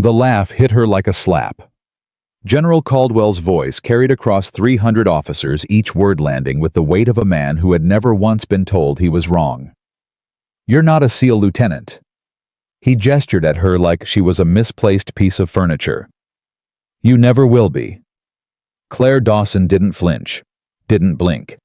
The laugh hit her like a slap. General Caldwell's voice carried across 300 officers, each word landing with the weight of a man who had never once been told he was wrong. "You're not a SEAL lieutenant." He gestured at her like she was a misplaced piece of furniture. "You never will be." Claire Dawson didn't flinch, didn't blink.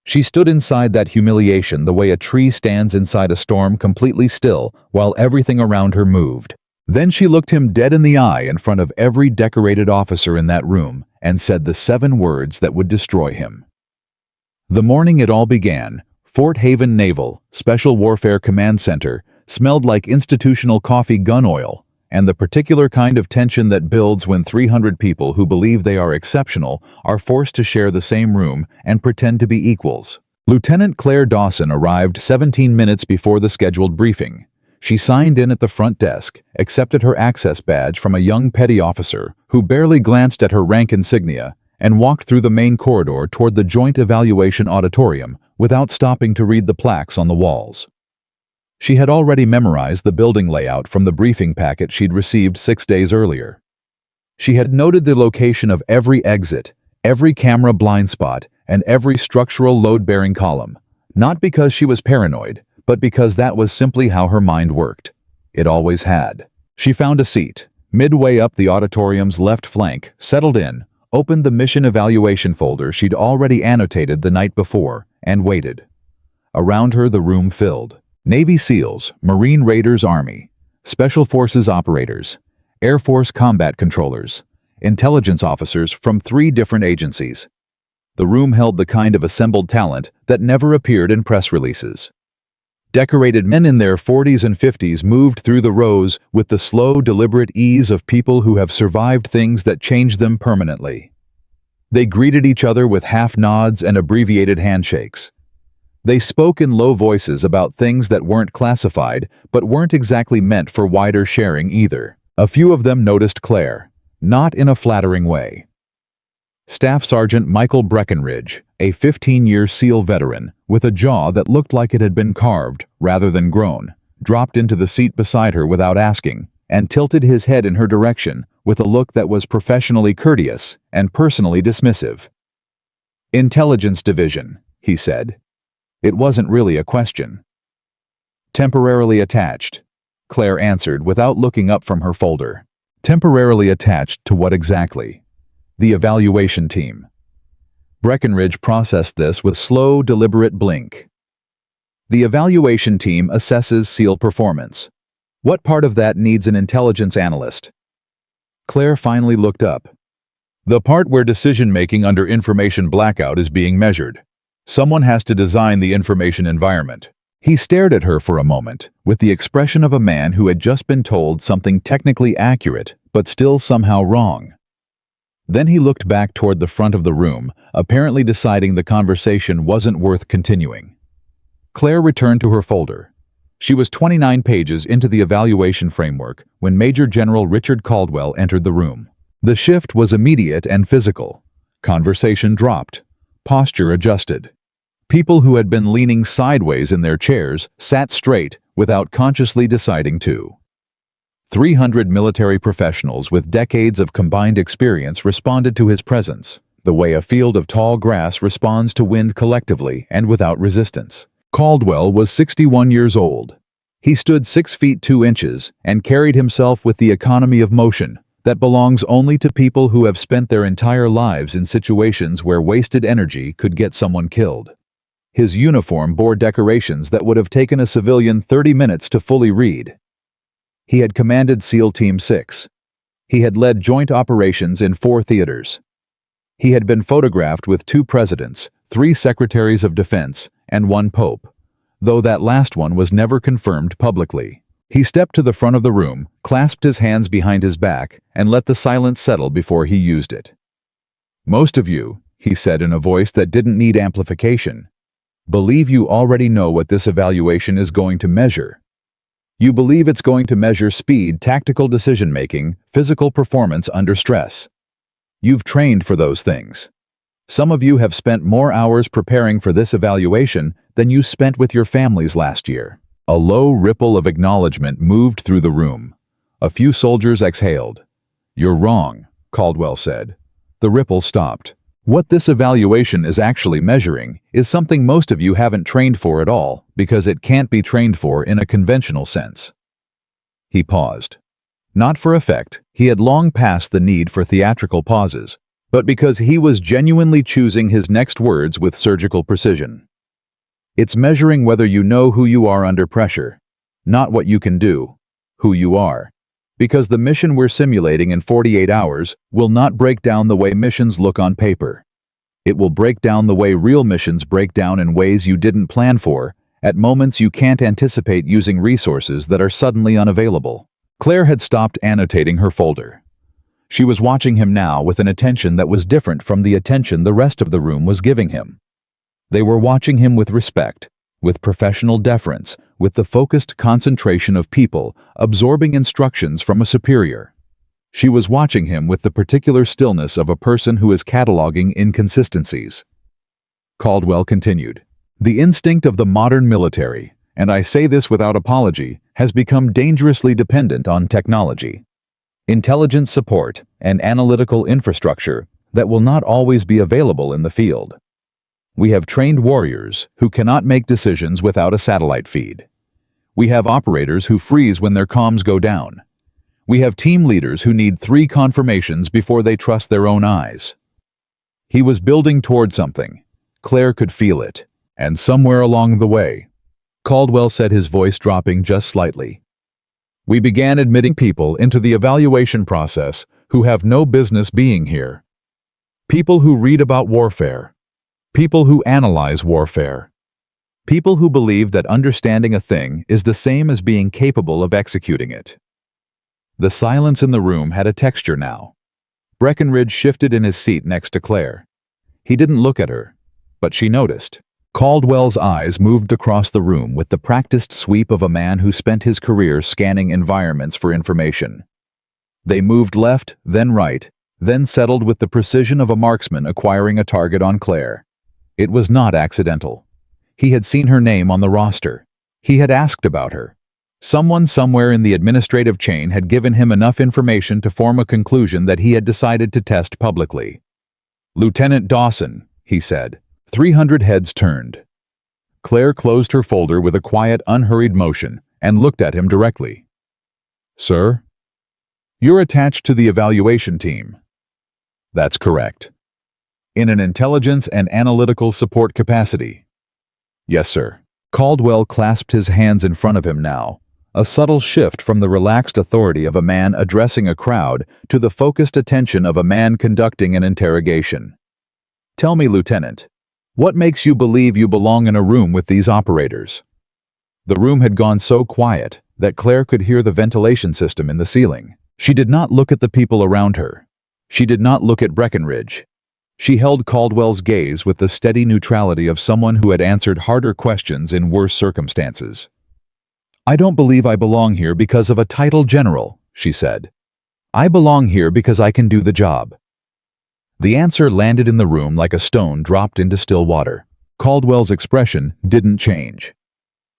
She stood inside that humiliation the way a tree stands inside a storm, completely still, while everything around her moved. Then she looked him dead in the eye in front of every decorated officer in that room and said the 7 words that would destroy him. The morning it all began, Fort Haven Naval Special Warfare Command Center smelled like institutional coffee gun oil, and the particular kind of tension that builds when 300 people who believe they are exceptional are forced to share the same room and pretend to be equals. Lieutenant Claire Dawson arrived 17 minutes before the scheduled briefing. She signed in at the front desk, accepted her access badge from a young petty officer who barely glanced at her rank insignia, and walked through the main corridor toward the Joint Evaluation Auditorium without stopping to read the plaques on the walls. She had already memorized the building layout from the briefing packet she'd received 6 days earlier. She had noted the location of every exit, every camera blind spot, and every structural load-bearing column, not because she was paranoid, but because that was simply how her mind worked. It always had. She found a seat, midway up the auditorium's left flank, settled in, opened the mission evaluation folder she'd already annotated the night before, and waited. Around her the room filled. Navy SEALs, Marine Raiders Army, Special Forces operators, Air Force combat controllers, intelligence officers from 3 different agencies. The room held the kind of assembled talent that never appeared in press releases. Decorated men in their 40s and 50s moved through the rows with the slow, deliberate ease of people who have survived things that changed them permanently. They greeted each other with half nods and abbreviated handshakes. They spoke in low voices about things that weren't classified, but weren't exactly meant for wider sharing either. A few of them noticed Claire, not in a flattering way. Staff Sergeant Michael Breckenridge, a 15-year SEAL veteran with a jaw that looked like it had been carved rather than grown, dropped into the seat beside her without asking, and tilted his head in her direction with a look that was professionally courteous and personally dismissive. "Intelligence Division," he said. It wasn't really a question. "Temporarily attached," Claire answered without looking up from her folder. "Temporarily attached to what exactly?" "The evaluation team." Breckenridge processed this with slow, deliberate blink. "The evaluation team assesses SEAL performance. What part of that needs an intelligence analyst?" Claire finally looked up. "The part where decision-making under information blackout is being measured. Someone has to design the information environment." He stared at her for a moment, with the expression of a man who had just been told something technically accurate, but still somehow wrong. Then he looked back toward the front of the room, apparently deciding the conversation wasn't worth continuing. Claire returned to her folder. She was 29 pages into the evaluation framework when Major General Richard Caldwell entered the room. The shift was immediate and physical. Conversation dropped. Posture adjusted. People who had been leaning sideways in their chairs sat straight without consciously deciding to. 300 military professionals with decades of combined experience responded to his presence, the way a field of tall grass responds to wind collectively and without resistance. Caldwell was 61 years old. He stood 6 feet 2 inches and carried himself with the economy of motion that belongs only to people who have spent their entire lives in situations where wasted energy could get someone killed. His uniform bore decorations that would have taken a civilian 30 minutes to fully read. He had commanded SEAL Team 6. He had led joint operations in 4 theaters. He had been photographed with 2 presidents, 3 secretaries of defense, and 1 pope, though that last one was never confirmed publicly. He stepped to the front of the room, clasped his hands behind his back, and let the silence settle before he used it. "Most of you," he said in a voice that didn't need amplification, "believe you already know what this evaluation is going to measure. You believe it's going to measure speed, tactical decision-making, physical performance under stress. You've trained for those things. Some of you have spent more hours preparing for this evaluation than you spent with your families last year." A low ripple of acknowledgement moved through the room. A few soldiers exhaled. "You're wrong," Caldwell said. The ripple stopped. "What this evaluation is actually measuring is something most of you haven't trained for at all, because it can't be trained for in a conventional sense." He paused. Not for effect, he had long passed the need for theatrical pauses, but because he was genuinely choosing his next words with surgical precision. "It's measuring whether you know who you are under pressure, not what you can do, who you are. Because the mission we're simulating in 48 hours will not break down the way missions look on paper. It will break down the way real missions break down in ways you didn't plan for, at moments you can't anticipate using resources that are suddenly unavailable." Claire had stopped annotating her folder. She was watching him now with an attention that was different from the attention the rest of the room was giving him. They were watching him with respect, with professional deference, with the focused concentration of people absorbing instructions from a superior. She was watching him with the particular stillness of a person who is cataloging inconsistencies. Caldwell continued, "The instinct of the modern military, and I say this without apology, has become dangerously dependent on technology. Intelligence support and analytical infrastructure that will not always be available in the field. We have trained warriors who cannot make decisions without a satellite feed. We have operators who freeze when their comms go down. We have team leaders who need 3 confirmations before they trust their own eyes." He was building toward something. Claire could feel it. And somewhere along the way, Caldwell said, his voice dropping just slightly, "We began admitting people into the evaluation process who have no business being here. People who read about warfare. People who analyze warfare. People who believe that understanding a thing is the same as being capable of executing it." The silence in the room had a texture now. Breckenridge shifted in his seat next to Claire. He didn't look at her, but she noticed. Caldwell's eyes moved across the room with the practiced sweep of a man who spent his career scanning environments for information. They moved left, then right, then settled with the precision of a marksman acquiring a target on Claire. It was not accidental. He had seen her name on the roster. He had asked about her. Someone somewhere in the administrative chain had given him enough information to form a conclusion that he had decided to test publicly. "Lieutenant Dawson," he said. 300 heads turned. Claire closed her folder with a quiet, unhurried motion and looked at him directly. "Sir?" "You're attached to the evaluation team." "That's correct." "In an intelligence and analytical support capacity." "Yes, sir." Caldwell clasped his hands in front of him now, a subtle shift from the relaxed authority of a man addressing a crowd to the focused attention of a man conducting an interrogation. "Tell me, Lieutenant, what makes you believe you belong in a room with these operators?" The room had gone so quiet that Claire could hear the ventilation system in the ceiling. She did not look at the people around her. She did not look at Breckenridge. She held Caldwell's gaze with the steady neutrality of someone who had answered harder questions in worse circumstances. "I don't believe I belong here because of a title general," she said. "I belong here because I can do the job." The answer landed in the room like a stone dropped into still water. Caldwell's expression didn't change.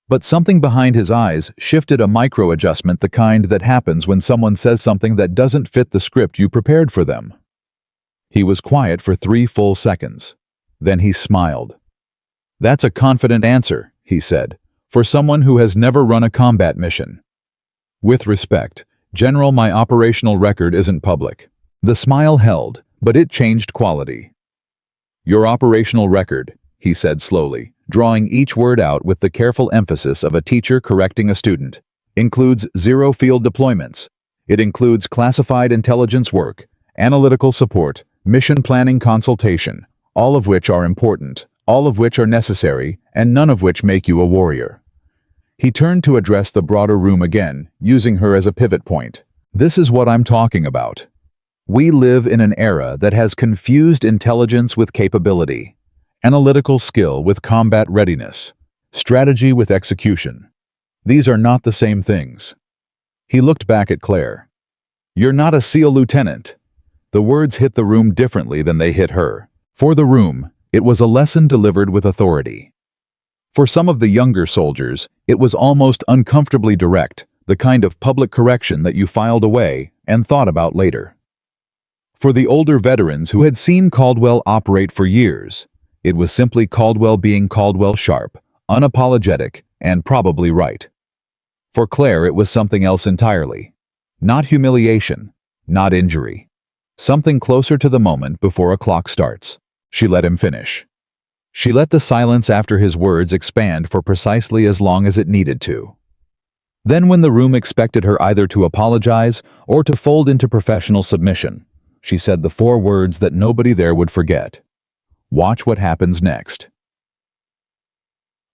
But something behind his eyes shifted, a micro-adjustment, the kind that happens when someone says something that doesn't fit the script you prepared for them. He was quiet for 3 full seconds. Then he smiled. "That's a confident answer," he said, "for someone who has never run a combat mission. With respect, General, my operational record isn't public." The smile held, but it changed quality. "Your operational record," he said slowly, drawing each word out with the careful emphasis of a teacher correcting a student, "includes 0 field deployments. It includes classified intelligence work, analytical support, mission planning consultation, all of which are important, all of which are necessary, and none of which make you a warrior." He turned to address the broader room again, using her as a pivot point. "This is what I'm talking about. We live in an era that has confused intelligence with capability, analytical skill with combat readiness, strategy with execution. These are not the same things." He looked back at Claire. "You're not a SEAL lieutenant." The words hit the room differently than they hit her. For the room, it was a lesson delivered with authority. For some of the younger soldiers, it was almost uncomfortably direct, the kind of public correction that you filed away and thought about later. For the older veterans who had seen Caldwell operate for years, it was simply Caldwell being Caldwell sharp, unapologetic, and probably right. For Claire, it was something else entirely. Not humiliation, not injury. Something closer to the moment before a clock starts. She let him finish. She let the silence after his words expand for precisely as long as it needed to. Then, when the room expected her either to apologize or to fold into professional submission, she said the four words that nobody there would forget. Watch what happens next.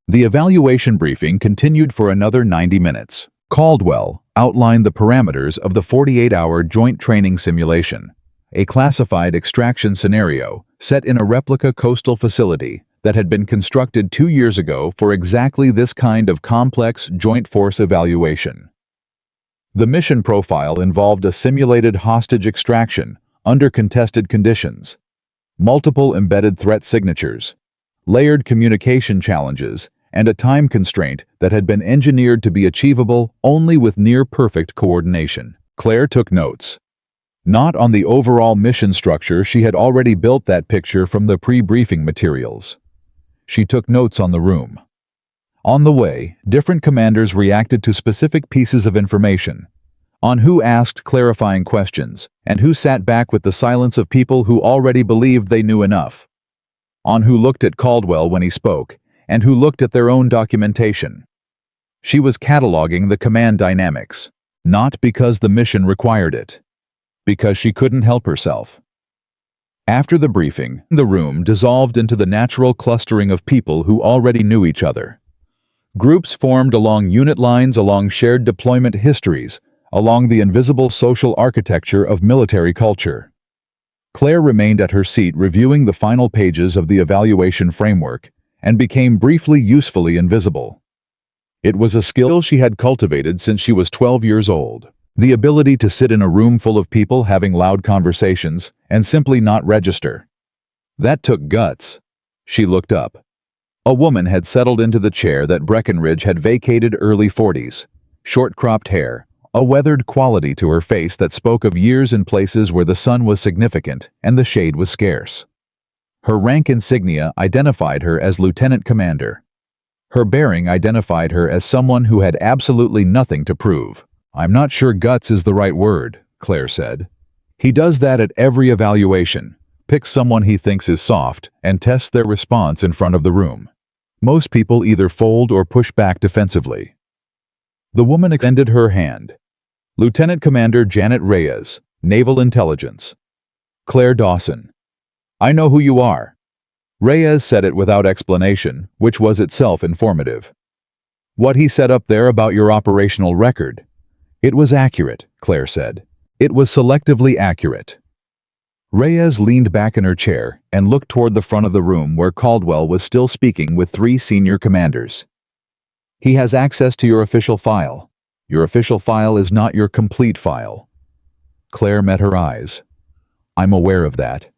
The evaluation briefing continued for another 90 minutes. Caldwell outlined the parameters of the 48-hour joint training simulation, a classified extraction scenario set in a replica coastal facility that had been constructed 2 years ago for exactly this kind of complex joint force evaluation. The mission profile involved a simulated hostage extraction under contested conditions, multiple embedded threat signatures, layered communication challenges, and a time constraint that had been engineered to be achievable only with near-perfect coordination. Claire took notes. Not on the overall mission structure, she had already built that picture from the pre-briefing materials. She took notes on the room. On the way, different commanders reacted to specific pieces of information, on who asked clarifying questions, and who sat back with the silence of people who already believed they knew enough, on who looked at Caldwell when he spoke, and who looked at their own documentation. She was cataloging the command dynamics, not because the mission required it, because she couldn't help herself. After the briefing, the room dissolved into the natural clustering of people who already knew each other. Groups formed along unit lines, along shared deployment histories, along the invisible social architecture of military culture. Claire remained at her seat reviewing the final pages of the evaluation framework and became briefly usefully invisible. It was a skill she had cultivated since she was 12 years old. The ability to sit in a room full of people having loud conversations and simply not register. That took guts. She looked up. A woman had settled into the chair that Breckenridge had vacated early 40s. Short-cropped hair, a weathered quality to her face that spoke of years in places where the sun was significant and the shade was scarce. Her rank insignia identified her as lieutenant commander. Her bearing identified her as someone who had absolutely nothing to prove. "I'm not sure guts is the right word," Claire said. "He does that at every evaluation, picks someone he thinks is soft, and tests their response in front of the room. Most people either fold or push back defensively." The woman extended her hand. "Lieutenant Commander Janet Reyes, Naval Intelligence." "Claire Dawson." "I know who you are." Reyes said it without explanation, which was itself informative. "What he said up there about your operational record. It was accurate," Claire said. "It was selectively accurate." Reyes leaned back in her chair and looked toward the front of the room where Caldwell was still speaking with 3 senior commanders. "He has access to your official file. Your official file is not your complete file." Claire met her eyes. "I'm aware of that.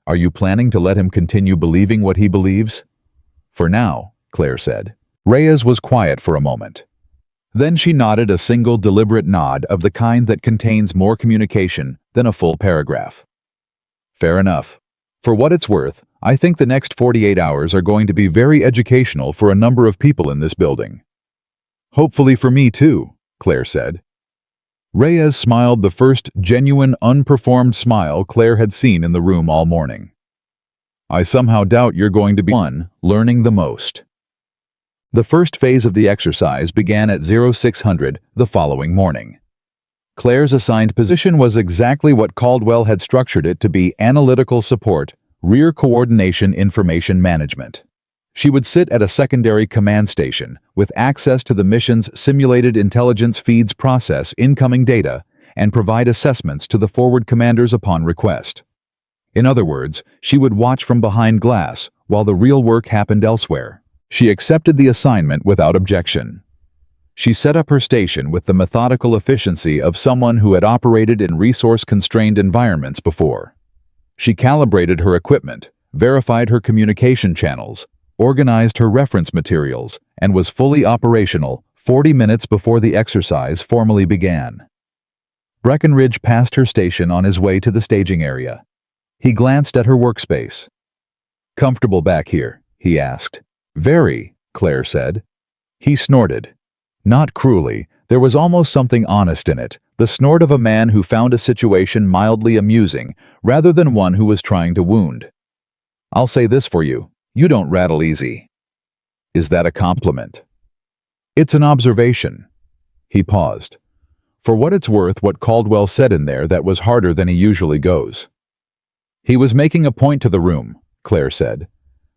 Are you planning to let him continue believing what he believes?" "For now," Claire said. Reyes was quiet for a moment. Then she nodded, a single deliberate nod of the kind that contains more communication than a full paragraph. "Fair enough. For what it's worth, I think the next 48 hours are going to be very educational for a number of people in this building." "Hopefully for me too," Claire said. Reyes smiled, the first genuine, unperformed smile Claire had seen in the room all morning. "I somehow doubt you're going to be one learning the most." The first phase of the exercise began at 0600 the following morning. Claire's assigned position was exactly what Caldwell had structured it to be: analytical support, rear coordination, information management. She would sit at a secondary command station with access to the mission's simulated intelligence feeds, process incoming data, and provide assessments to the forward commanders upon request. In other words, she would watch from behind glass while the real work happened elsewhere. She accepted the assignment without objection. She set up her station with the methodical efficiency of someone who had operated in resource-constrained environments before. She calibrated her equipment, verified her communication channels, organized her reference materials, and was fully operational 40 minutes before the exercise formally began. Breckenridge passed her station on his way to the staging area. He glanced at her workspace. "Comfortable back here?" he asked. "Very," Claire said. He snorted. Not cruelly, there was almost something honest in it, the snort of a man who found a situation mildly amusing, rather than one who was trying to wound. "I'll say this for you, you don't rattle easy." "Is that a compliment?" "It's an observation." He paused. For what it's worth, what Caldwell said in there that was harder than he usually goes. "He was making a point to the room," Claire said.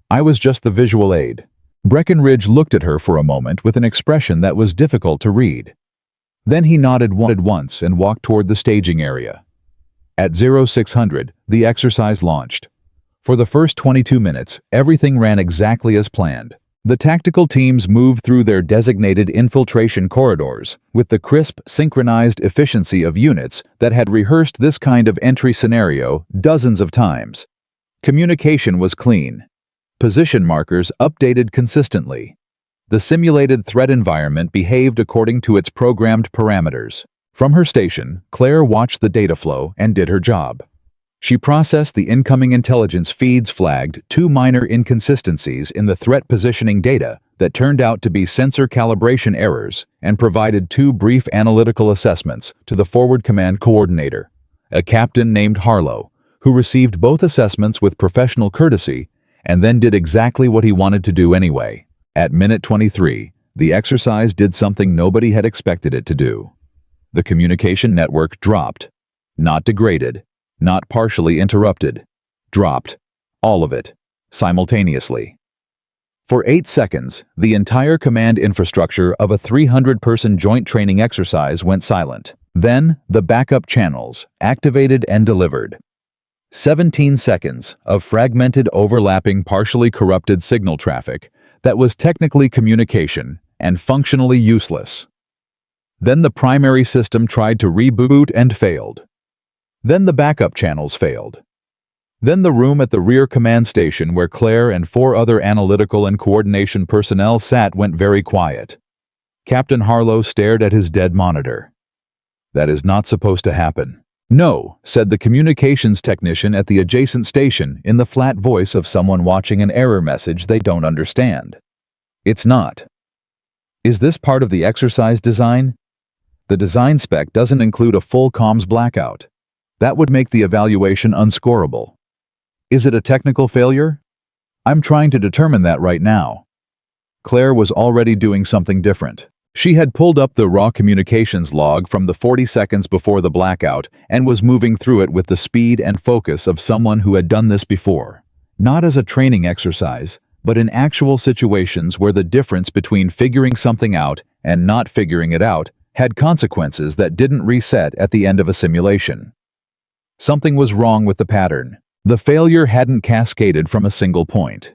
"I was just the visual aid." Breckenridge looked at her for a moment with an expression that was difficult to read. Then he nodded once and walked toward the staging area. At 0600, the exercise launched. For the first 22 minutes, everything ran exactly as planned. The tactical teams moved through their designated infiltration corridors with the crisp, synchronized efficiency of units that had rehearsed this kind of entry scenario dozens of times. Communication was clean. Position markers updated consistently. The simulated threat environment behaved according to its programmed parameters. From her station, Claire watched the data flow and did her job. She processed the incoming intelligence feeds, flagged 2 minor inconsistencies in the threat positioning data that turned out to be sensor calibration errors, and provided 2 brief analytical assessments to the forward command coordinator, a captain named Harlow, who received both assessments with professional courtesy and then did exactly what he wanted to do anyway. At minute 23, the exercise did something nobody had expected it to do. The communication network dropped. Not degraded. Not partially interrupted. Dropped. All of it. Simultaneously. For 8 seconds, the entire command infrastructure of a 300-person joint training exercise went silent. Then, the backup channels, activated and delivered. 17 seconds of fragmented, overlapping, partially corrupted signal traffic that was technically communication and functionally useless. Then the primary system tried to reboot and failed. Then the backup channels failed. Then the room at the rear command station where Claire and 4 other analytical and coordination personnel sat went very quiet. Captain Harlow stared at his dead monitor. "That is not supposed to happen." "No," said the communications technician at the adjacent station in the flat voice of someone watching an error message they don't understand. "It's not." "Is this part of the exercise design?" "The design spec doesn't include a full comms blackout. That would make the evaluation unscorable." "Is it a technical failure?" "I'm trying to determine that right now." Claire was already doing something different. She had pulled up the raw communications log from the 40 seconds before the blackout and was moving through it with the speed and focus of someone who had done this before. Not as a training exercise, but in actual situations where the difference between figuring something out and not figuring it out had consequences that didn't reset at the end of a simulation. Something was wrong with the pattern. The failure hadn't cascaded from a single point.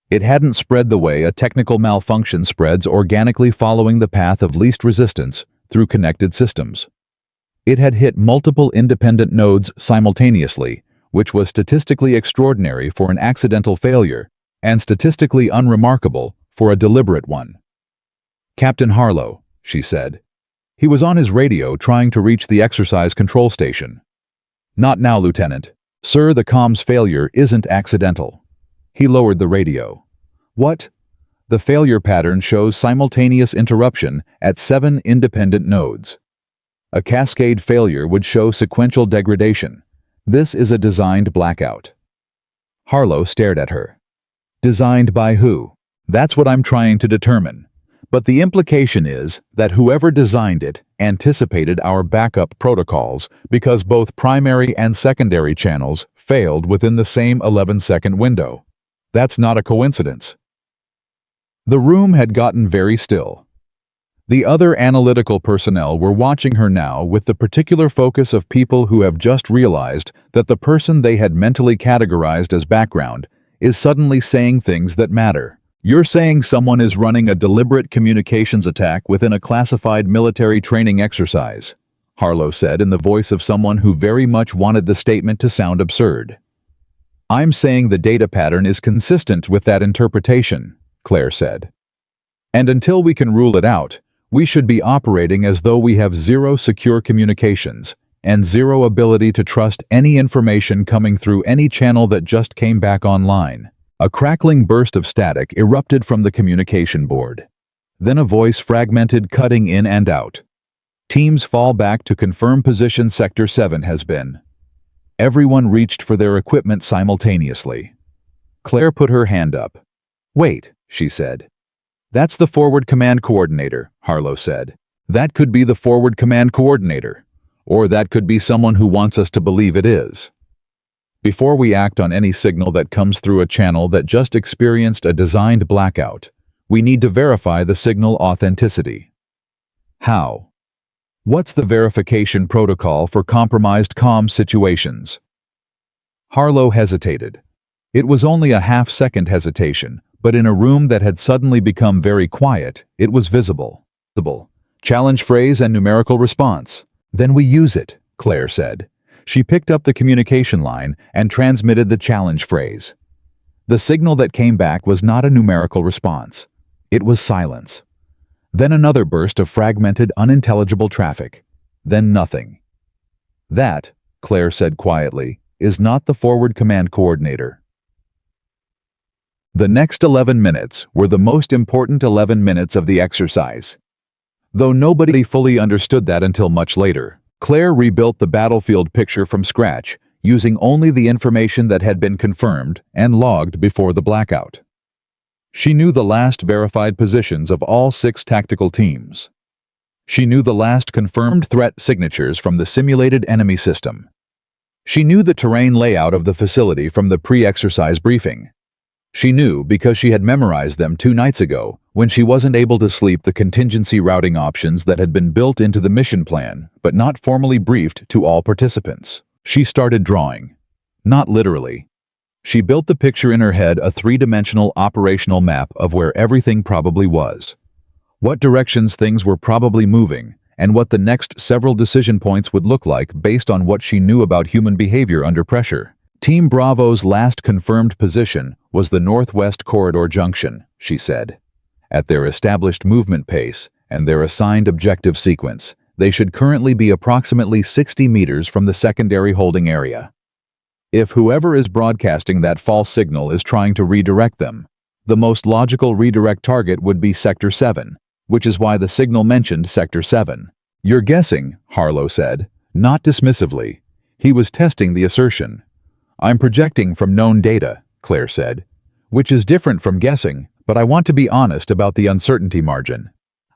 It hadn't spread the way a technical malfunction spreads, organically following the path of least resistance through connected systems. It had hit multiple independent nodes simultaneously, which was statistically extraordinary for an accidental failure and statistically unremarkable for a deliberate one. "Captain Harlow," she said. He was on his radio trying to reach the exercise control station. "Not now, Lieutenant. Sir, the comms failure isn't accidental." He lowered the radio. "What?" "The failure pattern shows simultaneous interruption at 7 independent nodes. A cascade failure would show sequential degradation. This is a designed blackout." Harlow stared at her. "Designed by who?" "That's what I'm trying to determine. But the implication is that whoever designed it anticipated our backup protocols because both primary and secondary channels failed within the same 11-second window. That's not a coincidence." The room had gotten very still. The other analytical personnel were watching her now with the particular focus of people who have just realized that the person they had mentally categorized as background is suddenly saying things that matter. "You're saying someone is running a deliberate communications attack within a classified military training exercise," Harlow said in the voice of someone who very much wanted the statement to sound absurd. "I'm saying the data pattern is consistent with that interpretation," Claire said. "And until we can rule it out, We should be operating as though we have zero secure communications and zero ability to trust any information coming through any channel that just came back online. A crackling burst of static erupted from the communication board. Then a voice fragmented, cutting in and out. Teams fall back to confirm position Sector 7 has been. Everyone reached for their equipment simultaneously. Claire put her hand up. "Wait," she said. "That's the Forward Command Coordinator," Harlow said. "That could be the Forward Command Coordinator. Or that could be someone who wants us to believe it is. Before we act on any signal that comes through a channel that just experienced a designed blackout, we need to verify the signal authenticity." How? What's the verification protocol for compromised comm situations? Harlow hesitated. It was only a half-second hesitation, but in a room that had suddenly become very quiet, it was visible. Challenge phrase and numerical response. "Then we use it," Claire said. She picked up the communication line and transmitted the challenge phrase. The signal that came back was not a numerical response. It was silence. Then another burst of fragmented, unintelligible traffic. Then nothing. "That," Claire said quietly, "is not the Forward Command Coordinator." The next 11 minutes were the most important 11 minutes of the exercise. Though nobody fully understood that until much later, Claire rebuilt the battlefield picture from scratch, using only the information that had been confirmed and logged before the blackout. She knew the last verified positions of all 6 tactical teams. She knew the last confirmed threat signatures from the simulated enemy system. She knew the terrain layout of the facility from the pre-exercise briefing. She knew, because she had memorized them 2 nights ago, when she wasn't able to sleep, the contingency routing options that had been built into the mission plan, but not formally briefed to all participants. She started drawing. Not literally. She built the picture in her head, a 3-dimensional operational map of where everything probably was. What directions things were probably moving, and what the next several decision points would look like based on what she knew about human behavior under pressure. Team Bravo's last confirmed position was the Northwest Corridor Junction, she said. At their established movement pace and their assigned objective sequence, they should currently be approximately 60 meters from the secondary holding area. If whoever is broadcasting that false signal is trying to redirect them, the most logical redirect target would be Sector 7, which is why the signal mentioned Sector 7. "You're guessing," Harlow said, not dismissively. He was testing the assertion. "I'm projecting from known data," Claire said, "which is different from guessing, but I want to be honest about the uncertainty margin.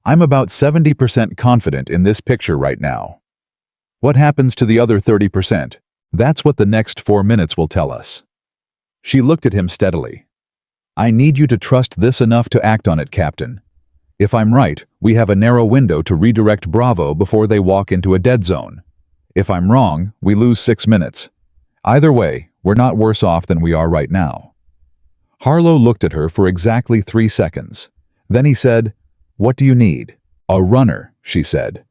I'm about 70% confident in this picture right now. What happens to the other 30%? That's what the next 4 minutes will tell us." She looked at him steadily. "I need you to trust this enough to act on it, Captain. If I'm right, we have a narrow window to redirect Bravo before they walk into a dead zone. If I'm wrong, we lose 6 minutes. Either way, we're not worse off than we are right now." Harlow looked at her for exactly 3 seconds. Then he said, "What do you need?" "A runner," she said.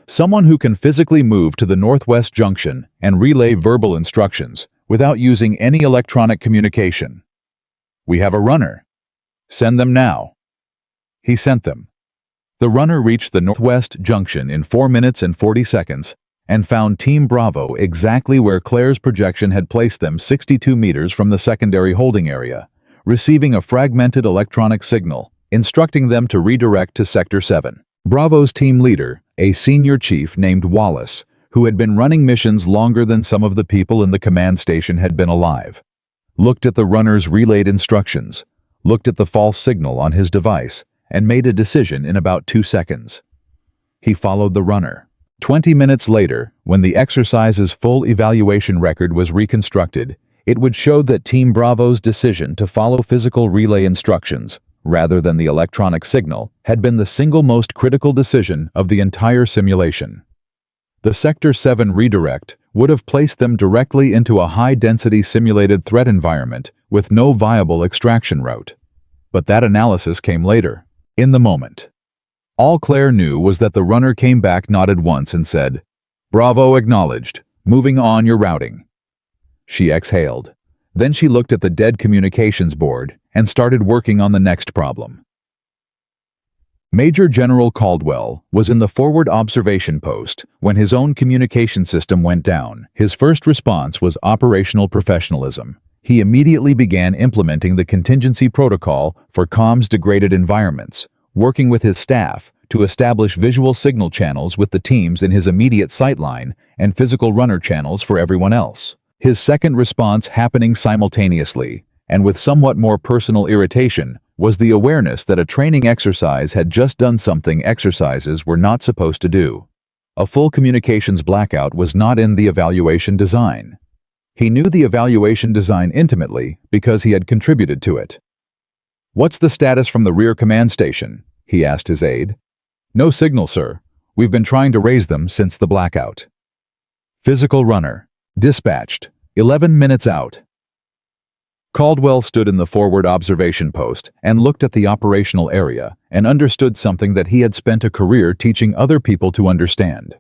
"Someone who can physically move to the Northwest Junction and relay verbal instructions without using any electronic communication." "We have a runner." "Send them now." He sent them. The runner reached the Northwest Junction in 4 minutes and 40 seconds and found Team Bravo exactly where Claire's projection had placed them, 62 meters from the secondary holding area, receiving a fragmented electronic signal, instructing them to redirect to Sector 7. Bravo's team leader, a senior chief named Wallace, who had been running missions longer than some of the people in the command station had been alive, looked at the runner's relayed instructions, looked at the false signal on his device, and made a decision in about 2 seconds. He followed the runner. 20 minutes later, when the exercise's full evaluation record was reconstructed, it would show that Team Bravo's decision to follow physical relay instructions, rather than the electronic signal, had been the single most critical decision of the entire simulation. The Sector 7 redirect would have placed them directly into a high-density simulated threat environment with no viable extraction route. But that analysis came later, in the moment. All Claire knew was that the runner came back, nodded once, and said, "Bravo acknowledged. Moving on your routing." She exhaled. Then she looked at the dead communications board and started working on the next problem. Major General Caldwell was in the forward observation post when his own communication system went down. His first response was operational professionalism. He immediately began implementing the contingency protocol for comms-degraded environments, working with his staff to establish visual signal channels with the teams in his immediate sightline and physical runner channels for everyone else. His second response, happening simultaneously, and with somewhat more personal irritation, was the awareness that a training exercise had just done something exercises were not supposed to do. A full communications blackout was not in the evaluation design. He knew the evaluation design intimately because he had contributed to it. "What's the status from the rear command station?" he asked his aide. "No signal, sir. We've been trying to raise them since the blackout." Physical runner. Dispatched. 11 minutes out. Caldwell stood in the forward observation post and looked at the operational area and understood something that he had spent a career teaching other people to understand.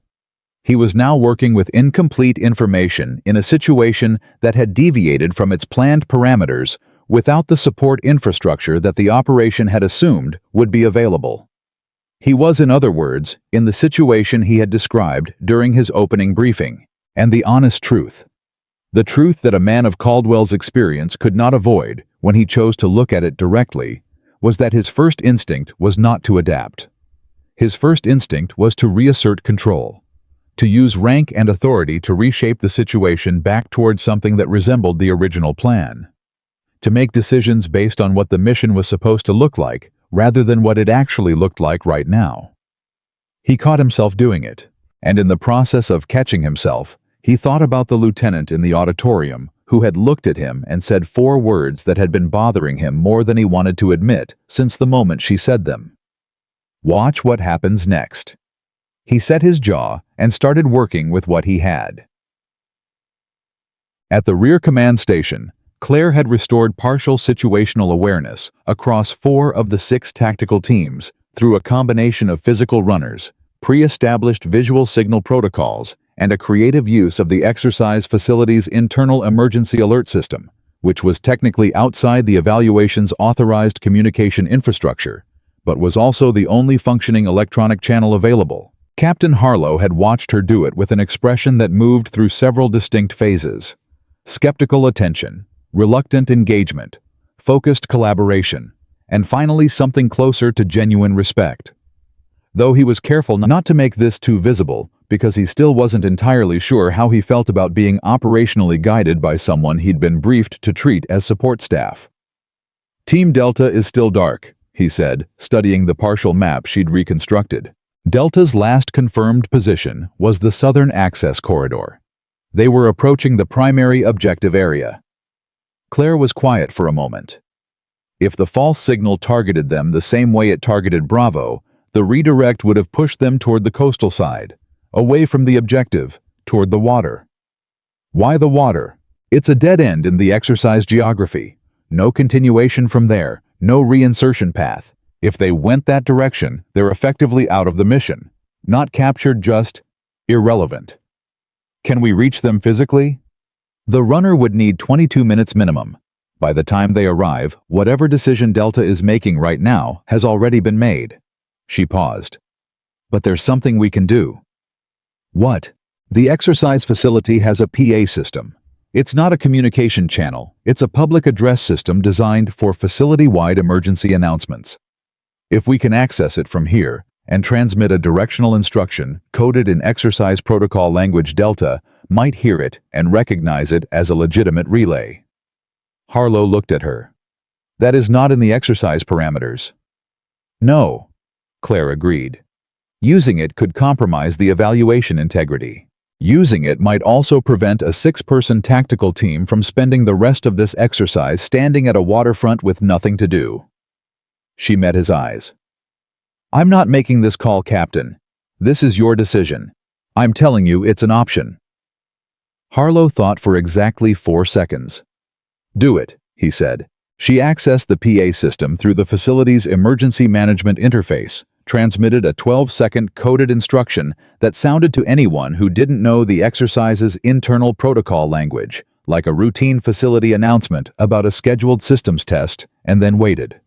He was now working with incomplete information in a situation that had deviated from its planned parameters without the support infrastructure that the operation had assumed would be available. He was, in other words, in the situation he had described during his opening briefing, and the honest truth. The truth that a man of Caldwell's experience could not avoid when he chose to look at it directly was that his first instinct was not to adapt. His first instinct was to reassert control, to use rank and authority to reshape the situation back towards something that resembled the original plan, to make decisions based on what the mission was supposed to look like rather than what it actually looked like right now. He caught himself doing it, and in the process of catching himself, he thought about the lieutenant in the auditorium who had looked at him and said 4 words that had been bothering him more than he wanted to admit since the moment she said them. Watch what happens next. He set his jaw and started working with what he had. At the rear command station, Claire had restored partial situational awareness across 4 of the 6 tactical teams through a combination of physical runners, pre-established visual signal protocols, and a creative use of the exercise facility's internal emergency alert system, which was technically outside the evaluation's authorized communication infrastructure, but was also the only functioning electronic channel available. Captain Harlow had watched her do it with an expression that moved through several distinct phases: skeptical attention, reluctant engagement, focused collaboration, and finally something closer to genuine respect. Though he was careful not to make this too visible, because he still wasn't entirely sure how he felt about being operationally guided by someone he'd been briefed to treat as support staff. "Team Delta is still dark," he said, studying the partial map she'd reconstructed. Delta's last confirmed position was the southern access corridor. They were approaching the primary objective area. Claire was quiet for a moment. If the false signal targeted them the same way it targeted Bravo, the redirect would have pushed them toward the coastal side, away from the objective, toward the water. Why the water? It's a dead end in the exercise geography. No continuation from there, no reinsertion path. If they went that direction, they're effectively out of the mission. Not captured, just irrelevant. Can we reach them physically? The runner would need 22 minutes minimum. By the time they arrive, whatever decision Delta is making right now has already been made. She paused. But there's something we can do. What? The exercise facility has a PA system. It's not a communication channel, it's a public address system designed for facility-wide emergency announcements. If we can access it from here and transmit a directional instruction coded in exercise protocol language, Delta might hear it and recognize it as a legitimate relay. Harlow looked at her. That is not in the exercise parameters. No, Claire agreed. Using it could compromise the evaluation integrity. Using it might also prevent a 6-person tactical team from spending the rest of this exercise standing at a waterfront with nothing to do. She met his eyes. I'm not making this call, Captain. This is your decision. I'm telling you it's an option. Harlow thought for exactly 4 seconds. Do it, he said. She accessed the PA system through the facility's emergency management interface, transmitted a 12-second coded instruction that sounded to anyone who didn't know the exercise's internal protocol language, like a routine facility announcement about a scheduled systems test, and then waited.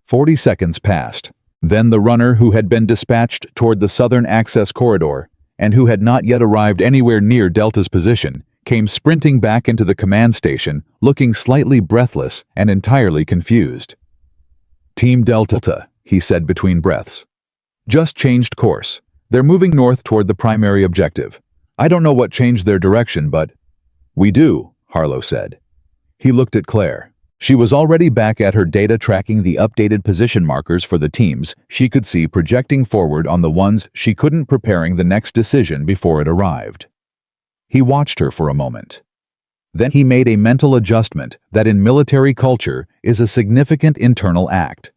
40 seconds passed. Then the runner who had been dispatched toward the southern access corridor, and who had not yet arrived anywhere near Delta's position, came sprinting back into the command station, looking slightly breathless and entirely confused. "Team Delta," he said between breaths. "Just changed course. They're moving north toward the primary objective. I don't know what changed their direction, but—" "We do," Harlow said. He looked at Claire. She was already back at her data tracking the updated position markers for the teams she could see projecting forward on the ones she couldn't, preparing the next decision before it arrived. He watched her for a moment. Then he made a mental adjustment that in military culture is a significant internal act.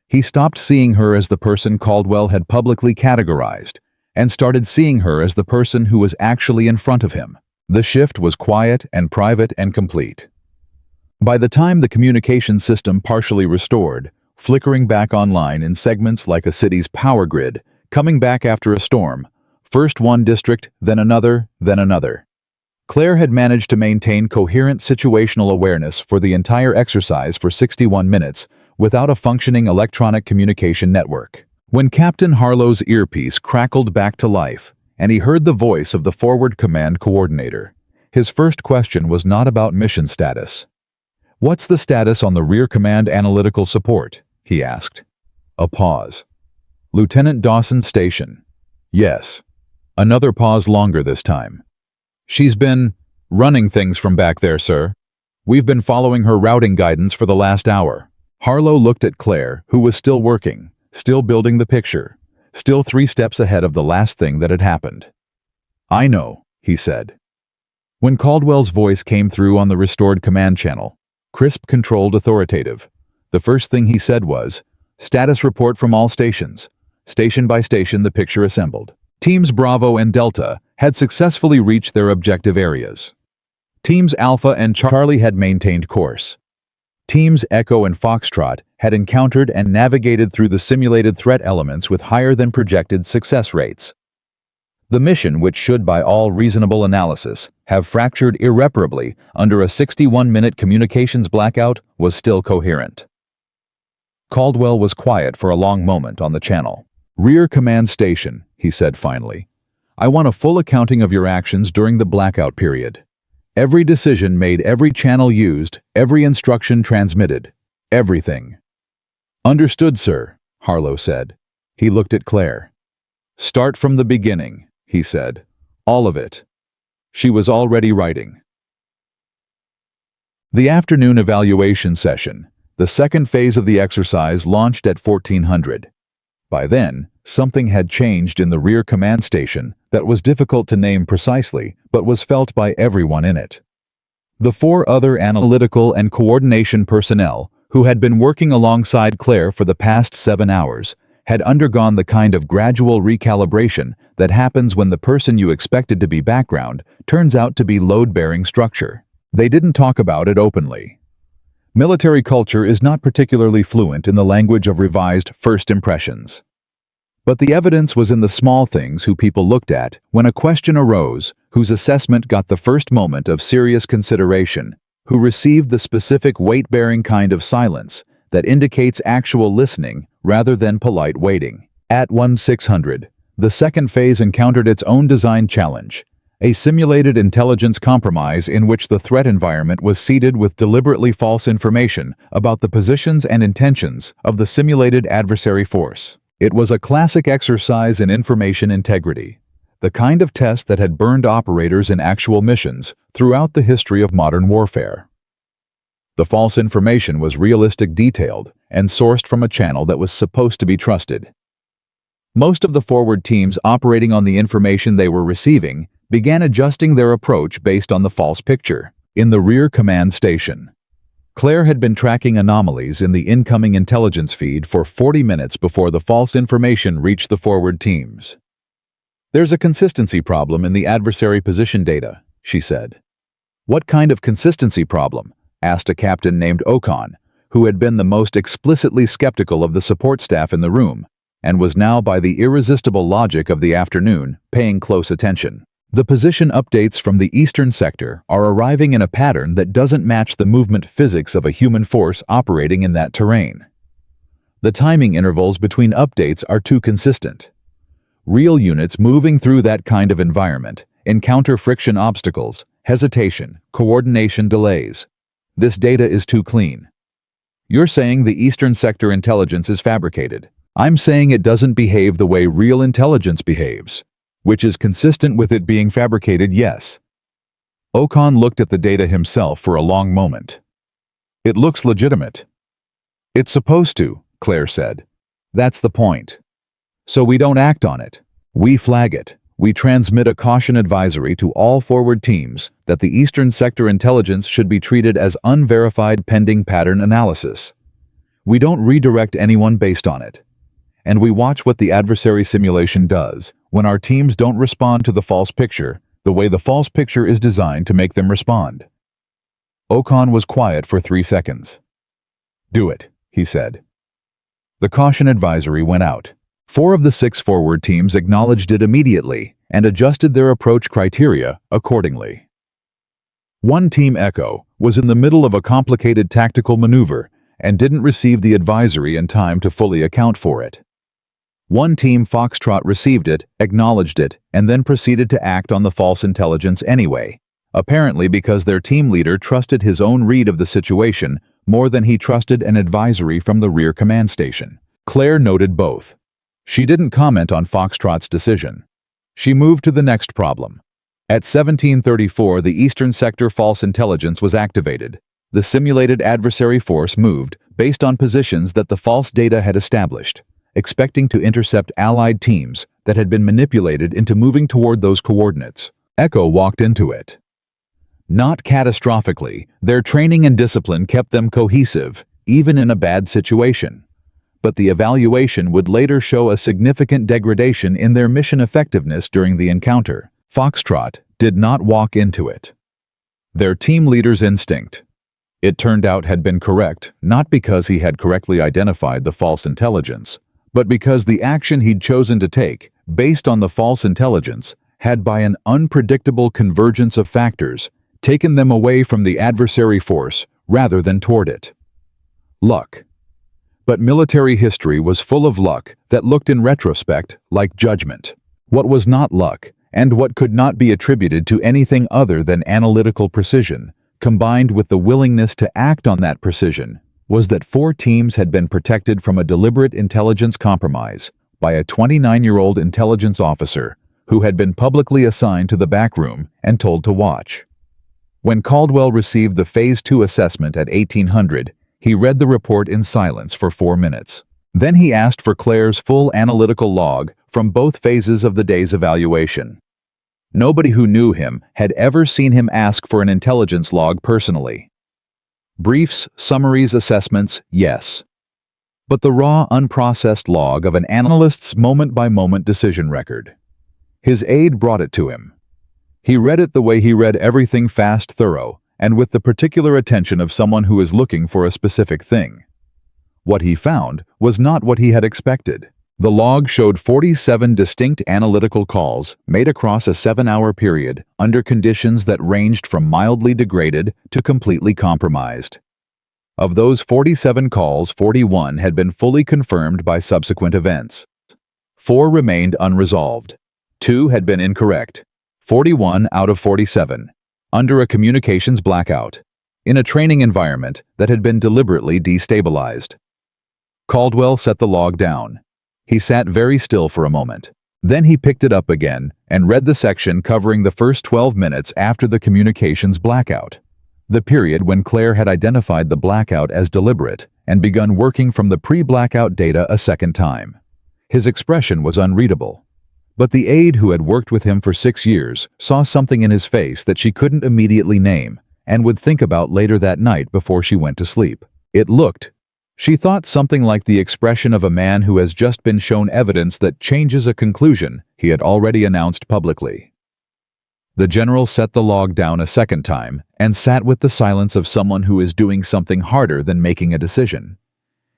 He stopped seeing her as the person Caldwell had publicly categorized and started seeing her as the person who was actually in front of him. The shift was quiet and private and complete. By the time the communication system partially restored, flickering back online in segments like a city's power grid, coming back after a storm, first one district, then another, then another. Claire had managed to maintain coherent situational awareness for the entire exercise for 61 minutes without a functioning electronic communication network. When Captain Harlow's earpiece crackled back to life, and he heard the voice of the forward command coordinator, his first question was not about mission status. "What's the status on the rear command analytical support?" he asked. A pause. "Lieutenant Dawson Station." "Yes." Another pause, longer this time. "She's been running things from back there, sir. We've been following her routing guidance for the last hour." Harlow looked at Claire, who was still working, still building the picture, still 3 steps ahead of the last thing that had happened. "I know," he said. When Caldwell's voice came through on the restored command channel, crisp, controlled, authoritative, the first thing he said was, "Status report from all stations." Station by station the picture assembled. Teams Bravo and Delta had successfully reached their objective areas. Teams Alpha and Charlie had maintained course. Teams Echo and Foxtrot had encountered and navigated through the simulated threat elements with higher than projected success rates. The mission, which should by all reasonable analysis have fractured irreparably under a 61-minute communications blackout, was still coherent. Caldwell was quiet for a long moment on the channel. "Rear command station," he said finally. "I want a full accounting of your actions during the blackout period. Every decision made, every channel used, every instruction transmitted. Everything." "Understood, sir," Harlow said. He looked at Claire. "Start from the beginning," he said. "All of it." She was already writing. The afternoon evaluation session, the second phase of the exercise, launched at 1400. By then, something had changed in the rear command station that was difficult to name precisely, but was felt by everyone in it. The 4 other analytical and coordination personnel, who had been working alongside Claire for the past 7 hours, had undergone the kind of gradual recalibration that happens when the person you expected to be background turns out to be load-bearing structure. They didn't talk about it openly. Military culture is not particularly fluent in the language of revised first impressions. But the evidence was in the small things who people looked at when a question arose, whose assessment got the first moment of serious consideration, who received the specific weight-bearing kind of silence that indicates actual listening rather than polite waiting. At 1600, the second phase encountered its own design challenge, a simulated intelligence compromise in which the threat environment was seeded with deliberately false information about the positions and intentions of the simulated adversary force. It was a classic exercise in information integrity, the kind of test that had burned operators in actual missions throughout the history of modern warfare. The false information was realistic, detailed, and sourced from a channel that was supposed to be trusted. Most of the forward teams operating on the information they were receiving began adjusting their approach based on the false picture. In the rear command station, Claire had been tracking anomalies in the incoming intelligence feed for 40 minutes before the false information reached the forward teams. "There's a consistency problem in the adversary position data," she said. "What kind of consistency problem?" asked a captain named Ocon, who had been the most explicitly skeptical of the support staff in the room, and was now, by the irresistible logic of the afternoon, paying close attention. "The position updates from the eastern sector are arriving in a pattern that doesn't match the movement physics of a human force operating in that terrain. The timing intervals between updates are too consistent. Real units moving through that kind of environment encounter friction obstacles, hesitation, coordination delays. This data is too clean. You're saying the Eastern Sector intelligence is fabricated. I'm saying it doesn't behave the way real intelligence behaves, which is consistent with it being fabricated, yes. Ocon looked at the data himself for a long moment. It looks legitimate. It's supposed to, Claire said. That's the point. So we don't act on it. We flag it. We transmit a caution advisory to all forward teams that the Eastern Sector intelligence should be treated as unverified pending pattern analysis. We don't redirect anyone based on it. And we watch what the adversary simulation does when our teams don't respond to the false picture the way the false picture is designed to make them respond. Ocon was quiet for 3 seconds. Do it, he said. The caution advisory went out. 4 of the 6 forward teams acknowledged it immediately and adjusted their approach criteria accordingly. One team, Echo, was in the middle of a complicated tactical maneuver and didn't receive the advisory in time to fully account for it. One team, Foxtrot, received it, acknowledged it, and then proceeded to act on the false intelligence anyway, apparently because their team leader trusted his own read of the situation more than he trusted an advisory from the rear command station. Claire noted both. She didn't comment on Foxtrot's decision. She moved to the next problem. At 1734, the Eastern Sector false intelligence was activated. The simulated adversary force moved based on positions that the false data had established, expecting to intercept allied teams that had been manipulated into moving toward those coordinates. Echo walked into it. Not catastrophically, their training and discipline kept them cohesive, even in a bad situation. But the evaluation would later show a significant degradation in their mission effectiveness during the encounter. Foxtrot did not walk into it. Their team leader's instinct, it turned out, had been correct, not because he had correctly identified the false intelligence, but because the action he'd chosen to take, based on the false intelligence, had by an unpredictable convergence of factors taken them away from the adversary force rather than toward it. Luck. But military history was full of luck that looked in retrospect like judgment. What was not luck, and what could not be attributed to anything other than analytical precision, combined with the willingness to act on that precision, was that 4 teams had been protected from a deliberate intelligence compromise by a 29-year-old intelligence officer who had been publicly assigned to the back room and told to watch. When Caldwell received the Phase 2 assessment at 1800, he read the report in silence for 4 minutes. Then he asked for Claire's full analytical log from both phases of the day's evaluation. Nobody who knew him had ever seen him ask for an intelligence log personally. Briefs, summaries, assessments, yes. But the raw, unprocessed log of an analyst's moment-by-moment decision record. His aide brought it to him. He read it the way he read everything, fast, thorough, and with the particular attention of someone who is looking for a specific thing. What he found was not what he had expected. The log showed 47 distinct analytical calls made across a 7-hour period under conditions that ranged from mildly degraded to completely compromised. Of those 47 calls, 41 had been fully confirmed by subsequent events. 4 remained unresolved. 2 had been incorrect. 41 out of 47. Under a communications blackout, in a training environment that had been deliberately destabilized. Caldwell set the log down. He sat very still for a moment. Then he picked it up again and read the section covering the first 12 minutes after the communications blackout, the period when Claire had identified the blackout as deliberate and begun working from the pre-blackout data a second time. His expression was unreadable. But the aide who had worked with him for 6 years saw something in his face that she couldn't immediately name and would think about later that night before she went to sleep. It looked, she thought, something like the expression of a man who has just been shown evidence that changes a conclusion he had already announced publicly. The general set the log down a second time and sat with the silence of someone who is doing something harder than making a decision.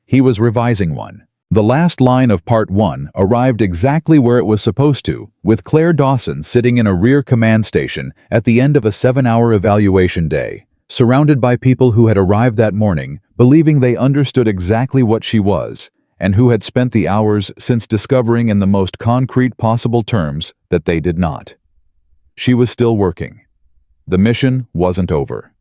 He was revising one. The last line of Part 1 arrived exactly where it was supposed to, with Claire Dawson sitting in a rear command station at the end of a 7-hour evaluation day, surrounded by people who had arrived that morning believing they understood exactly what she was, and who had spent the hours since discovering in the most concrete possible terms that they did not. She was still working. The mission wasn't over.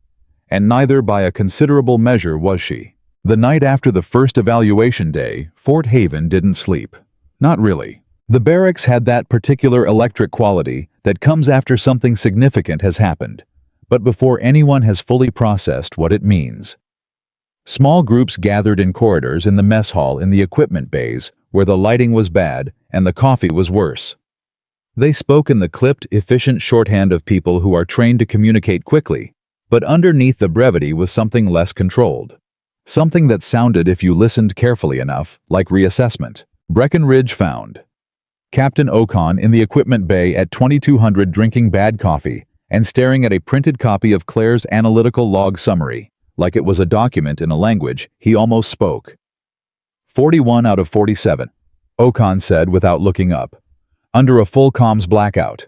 And neither by a considerable measure was she. The night after the first evaluation day, Fort Haven didn't sleep. Not really. The barracks had that particular electric quality that comes after something significant has happened, but before anyone has fully processed what it means. Small groups gathered in corridors in the mess hall in the equipment bays, where the lighting was bad and the coffee was worse. They spoke in the clipped, efficient shorthand of people who are trained to communicate quickly, but underneath the brevity was something less controlled. Something that sounded, if you listened carefully enough, like reassessment. Breckenridge found Captain Ocon in the equipment bay at 2200 drinking bad coffee and staring at a printed copy of Claire's analytical log summary, like it was a document in a language he almost spoke. 41 out of 47, Ocon said without looking up, under a full comms blackout.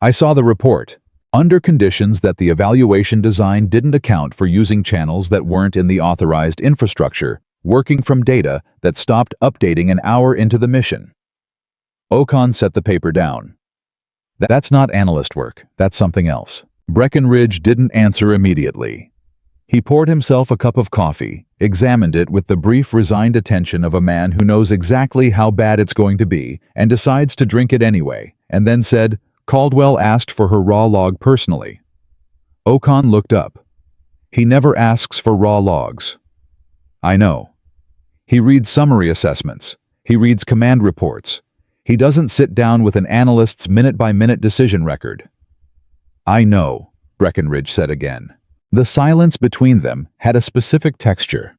I saw the report. Under conditions that the evaluation design didn't account for using channels that weren't in the authorized infrastructure, working from data that stopped updating an hour into the mission. Ocon set the paper down. That's not analyst work, that's something else. Breckenridge didn't answer immediately. He poured himself a cup of coffee, examined it with the brief, resigned attention of a man who knows exactly how bad it's going to be and decides to drink it anyway, and then said, Caldwell asked for her raw log personally. Ocon looked up. He never asks for raw logs. I know. He reads summary assessments. He reads command reports. He doesn't sit down with an analyst's minute-by-minute decision record. I know, Breckenridge said again. The silence between them had a specific texture.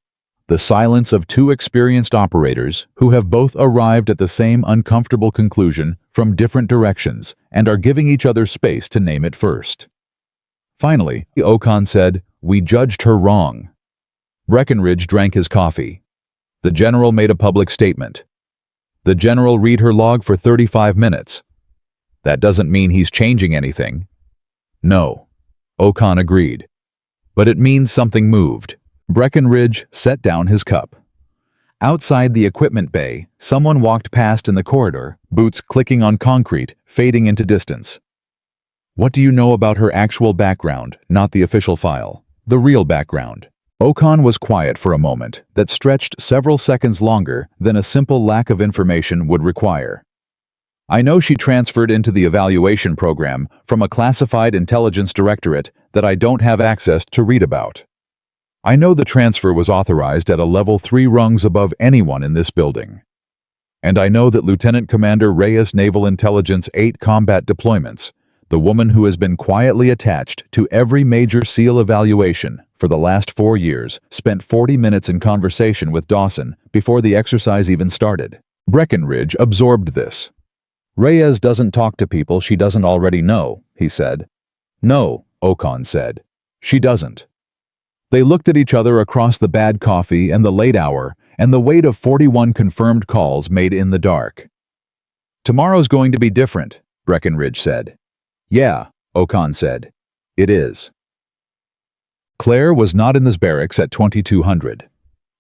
The silence of two experienced operators who have both arrived at the same uncomfortable conclusion from different directions and are giving each other space to name it first. Finally, Ocon said, We judged her wrong. Breckenridge drank his coffee. The general made a public statement. The general read her log for 35 minutes. That doesn't mean he's changing anything. No, Ocon agreed. But it means something moved. Breckenridge set down his cup. Outside the equipment bay, someone walked past in the corridor, boots clicking on concrete, fading into distance. What do you know about her actual background, not the official file? The real background. Ocon was quiet for a moment that stretched several seconds longer than a simple lack of information would require. I know she transferred into the evaluation program from a classified intelligence directorate that I don't have access to read about. I know the transfer was authorized at a level 3 rungs above anyone in this building. And I know that Lieutenant Commander Reyes Naval Intelligence 8 combat deployments, the woman who has been quietly attached to every major SEAL evaluation for the last 4 years, spent 40 minutes in conversation with Dawson before the exercise even started. Breckenridge absorbed this. Reyes doesn't talk to people she doesn't already know, he said. No, Ocon said. She doesn't. They looked at each other across the bad coffee and the late hour and the weight of 41 confirmed calls made in the dark. Tomorrow's going to be different, Breckenridge said. Yeah, Ocon said. It is. Claire was not in this barracks at 2200.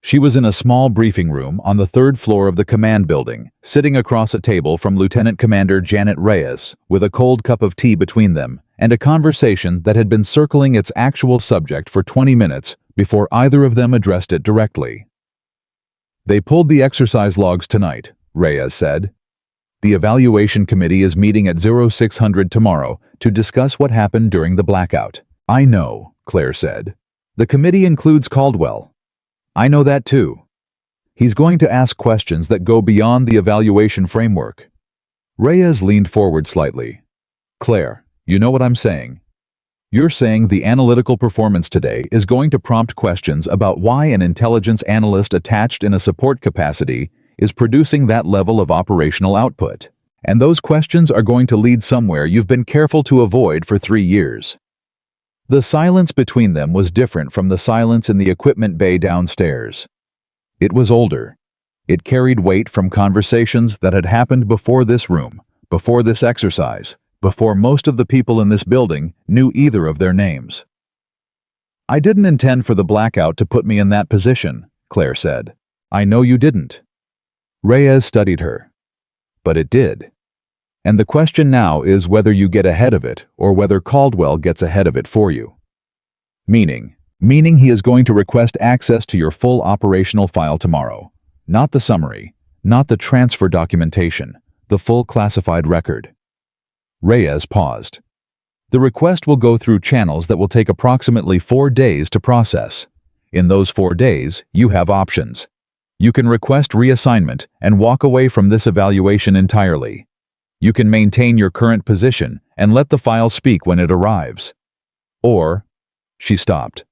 She was in a small briefing room on the 3rd floor of the command building, sitting across a table from Lieutenant Commander Janet Reyes, with a cold cup of tea between them, and a conversation that had been circling its actual subject for 20 minutes before either of them addressed it directly. They pulled the exercise logs tonight, Reyes said. The evaluation committee is meeting at 0600 tomorrow to discuss what happened during the blackout. I know, Claire said. The committee includes Caldwell. I know that too. He's going to ask questions that go beyond the evaluation framework. Reyes leaned forward slightly. Claire, you know what I'm saying. You're saying the analytical performance today is going to prompt questions about why an intelligence analyst attached in a support capacity is producing that level of operational output. And those questions are going to lead somewhere you've been careful to avoid for 3 years. The silence between them was different from the silence in the equipment bay downstairs. It was older. It carried weight from conversations that had happened before this room, before this exercise, before most of the people in this building knew either of their names. I didn't intend for the blackout to put me in that position, Claire said. I know you didn't. Reyes studied her. But it did. And the question now is whether you get ahead of it or whether Caldwell gets ahead of it for you. Meaning he is going to request access to your full operational file tomorrow. Not the summary, not the transfer documentation, the full classified record. Reyes paused. The request will go through channels that will take approximately 4 days to process. In those 4 days, you have options. You can request reassignment and walk away from this evaluation entirely. You can maintain your current position and let the file speak when it arrives. Or, she stopped.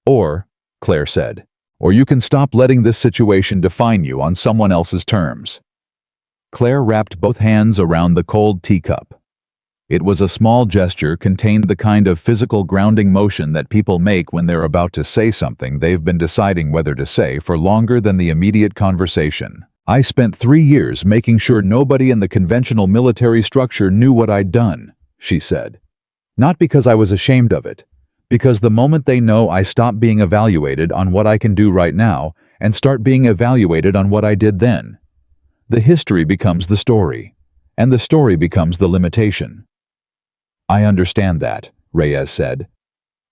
Or, Claire said, or you can stop letting this situation define you on someone else's terms. Claire wrapped both hands around the cold teacup. It was a small gesture, contained the kind of physical grounding motion that people make when they're about to say something they've been deciding whether to say for longer than the immediate conversation. I spent 3 years making sure nobody in the conventional military structure knew what I'd done, she said. Not because I was ashamed of it, because the moment they know, I stop being evaluated on what I can do right now and start being evaluated on what I did then. The history becomes the story, and the story becomes the limitation. I understand that, Reyes said.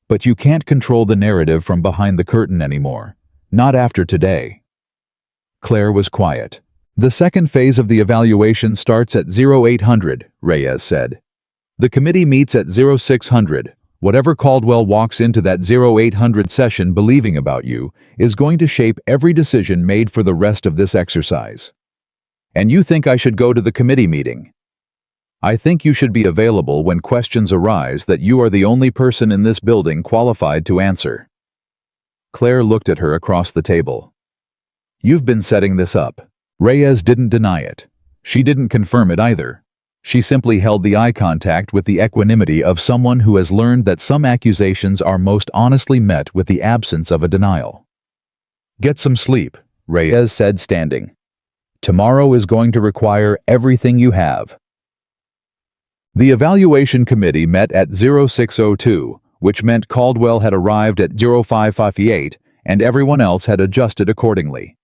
But you can't control the narrative from behind the curtain anymore. Not after today. Claire was quiet. The second phase of the evaluation starts at 0800, Reyes said. The committee meets at 0600. Whatever Caldwell walks into that 0800 session believing about you is going to shape every decision made for the rest of this exercise. And you think I should go to the committee meeting? I think you should be available when questions arise that you are the only person in this building qualified to answer. Claire looked at her across the table. You've been setting this up. Reyes didn't deny it. She didn't confirm it either. She simply held the eye contact with the equanimity of someone who has learned that some accusations are most honestly met with the absence of a denial. Get some sleep, Reyes said, standing. Tomorrow is going to require everything you have. The evaluation committee met at 0602, which meant Caldwell had arrived at 0558 and everyone else had adjusted accordingly.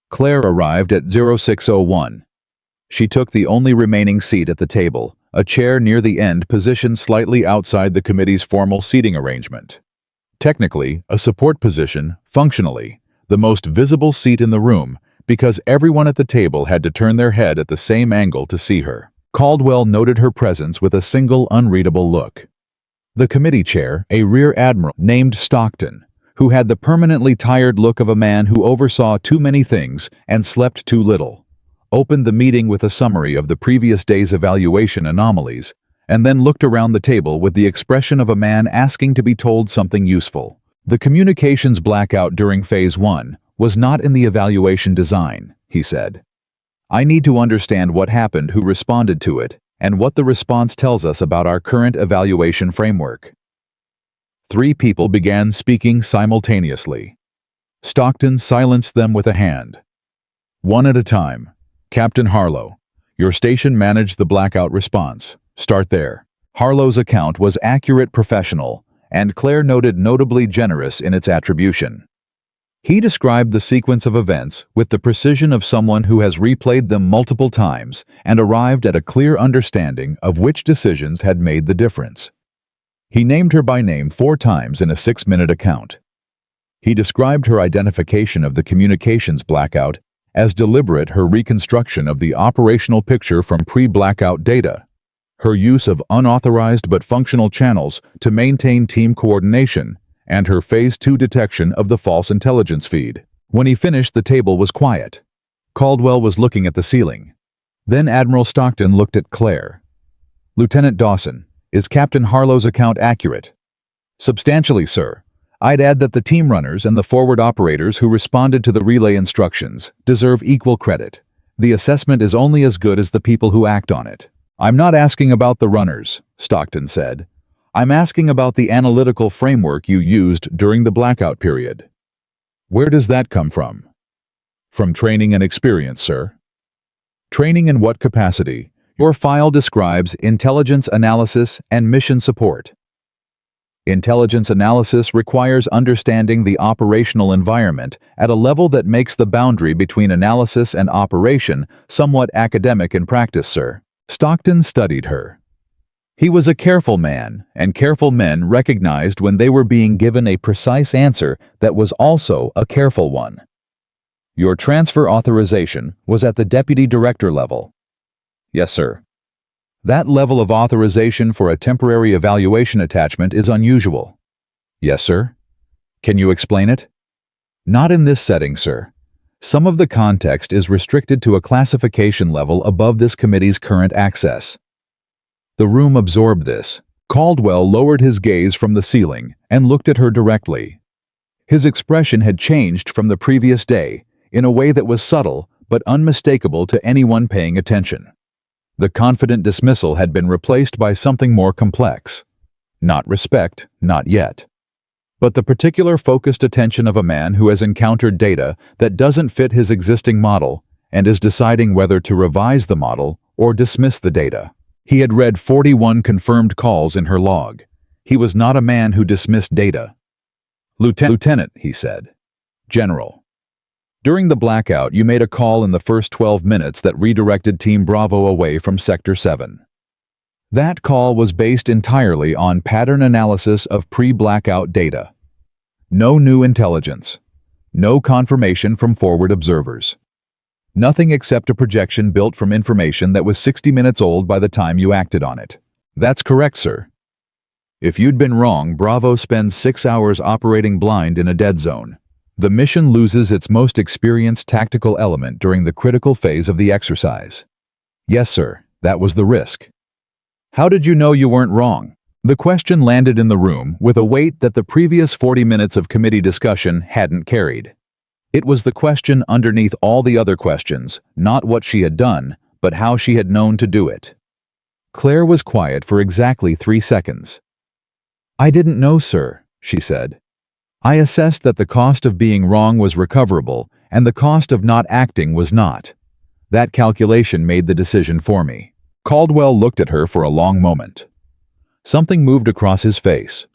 Claire arrived at 0601. She took the only remaining seat at the table, a chair near the end positioned slightly outside the committee's formal seating arrangement. Technically, a support position, functionally, the most visible seat in the room, because everyone at the table had to turn their head at the same angle to see her. Caldwell noted her presence with a single unreadable look. The committee chair, a rear admiral named Stockton, who had the permanently tired look of a man who oversaw too many things and slept too little, opened the meeting with a summary of the previous day's evaluation anomalies, and then looked around the table with the expression of a man asking to be told something useful. The communications blackout during Phase 1 was not in the evaluation design, he said. I need to understand what happened, who responded to it, and what the response tells us about our current evaluation framework. 3 people began speaking simultaneously. Stockton silenced them with a hand. One at a time. Captain Harlow, your station managed the blackout response. Start there. Harlow's account was accurate, professional, and Claire noted notably generous in its attribution. He described the sequence of events with the precision of someone who has replayed them multiple times and arrived at a clear understanding of which decisions had made the difference. He named her by name 4 times in a 6-minute account. He described her identification of the communications blackout as deliberate, her reconstruction of the operational picture from pre-blackout data, her use of unauthorized but functional channels to maintain team coordination, and her Phase 2 detection of the false intelligence feed. When he finished, the table was quiet. Caldwell was looking at the ceiling. Then Admiral Stockton looked at Claire. Lieutenant Dawson, is Captain Harlow's account accurate? Substantially, sir. I'd add that the team runners and the forward operators who responded to the relay instructions deserve equal credit. The assessment is only as good as the people who act on it. I'm not asking about the runners, Stockton said. I'm asking about the analytical framework you used during the blackout period. Where does that come from? From training and experience, sir. Training in what capacity? Your file describes intelligence analysis and mission support. Intelligence analysis requires understanding the operational environment at a level that makes the boundary between analysis and operation somewhat academic in practice, sir. Stockton studied her. He was a careful man, and careful men recognized when they were being given a precise answer that was also a careful one. Your transfer authorization was at the deputy director level. Yes, sir. That level of authorization for a temporary evaluation attachment is unusual. Yes, sir. Can you explain it? Not in this setting, sir. Some of the context is restricted to a classification level above this committee's current access. The room absorbed this. Caldwell lowered his gaze from the ceiling and looked at her directly. His expression had changed from the previous day in a way that was subtle but unmistakable to anyone paying attention. The confident dismissal had been replaced by something more complex. Not respect, not yet. But the particular focused attention of a man who has encountered data that doesn't fit his existing model and is deciding whether to revise the model or dismiss the data. He had read 41 confirmed calls in her log. He was not a man who dismissed data. Lieutenant, he said. General. During the blackout, you made a call in the first 12 minutes that redirected Team Bravo away from Sector 7. That call was based entirely on pattern analysis of pre-blackout data. No new intelligence. No confirmation from forward observers. Nothing except a projection built from information that was 60 minutes old by the time you acted on it. That's correct, sir. If you'd been wrong, Bravo spends 6 hours operating blind in a dead zone. The mission loses its most experienced tactical element during the critical phase of the exercise. Yes, sir, that was the risk. How did you know you weren't wrong? The question landed in the room with a weight that the previous 40 minutes of committee discussion hadn't carried. It was the question underneath all the other questions, not what she had done, but how she had known to do it. Claire was quiet for exactly 3 seconds. I didn't know, sir, she said. I assessed that the cost of being wrong was recoverable, and the cost of not acting was not. That calculation made the decision for me. Caldwell looked at her for a long moment. Something moved across his face.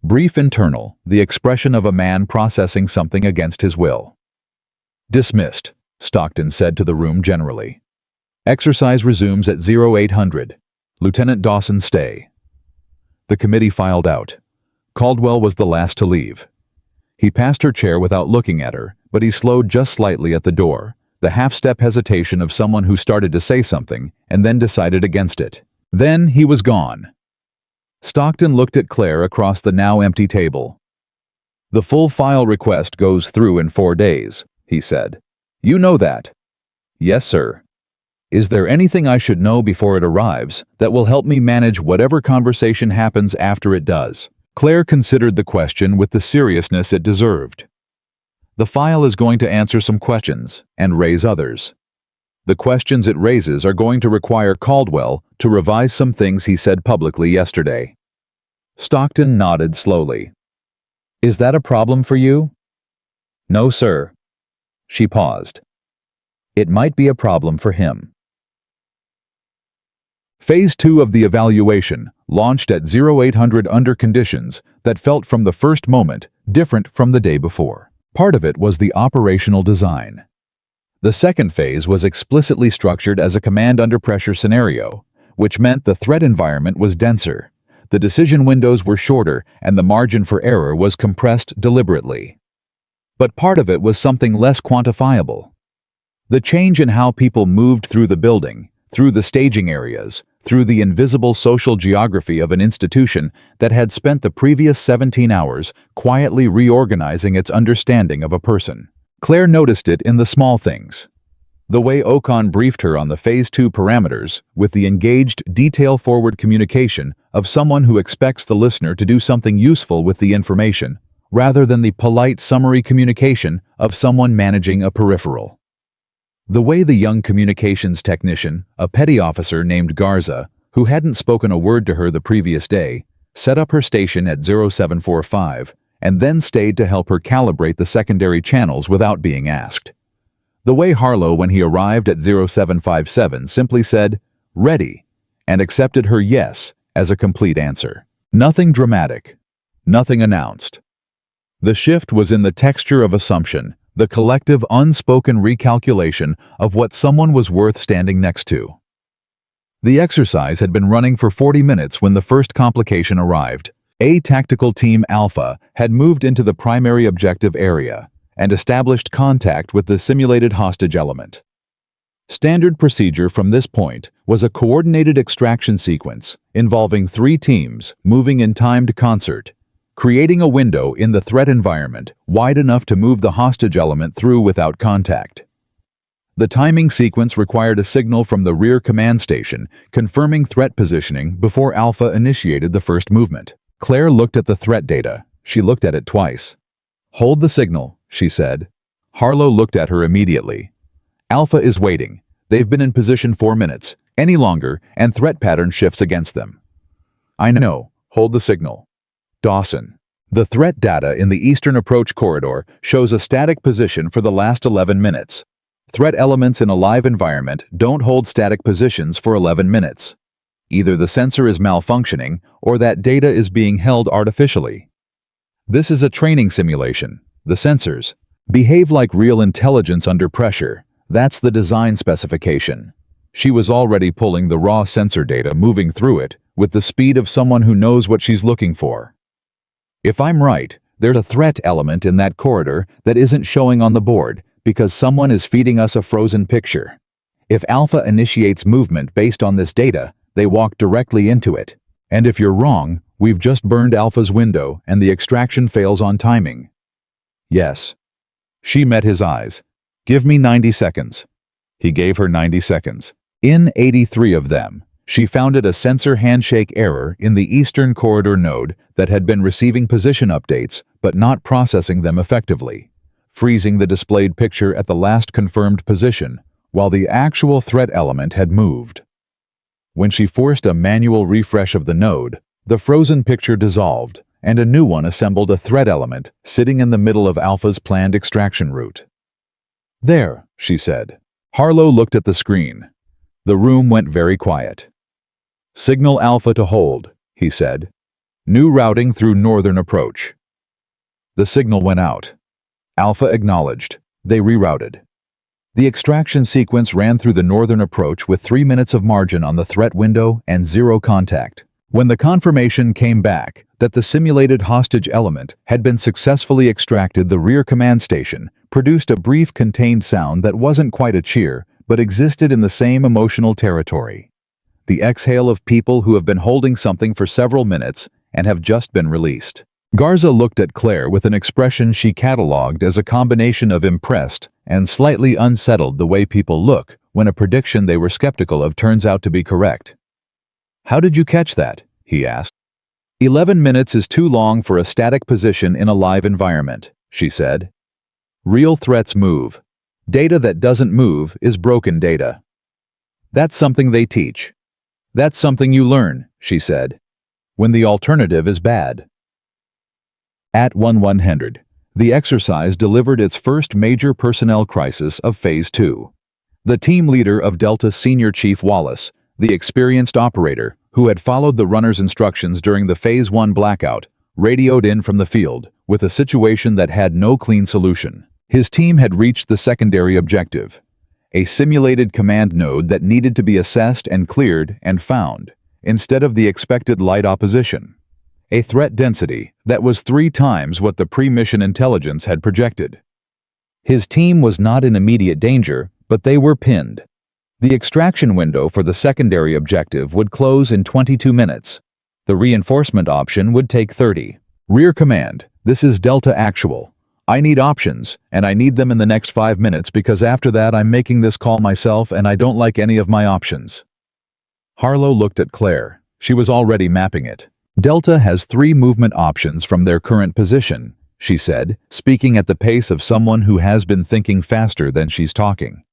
Brief internal, the expression of a man processing something against his will. Dismissed, Stockton said to the room generally. Exercise resumes at 0800. Lieutenant Dawson, stay. The committee filed out. Caldwell was the last to leave. He passed her chair without looking at her, but he slowed just slightly at the door, the half-step hesitation of someone who started to say something and then decided against it. Then he was gone. Stockton looked at Claire across the now empty table. The full file request goes through in 4 days, he said. You know that. Yes, sir. Is there anything I should know before it arrives that will help me manage whatever conversation happens after it does? Claire considered the question with the seriousness it deserved. The file is going to answer some questions and raise others. The questions it raises are going to require Caldwell to revise some things he said publicly yesterday. Stockton nodded slowly. Is that a problem for you? No, sir. She paused. It might be a problem for him. Phase 2 of the evaluation launched at 0800 under conditions that felt from the first moment different from the day before. Part of it was the operational design. The second phase was explicitly structured as a command under pressure scenario, which meant the threat environment was denser, the decision windows were shorter, and the margin for error was compressed deliberately. But part of it was something less quantifiable. The change in how people moved through the building, through the staging areas, through the invisible social geography of an institution that had spent the previous 17 hours quietly reorganizing its understanding of a person. Claire noticed it in the small things. The way Ocon briefed her on the Phase 2 parameters with the engaged, detail-forward communication of someone who expects the listener to do something useful with the information, rather than the polite summary communication of someone managing a peripheral. The way the young communications technician, a petty officer named Garza, who hadn't spoken a word to her the previous day, set up her station at 0745 and then stayed to help her calibrate the secondary channels without being asked. The way Harlow, when he arrived at 0757, simply said, "Ready," and accepted her yes as a complete answer. Nothing dramatic. Nothing announced. The shift was in the texture of assumption, the collective unspoken recalculation of what someone was worth standing next to. The exercise had been running for 40 minutes when the first complication arrived. A tactical team Alpha had moved into the primary objective area and established contact with the simulated hostage element. Standard procedure from this point was a coordinated extraction sequence involving 3 teams moving in timed concert, creating a window in the threat environment wide enough to move the hostage element through without contact. The timing sequence required a signal from the rear command station confirming threat positioning before Alpha initiated the first movement. Claire looked at the threat data. She looked at it twice. "Hold the signal," she said. Harlow looked at her immediately. "Alpha is waiting. They've been in position 4 minutes. Any longer, and threat pattern shifts against them." "I know. Hold the signal." Dawson. The threat data in the Eastern Approach Corridor shows a static position for the last 11 minutes. Threat elements in a live environment don't hold static positions for 11 minutes. Either the sensor is malfunctioning or that data is being held artificially. This is a training simulation. The sensors behave like real intelligence under pressure. That's the design specification. She was already pulling the raw sensor data, moving through it with the speed of someone who knows what she's looking for. If I'm right, there's a threat element in that corridor that isn't showing on the board because someone is feeding us a frozen picture. If Alpha initiates movement based on this data, they walk directly into it. And if you're wrong, we've just burned Alpha's window and the extraction fails on timing. Yes. She met his eyes. "Give me 90 seconds. He gave her 90 seconds. In 83 of them, she found a sensor handshake error in the Eastern Corridor node that had been receiving position updates but not processing them effectively, freezing the displayed picture at the last confirmed position while the actual threat element had moved. When she forced a manual refresh of the node, the frozen picture dissolved, and a new one assembled a threat element sitting in the middle of Alpha's planned extraction route. "There," she said. Harlow looked at the screen. The room went very quiet. "Signal Alpha to hold," he said. "New routing through Northern Approach." The signal went out. Alpha acknowledged. They rerouted. The extraction sequence ran through the Northern Approach with 3 minutes of margin on the threat window and 0 contact. When the confirmation came back that the simulated hostage element had been successfully extracted, the rear command station produced a brief contained sound that wasn't quite a cheer, but existed in the same emotional territory. The exhale of people who have been holding something for several minutes and have just been released. Garza looked at Claire with an expression she catalogued as a combination of impressed and slightly unsettled, the way people look when a prediction they were skeptical of turns out to be correct. "How did you catch that?" he asked. 11 minutes is too long for a static position in a live environment, she said. Real threats move. Data that doesn't move is broken data. That's something they teach. That's something you learn, she said, when the alternative is bad. At 100, the exercise delivered its first major personnel crisis of Phase 2. The team leader of Delta, Senior Chief Wallace, the experienced operator who had followed the runner's instructions during the Phase 1 blackout, radioed in from the field with a situation that had no clean solution. His team had reached the secondary objective, a simulated command node that needed to be assessed and cleared and found, instead of the expected light opposition. A threat density that was 3 times what the pre-mission intelligence had projected. His team was not in immediate danger, but they were pinned. The extraction window for the secondary objective would close in 22 minutes. The reinforcement option would take 30. Rear Command, this is Delta Actual. I need options, and I need them in the next 5 minutes because after that I'm making this call myself and I don't like any of my options. Harlow looked at Claire. She was already mapping it. Delta has 3 movement options from their current position, she said, speaking at the pace of someone who has been thinking faster than she's talking.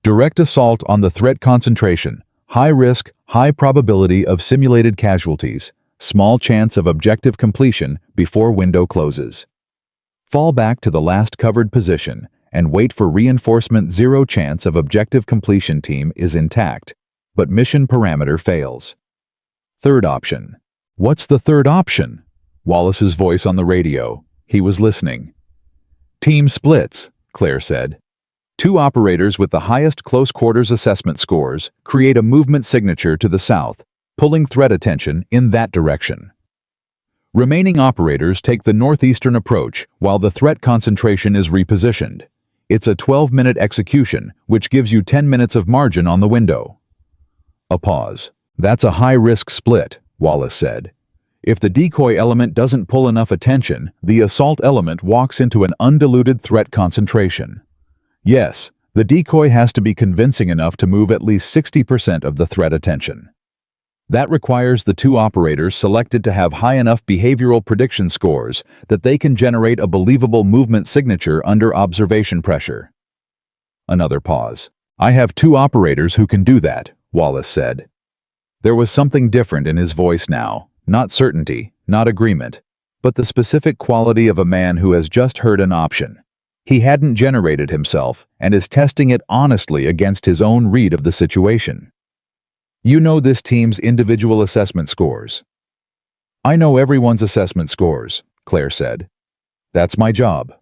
Direct assault on the threat concentration, high risk, high probability of simulated casualties, small chance of objective completion before window closes. Fall back to the last covered position and wait for reinforcement. 0 chance of objective completion. Team is intact, but mission parameter fails. Third option. What's the third option? Wallace's voice on the radio. He was listening. Team splits, Claire said. 2 operators with the highest close quarters assessment scores create a movement signature to the south, pulling threat attention in that direction. Remaining operators take the northeastern approach while the threat concentration is repositioned. It's a 12-minute execution, which gives you 10 minutes of margin on the window. A pause. That's a high-risk split, Wallace said. If the decoy element doesn't pull enough attention, the assault element walks into an undiluted threat concentration. Yes, the decoy has to be convincing enough to move at least 60% of the threat attention. That requires the 2 operators selected to have high enough behavioral prediction scores that they can generate a believable movement signature under observation pressure. Another pause. I have 2 operators who can do that, Wallace said. There was something different in his voice now, not certainty, not agreement, but the specific quality of a man who has just heard an option. He hadn't generated himself and is testing it honestly against his own read of the situation. You know this team's individual assessment scores. I know everyone's assessment scores, Claire said. That's my job.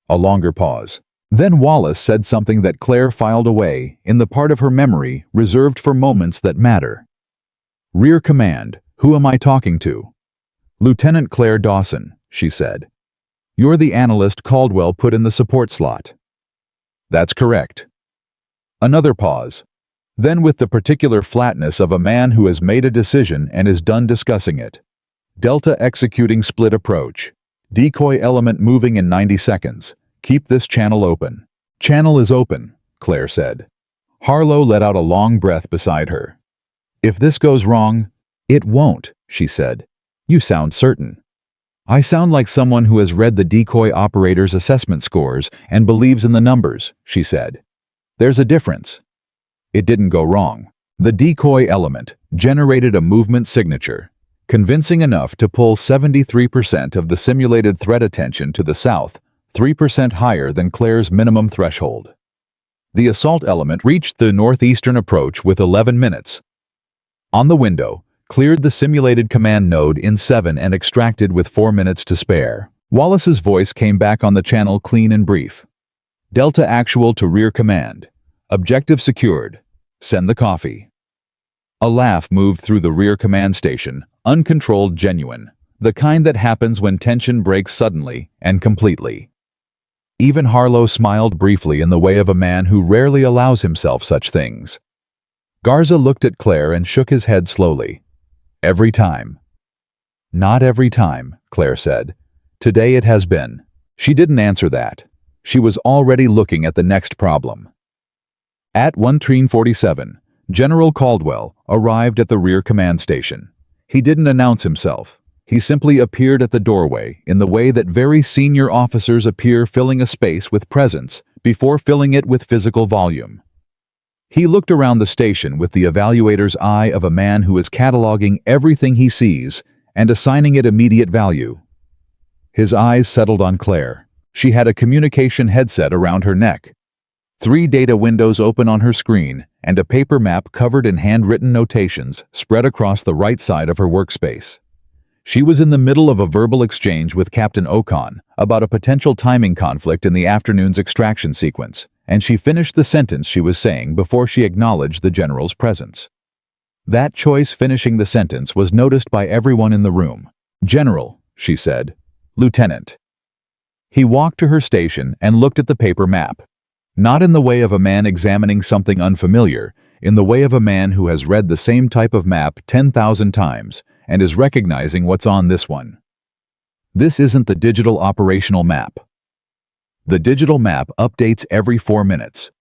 A longer pause. Then Wallace said something that Claire filed away in the part of her memory reserved for moments that matter. Rear Command, who am I talking to? Lieutenant Claire Dawson, she said. You're the analyst Caldwell put in the support slot. That's correct. Another pause. Then with the particular flatness of a man who has made a decision and is done discussing it. Delta executing split approach. Decoy element moving in 90 seconds. Keep this channel open. Channel is open, Claire said. Harlow let out a long breath beside her. If this goes wrong, it won't, she said. You sound certain. I sound like someone who has read the decoy operator's assessment scores and believes in the numbers, she said. There's a difference. It didn't go wrong. The decoy element generated a movement signature, convincing enough to pull 73% of the simulated threat attention to the south, 3% higher than Claire's minimum threshold. The assault element reached the northeastern approach with 11 minutes. On the window, cleared the simulated command node in 7 and extracted with 4 minutes to spare. Wallace's voice came back on the channel clean and brief. Delta actual to rear command. Objective secured. Send the coffee. A laugh moved through the rear command station, uncontrolled, genuine, the kind that happens when tension breaks suddenly and completely. Even Harlow smiled briefly in the way of a man who rarely allows himself such things. Garza looked at Claire and shook his head slowly. Every time. Not every time, Claire said. Today it has been. She didn't answer that. She was already looking at the next problem. At 1:47, General Caldwell arrived at the rear command station. He didn't announce himself. He simply appeared at the doorway in the way that very senior officers appear, filling a space with presence before filling it with physical volume. He looked around the station with the evaluator's eye of a man who is cataloging everything he sees and assigning it immediate value. His eyes settled on Claire. She had a communication headset around her neck. 3 data windows open on her screen, and a paper map covered in handwritten notations spread across the right side of her workspace. She was in the middle of a verbal exchange with Captain Ocon about a potential timing conflict in the afternoon's extraction sequence, and she finished the sentence she was saying before she acknowledged the general's presence. That choice, finishing the sentence, was noticed by everyone in the room. "General," she said. "Lieutenant." He walked to her station and looked at the paper map. Not in the way of a man examining something unfamiliar, in the way of a man who has read the same type of map 10,000 times and is recognizing what's on this one. This isn't the digital operational map. The digital map updates every 4 minutes.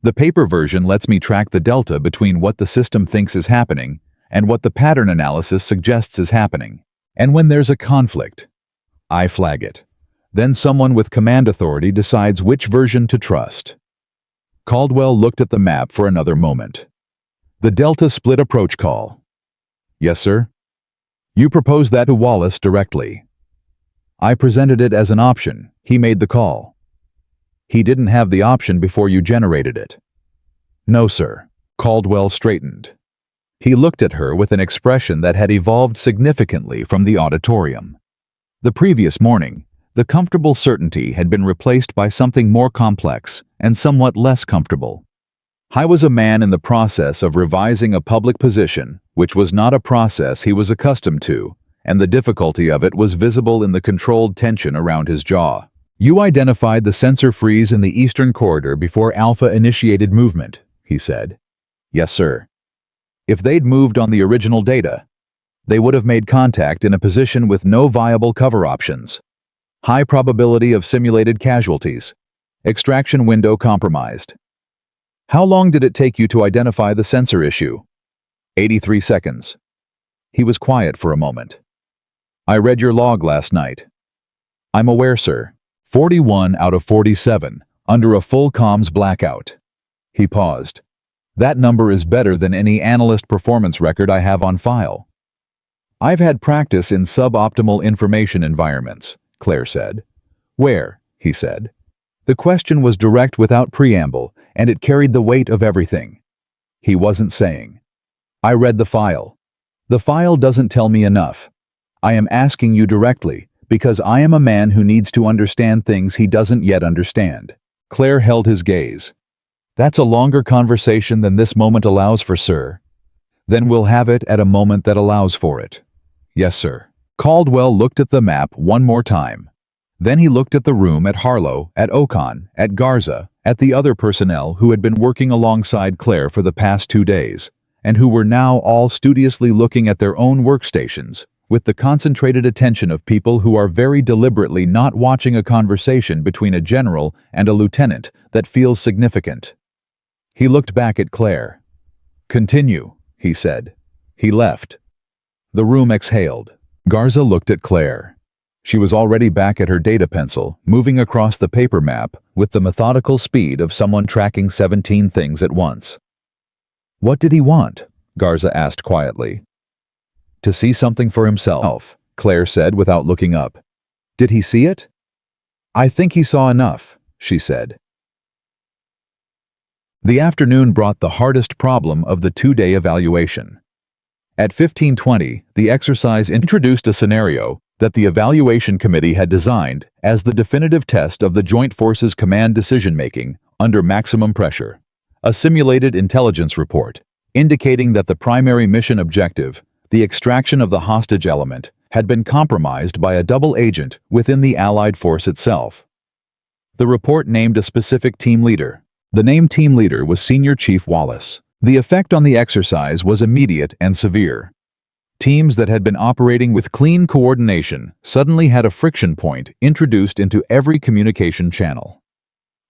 The paper version lets me track the delta between what the system thinks is happening and what the pattern analysis suggests is happening. And when there's a conflict, I flag it. Then someone with command authority decides which version to trust. Caldwell looked at the map for another moment. The Delta split approach call. Yes, sir. You proposed that to Wallace directly. I presented it as an option. He made the call. He didn't have the option before you generated it. No, sir. Caldwell straightened. He looked at her with an expression that had evolved significantly from the auditorium. The previous morning, the comfortable certainty had been replaced by something more complex and somewhat less comfortable. I was a man in the process of revising a public position, which was not a process he was accustomed to, and the difficulty of it was visible in the controlled tension around his jaw. You identified the sensor freeze in the eastern corridor before Alpha initiated movement, he said. Yes, sir. If they'd moved on the original data, they would have made contact in a position with no viable cover options. High probability of simulated casualties. Extraction window compromised. How long did it take you to identify the sensor issue? 83 seconds. He was quiet for a moment. I read your log last night. I'm aware, sir. 41 out of 47, under a full comms blackout. He paused. That number is better than any analyst performance record I have on file. I've had practice in suboptimal information environments, Claire said. Where? He said. The question was direct without preamble, and it carried the weight of everything. He wasn't saying, I read the file. The file doesn't tell me enough. I am asking you directly, because I am a man who needs to understand things he doesn't yet understand. Claire held his gaze. That's a longer conversation than this moment allows for, sir. Then we'll have it at a moment that allows for it. Yes, sir. Caldwell looked at the map one more time. Then he looked at the room, at Harlow, at Ocon, at Garza, at the other personnel who had been working alongside Claire for the past 2 days, and who were now all studiously looking at their own workstations, with the concentrated attention of people who are very deliberately not watching a conversation between a general and a lieutenant that feels significant. He looked back at Claire. Continue, he said. He left. The room exhaled. Garza looked at Claire. She was already back at her data pencil, moving across the paper map with the methodical speed of someone tracking 17 things at once. What did he want? Garza asked quietly. To see something for himself, Claire said without looking up. Did he see it? I think he saw enough, she said. The afternoon brought the hardest problem of the 2-day evaluation. At 15:20, the exercise introduced a scenario that the evaluation committee had designed as the definitive test of the Joint Forces Command decision-making under maximum pressure. A simulated intelligence report, indicating that the primary mission objective, the extraction of the hostage element, had been compromised by a double agent within the Allied force itself. The report named a specific team leader. The named team leader was Senior Chief Wallace. The effect on the exercise was immediate and severe. Teams that had been operating with clean coordination suddenly had a friction point introduced into every communication channel.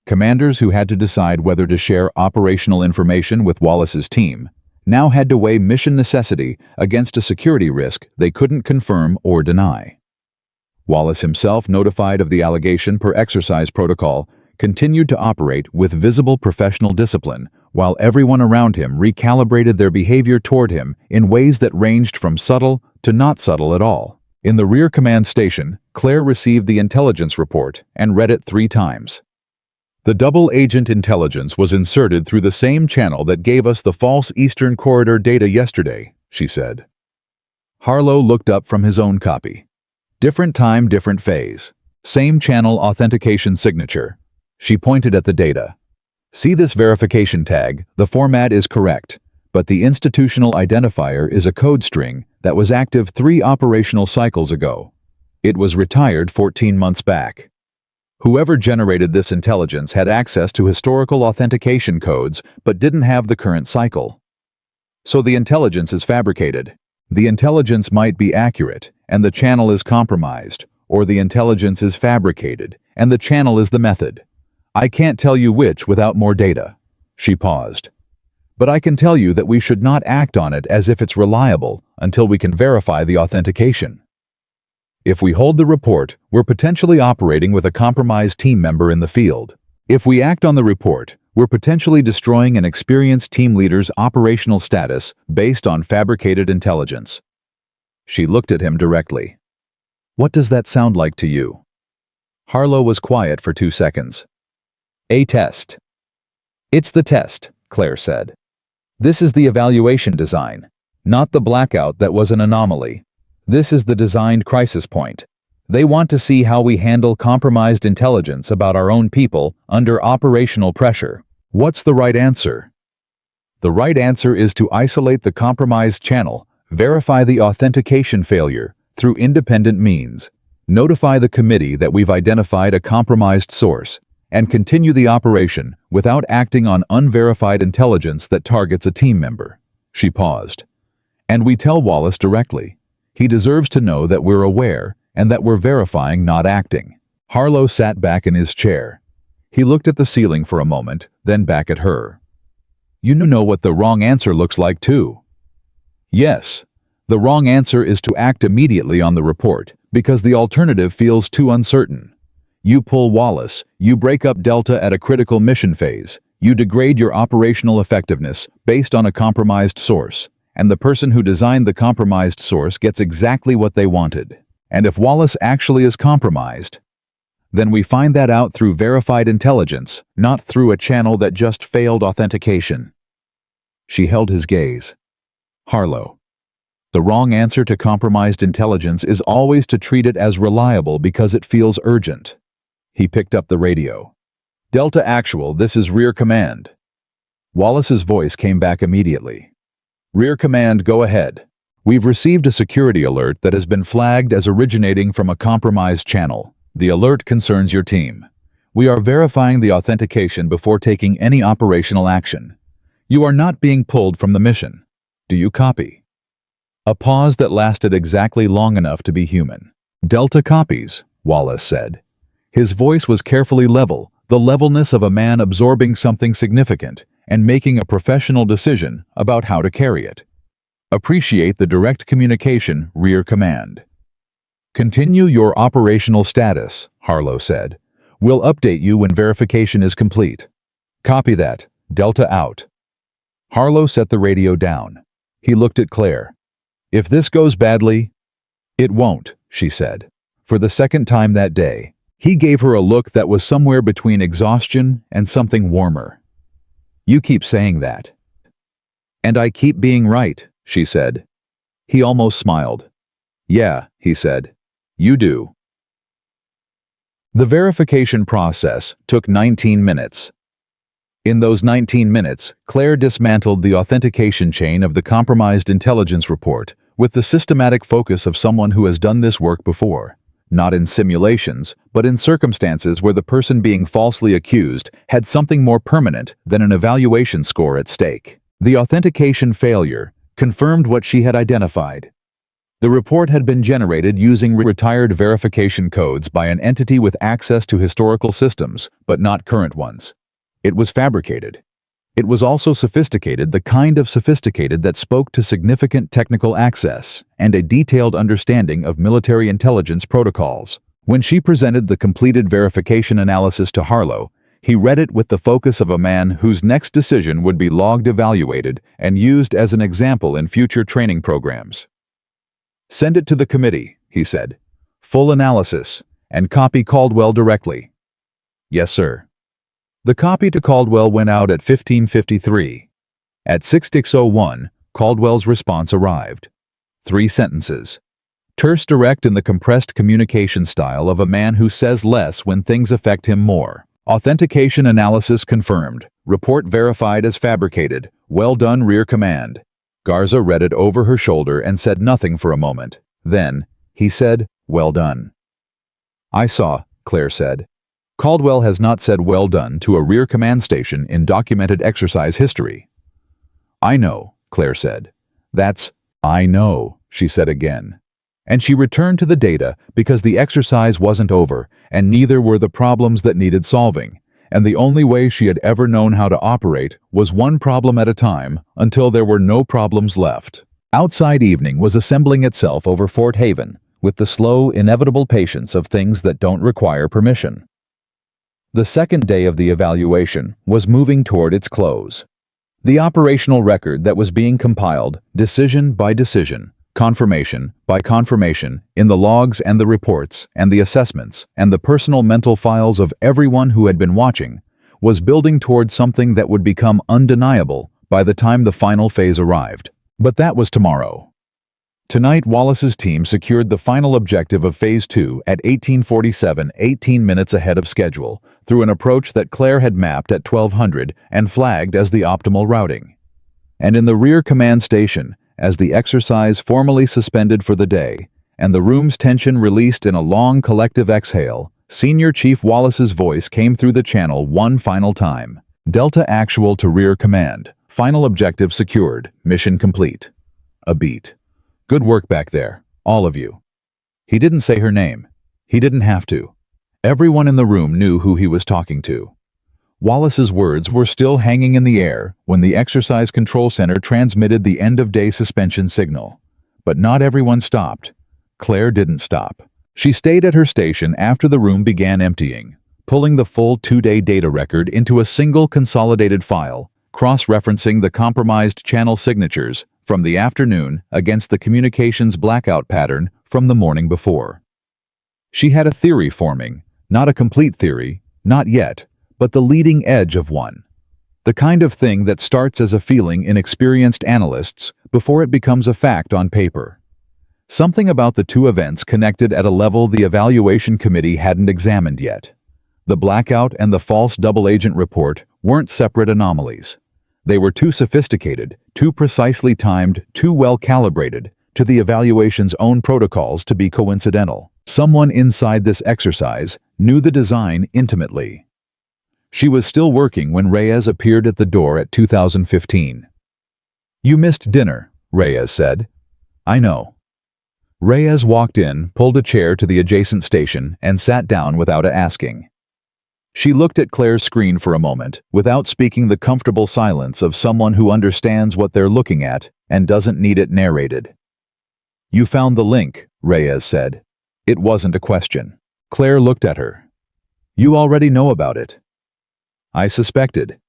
Commanders who had to decide whether to share operational information with Wallace's team now had to weigh mission necessity against a security risk they couldn't confirm or deny. Wallace himself, notified of the allegation per exercise protocol, continued to operate with visible professional discipline, while everyone around him recalibrated their behavior toward him in ways that ranged from subtle to not subtle at all. In the rear command station, Claire received the intelligence report and read it 3 times. The double agent intelligence was inserted through the same channel that gave us the false Eastern Corridor data yesterday, she said. Harlow looked up from his own copy. Different time, different phase. Same channel authentication signature. She pointed at the data. See this verification tag, the format is correct, but the institutional identifier is a code string that was active 3 operational cycles ago. It was retired 14 months back. Whoever generated this intelligence had access to historical authentication codes but didn't have the current cycle. So the intelligence is fabricated. The intelligence might be accurate, and the channel is compromised, or the intelligence is fabricated, and the channel is the method. I can't tell you which without more data. She paused. But I can tell you that we should not act on it as if it's reliable until we can verify the authentication. If we hold the report, we're potentially operating with a compromised team member in the field. If we act on the report, we're potentially destroying an experienced team leader's operational status based on fabricated intelligence. She looked at him directly. What does that sound like to you? Harlow was quiet for 2 seconds. A test. It's the test, Claire said. This is the evaluation design, not the blackout that was an anomaly. This is the designed crisis point. They want to see how we handle compromised intelligence about our own people under operational pressure. What's the right answer? The right answer is to isolate the compromised channel, verify the authentication failure through independent means, notify the committee that we've identified a compromised source, and continue the operation without acting on unverified intelligence that targets a team member. She paused. And we tell Wallace directly. He deserves to know that we're aware and that we're verifying, not acting. Harlow sat back in his chair. He looked at the ceiling for a moment, then back at her. You know what the wrong answer looks like too. Yes. The wrong answer is to act immediately on the report, because the alternative feels too uncertain. You pull Wallace, you break up Delta at a critical mission phase, you degrade your operational effectiveness based on a compromised source, and the person who designed the compromised source gets exactly what they wanted. And if Wallace actually is compromised, then we find that out through verified intelligence, not through a channel that just failed authentication. She held his gaze. Harlow. The wrong answer to compromised intelligence is always to treat it as reliable because it feels urgent. He picked up the radio. Delta Actual, this is Rear Command. Wallace's voice came back immediately. Rear Command, go ahead. We've received a security alert that has been flagged as originating from a compromised channel. The alert concerns your team. We are verifying the authentication before taking any operational action. You are not being pulled from the mission. Do you copy? A pause that lasted exactly long enough to be human. Delta copies, Wallace said. His voice was carefully level, the levelness of a man absorbing something significant and making a professional decision about how to carry it. Appreciate the direct communication, Rear Command. Continue your operational status, Harlow said. We'll update you when verification is complete. Copy that. Delta out. Harlow set the radio down. He looked at Claire. If this goes badly, it won't, she said. For the second time that day, he gave her a look that was somewhere between exhaustion and something warmer. You keep saying that. And I keep being right, she said. He almost smiled. Yeah, he said. You do. The verification process took 19 minutes. In those 19 minutes, Claire dismantled the authentication chain of the compromised intelligence report with the systematic focus of someone who has done this work before, not in simulations, but in circumstances where the person being falsely accused had something more permanent than an evaluation score at stake. The authentication failure confirmed what she had identified. The report had been generated using retired verification codes by an entity with access to historical systems, but not current ones. It was fabricated. It was also sophisticated, the kind of sophisticated that spoke to significant technical access and a detailed understanding of military intelligence protocols. When she presented the completed verification analysis to Harlow, he read it with the focus of a man whose next decision would be logged, evaluated, and used as an example in future training programs. Send it to the committee, he said. Full analysis, and copy Caldwell directly. Yes, sir. The copy to Caldwell went out at 15:53. At 6:01, Caldwell's response arrived. 3 sentences. Terse, direct, in the compressed communication style of a man who says less when things affect him more. Authentication analysis confirmed. Report verified as fabricated. Well done, Rear Command. Garza read it over her shoulder and said nothing for a moment. Then, he said, well done. I saw, Claire said. Caldwell has not said well done to a Rear Command station in documented exercise history. I know, Claire said. That's, I know, she said again. And she returned to the data because the exercise wasn't over, and neither were the problems that needed solving, and the only way she had ever known how to operate was one problem at a time until there were no problems left. Outside evening was assembling itself over Fort Haven with the slow, inevitable patience of things that don't require permission. The second day of the evaluation was moving toward its close. The operational record that was being compiled, decision by decision, confirmation by confirmation, in the logs and the reports and the assessments and the personal mental files of everyone who had been watching, was building toward something that would become undeniable by the time the final phase arrived. But that was tomorrow. Tonight, Wallace's team secured the final objective of Phase 2 at 1847, 18 minutes ahead of schedule, through an approach that Claire had mapped at 1200 and flagged as the optimal routing. And in the rear command station, as the exercise formally suspended for the day, and the room's tension released in a long collective exhale, Senior Chief Wallace's voice came through the channel one final time. Delta Actual to Rear Command. Final objective secured. Mission complete. A beat. Good work back there, all of you. He didn't say her name. He didn't have to. Everyone in the room knew who he was talking to. Wallace's words were still hanging in the air when the Exercise Control Center transmitted the end-of-day suspension signal. But not everyone stopped. Claire didn't stop. She stayed at her station after the room began emptying, pulling the full 2-day data record into a single consolidated file, cross-referencing the compromised channel signatures from the afternoon against the communications blackout pattern from the morning before. She had a theory forming, not a complete theory, not yet, but the leading edge of one. The kind of thing that starts as a feeling in experienced analysts before it becomes a fact on paper. Something about the two events connected at a level the evaluation committee hadn't examined yet. The blackout and the false double agent report weren't separate anomalies. They were too sophisticated, too precisely timed, too well calibrated to the evaluation's own protocols to be coincidental. Someone inside this exercise knew the design intimately. She was still working when Reyes appeared at the door at 2015. "You missed dinner," Reyes said. "I know." Reyes walked in, pulled a chair to the adjacent station, and sat down without asking. She looked at Claire's screen for a moment, without speaking, the comfortable silence of someone who understands what they're looking at and doesn't need it narrated. "You found the link," Reyes said. It wasn't a question. Claire looked at her. "You already know about it." "I suspected.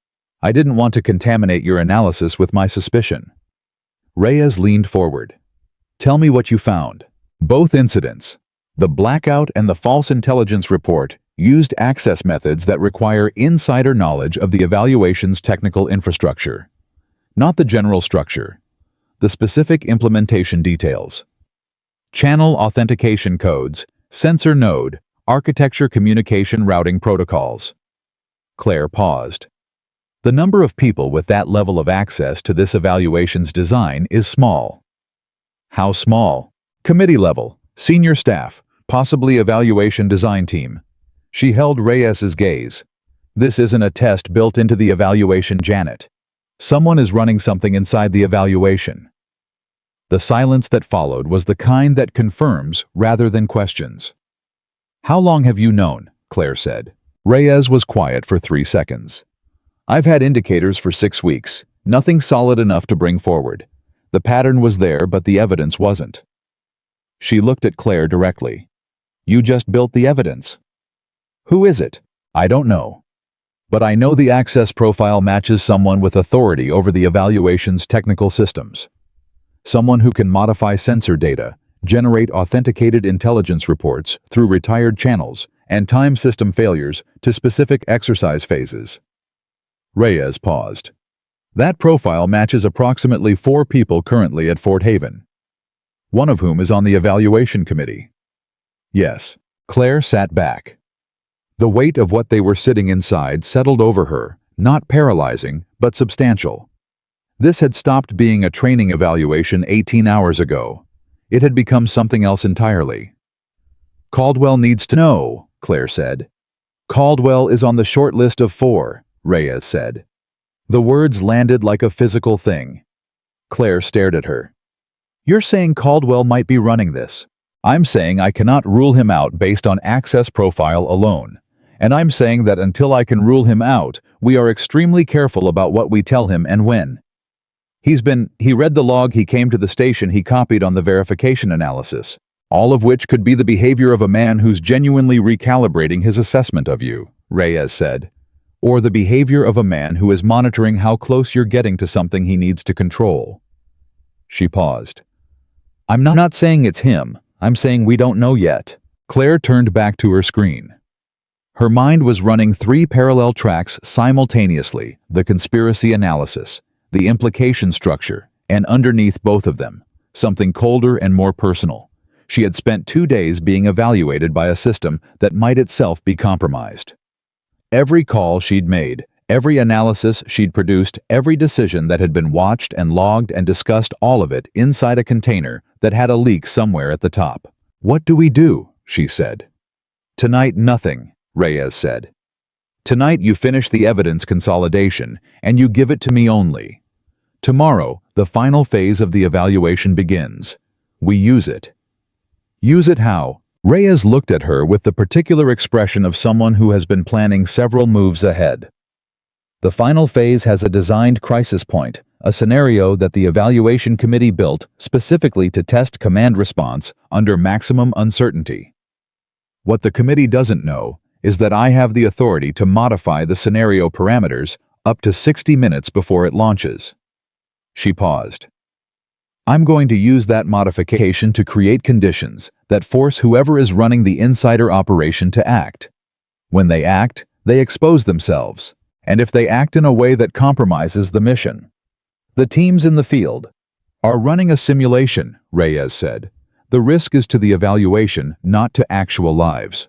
I didn't want to contaminate your analysis with my suspicion." Reyes leaned forward. "Tell me what you found." Both incidents, the blackout and the false intelligence report, used access methods that require insider knowledge of the evaluation's technical infrastructure. Not the general structure, the specific implementation details. Channel authentication codes, sensor node, architecture communication routing protocols. Claire paused. The number of people with that level of access to this evaluation's design is small. How small? Committee level, senior staff, possibly evaluation design team. She held Reyes's gaze. This isn't a test built into the evaluation, Janet. Someone is running something inside the evaluation. The silence that followed was the kind that confirms rather than questions. "How long have you known?" Claire said. Reyes was quiet for 3 seconds. "I've had indicators for 6 weeks, nothing solid enough to bring forward. The pattern was there, but the evidence wasn't." She looked at Claire directly. "You just built the evidence." "Who is it?" "I don't know. But I know the access profile matches someone with authority over the evaluation's technical systems. Someone who can modify sensor data, generate authenticated intelligence reports through retired channels, and time system failures to specific exercise phases." Reyes paused. "That profile matches approximately 4 people currently at Fort Haven. One of whom is on the evaluation committee." "Yes." Claire sat back. The weight of what they were sitting inside settled over her, not paralyzing, but substantial. This had stopped being a training evaluation 18 hours ago. It had become something else entirely. "Caldwell needs to know," Claire said. "Caldwell is on the short list of 4, Reyes said. The words landed like a physical thing. Claire stared at her. "You're saying Caldwell might be running this. I'm saying I cannot rule him out based on access profile alone. And I'm saying that until I can rule him out, we are extremely careful about what we tell him and when. He read the log, he came to the station, he copied on the verification analysis, all of which could be the behavior of a man who's genuinely recalibrating his assessment of you," Reyes said. "Or the behavior of a man who is monitoring how close you're getting to something he needs to control." She paused. "I'm not saying it's him. I'm saying we don't know yet." Claire turned back to her screen. Her mind was running 3 parallel tracks simultaneously: the conspiracy analysis, the implication structure, and underneath both of them, something colder and more personal. She had spent 2 days being evaluated by a system that might itself be compromised. Every call she'd made, every analysis she'd produced, every decision that had been watched and logged and discussed, all of it inside a container that had a leak somewhere at the top. "What do we do?" she said. "Tonight, nothing," Reyes said. "Tonight you finish the evidence consolidation, and you give it to me only. Tomorrow, the final phase of the evaluation begins. We use it." "Use it how?" Reyes looked at her with the particular expression of someone who has been planning several moves ahead. "The final phase has a designed crisis point, a scenario that the evaluation committee built specifically to test command response under maximum uncertainty. What the committee doesn't know is that I have the authority to modify the scenario parameters up to 60 minutes before it launches." She paused. "I'm going to use that modification to create conditions that force whoever is running the insider operation to act. When they act, they expose themselves, and if they act in a way that compromises the mission. The teams in the field are running a simulation," Reyes said. "The risk is to the evaluation, not to actual lives."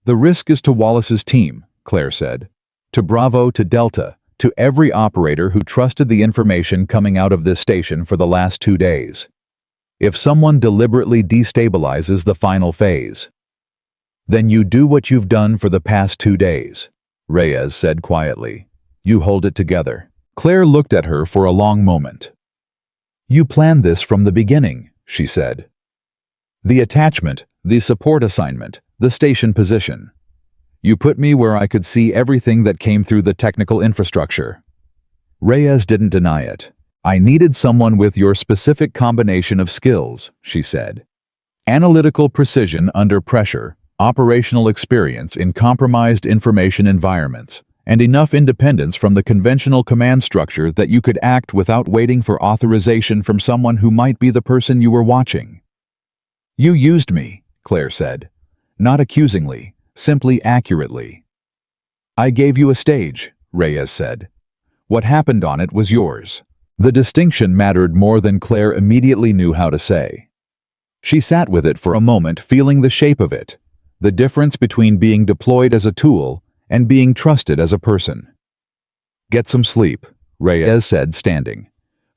"The risk is to Wallace's team," Claire said. "To Bravo, to Delta, to every operator who trusted the information coming out of this station for the last 2 days. If someone deliberately destabilizes the final phase, then you do what you've done for the past 2 days," Reyes said quietly. "You hold it together." Claire looked at her for a long moment. "You planned this from the beginning," she said. "The attachment, the support assignment, the station position. You put me where I could see everything that came through the technical infrastructure." Reyes didn't deny it. "I needed someone with your specific combination of skills," she said. "Analytical precision under pressure, operational experience in compromised information environments, and enough independence from the conventional command structure that you could act without waiting for authorization from someone who might be the person you were watching." "You used me," Claire said. Not accusingly, simply accurately. "I gave you a stage," Reyes said. "What happened on it was yours." The distinction mattered more than Claire immediately knew how to say. She sat with it for a moment, feeling the shape of it, the difference between being deployed as a tool and being trusted as a person. "Get some sleep," Reyes said, standing.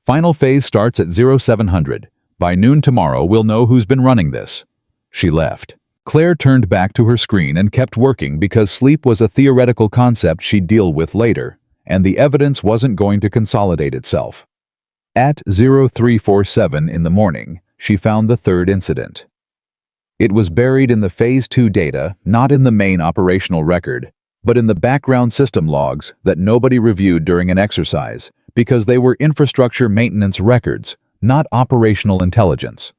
"Final phase starts at 0700. By noon tomorrow we'll know who's been running this." She left. Claire turned back to her screen and kept working because sleep was a theoretical concept she'd deal with later, and the evidence wasn't going to consolidate itself. At 0347 in the morning, she found the third incident. It was buried in the Phase 2 data, not in the main operational record, but in the background system logs that nobody reviewed during an exercise because they were infrastructure maintenance records, not operational intelligence.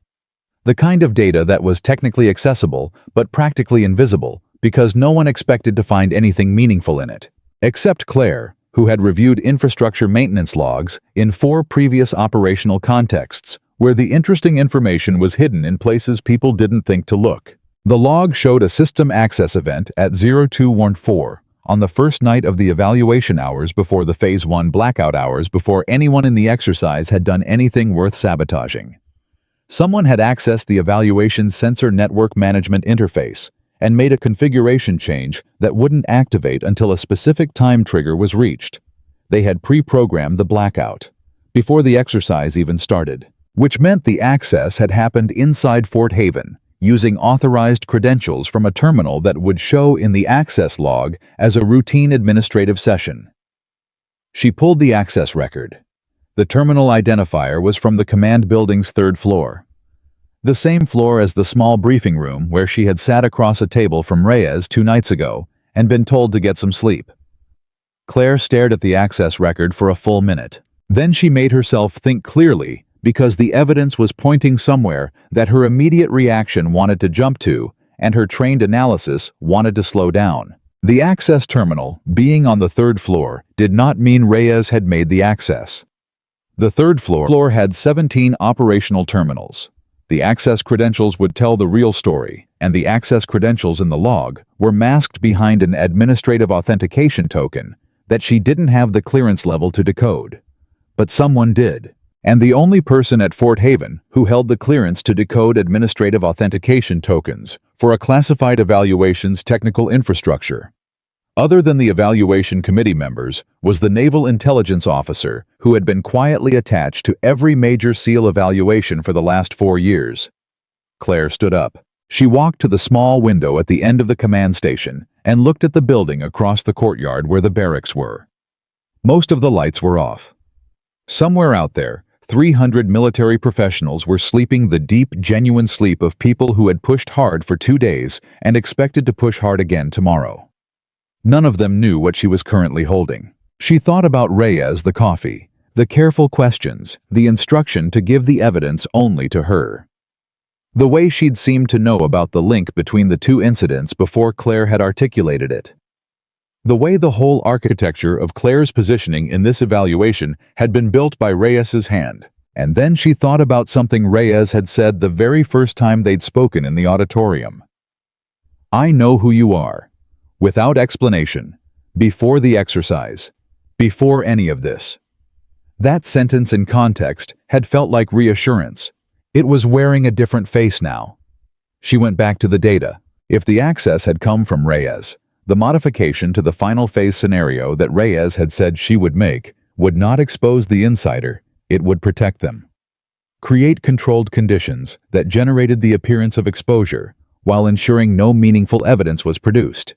The kind of data that was technically accessible but practically invisible because no one expected to find anything meaningful in it, except Claire, who had reviewed infrastructure maintenance logs in 4 previous operational contexts where the interesting information was hidden in places people didn't think to look. The log showed a system access event at 0214 on the first night of the evaluation hours before the Phase 1 blackout hours, before anyone in the exercise had done anything worth sabotaging. Someone had accessed the evaluation sensor network management interface and made a configuration change that wouldn't activate until a specific time trigger was reached. They had pre-programmed the blackout before the exercise even started, which meant the access had happened inside Fort Haven, using authorized credentials from a terminal that would show in the access log as a routine administrative session. She pulled the access record. The terminal identifier was from the command building's 3rd floor. The same floor as the small briefing room where she had sat across a table from Reyes 2 nights ago and been told to get some sleep. Claire stared at the access record for a full minute. Then she made herself think clearly because the evidence was pointing somewhere that her immediate reaction wanted to jump to and her trained analysis wanted to slow down. The access terminal, being on the 3rd floor, did not mean Reyes had made the access. The 3rd floor had 17 operational terminals. The access credentials would tell the real story, and the access credentials in the log were masked behind an administrative authentication token that she didn't have the clearance level to decode. But someone did, and the only person at Fort Haven who held the clearance to decode administrative authentication tokens for a classified evaluation's technical infrastructure. Other than the evaluation committee members was the naval intelligence officer who had been quietly attached to every major SEAL evaluation for the last 4 years. Claire stood up. She walked to the small window at the end of the command station and looked at the building across the courtyard where the barracks were. Most of the lights were off. Somewhere out there, 300 military professionals were sleeping the deep, genuine sleep of people who had pushed hard for 2 days and expected to push hard again tomorrow. None of them knew what she was currently holding. She thought about Reyes, the coffee, the careful questions, the instruction to give the evidence only to her. The way she'd seemed to know about the link between the two incidents before Claire had articulated it. The way the whole architecture of Claire's positioning in this evaluation had been built by Reyes's hand. And then she thought about something Reyes had said the very first time they'd spoken in the auditorium. "I know who you are." Without explanation, before the exercise, before any of this. That sentence in context had felt like reassurance. It was wearing a different face now. She went back to the data. If the access had come from Reyes, the modification to the final phase scenario that Reyes had said she would make would not expose the insider, it would protect them. Create controlled conditions that generated the appearance of exposure while ensuring no meaningful evidence was produced.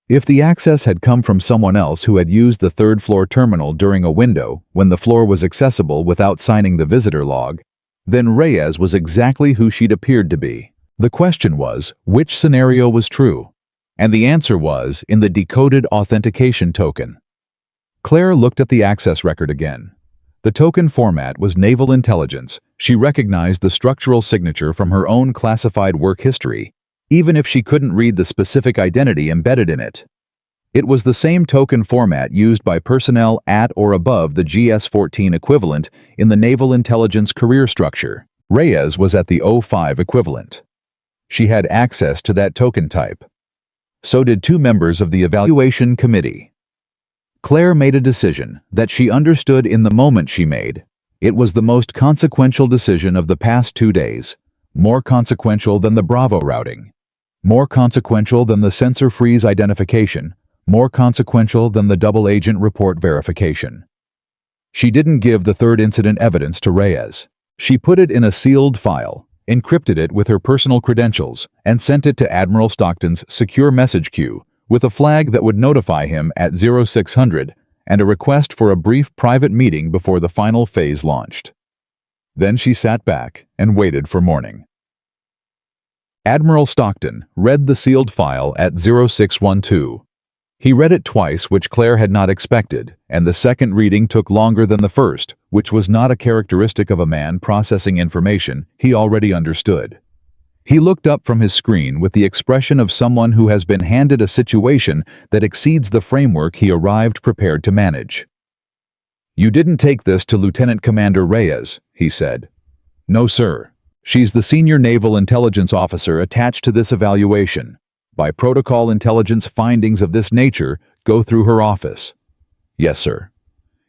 If the access had come from someone else who had used the third-floor terminal during a window when the floor was accessible without signing the visitor log, then Reyes was exactly who she'd appeared to be. The question was, which scenario was true? And the answer was in the decoded authentication token. Claire looked at the access record again. The token format was naval intelligence. She recognized the structural signature from her own classified work history, even if she couldn't read the specific identity embedded in it. It was the same token format used by personnel at or above the GS-14 equivalent in the Naval Intelligence career structure. Reyes was at the O5 equivalent. She had access to that token type. So did 2 members of the evaluation committee. Claire made a decision that she understood in the moment she made. It was the most consequential decision of the past 2 days, more consequential than the Bravo routing. More consequential than the sensor freeze identification, more consequential than the double agent report verification. She didn't give the third incident evidence to Reyes. She put it in a sealed file, encrypted it with her personal credentials, and sent it to Admiral Stockton's secure message queue with a flag that would notify him at 0600 and a request for a brief private meeting before the final phase launched. Then she sat back and waited for morning. Admiral Stockton read the sealed file at 0612. He read it twice, which Claire had not expected, and the second reading took longer than the first, which was not a characteristic of a man processing information he already understood. He looked up from his screen with the expression of someone who has been handed a situation that exceeds the framework he arrived prepared to manage. "You didn't take this to Lieutenant Commander Reyes," he said. "No, sir. She's the senior naval intelligence officer attached to this evaluation. By protocol, intelligence findings of this nature go through her office." "Yes, sir."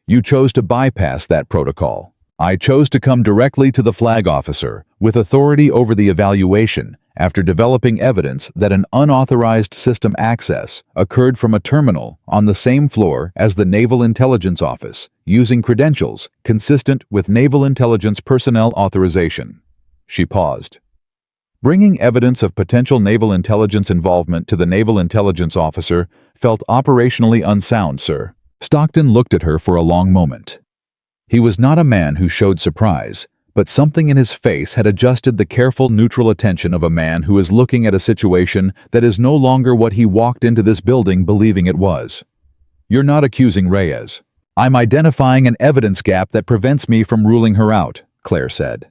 "You chose to bypass that protocol. I chose to come directly to the flag officer with authority over the evaluation after developing evidence that an unauthorized system access occurred from a terminal on the same floor as the Naval Intelligence Office, using credentials consistent with Naval Intelligence personnel authorization." She paused. Bringing evidence of potential naval intelligence involvement to the naval intelligence officer felt operationally unsound, sir. Stockton looked at her for a long moment. He was not a man who showed surprise, but something in his face had adjusted the careful, neutral attention of a man who is looking at a situation that is no longer what he walked into this building believing it was. "You're not accusing Reyes. I'm identifying an evidence gap that prevents me from ruling her out," Claire said.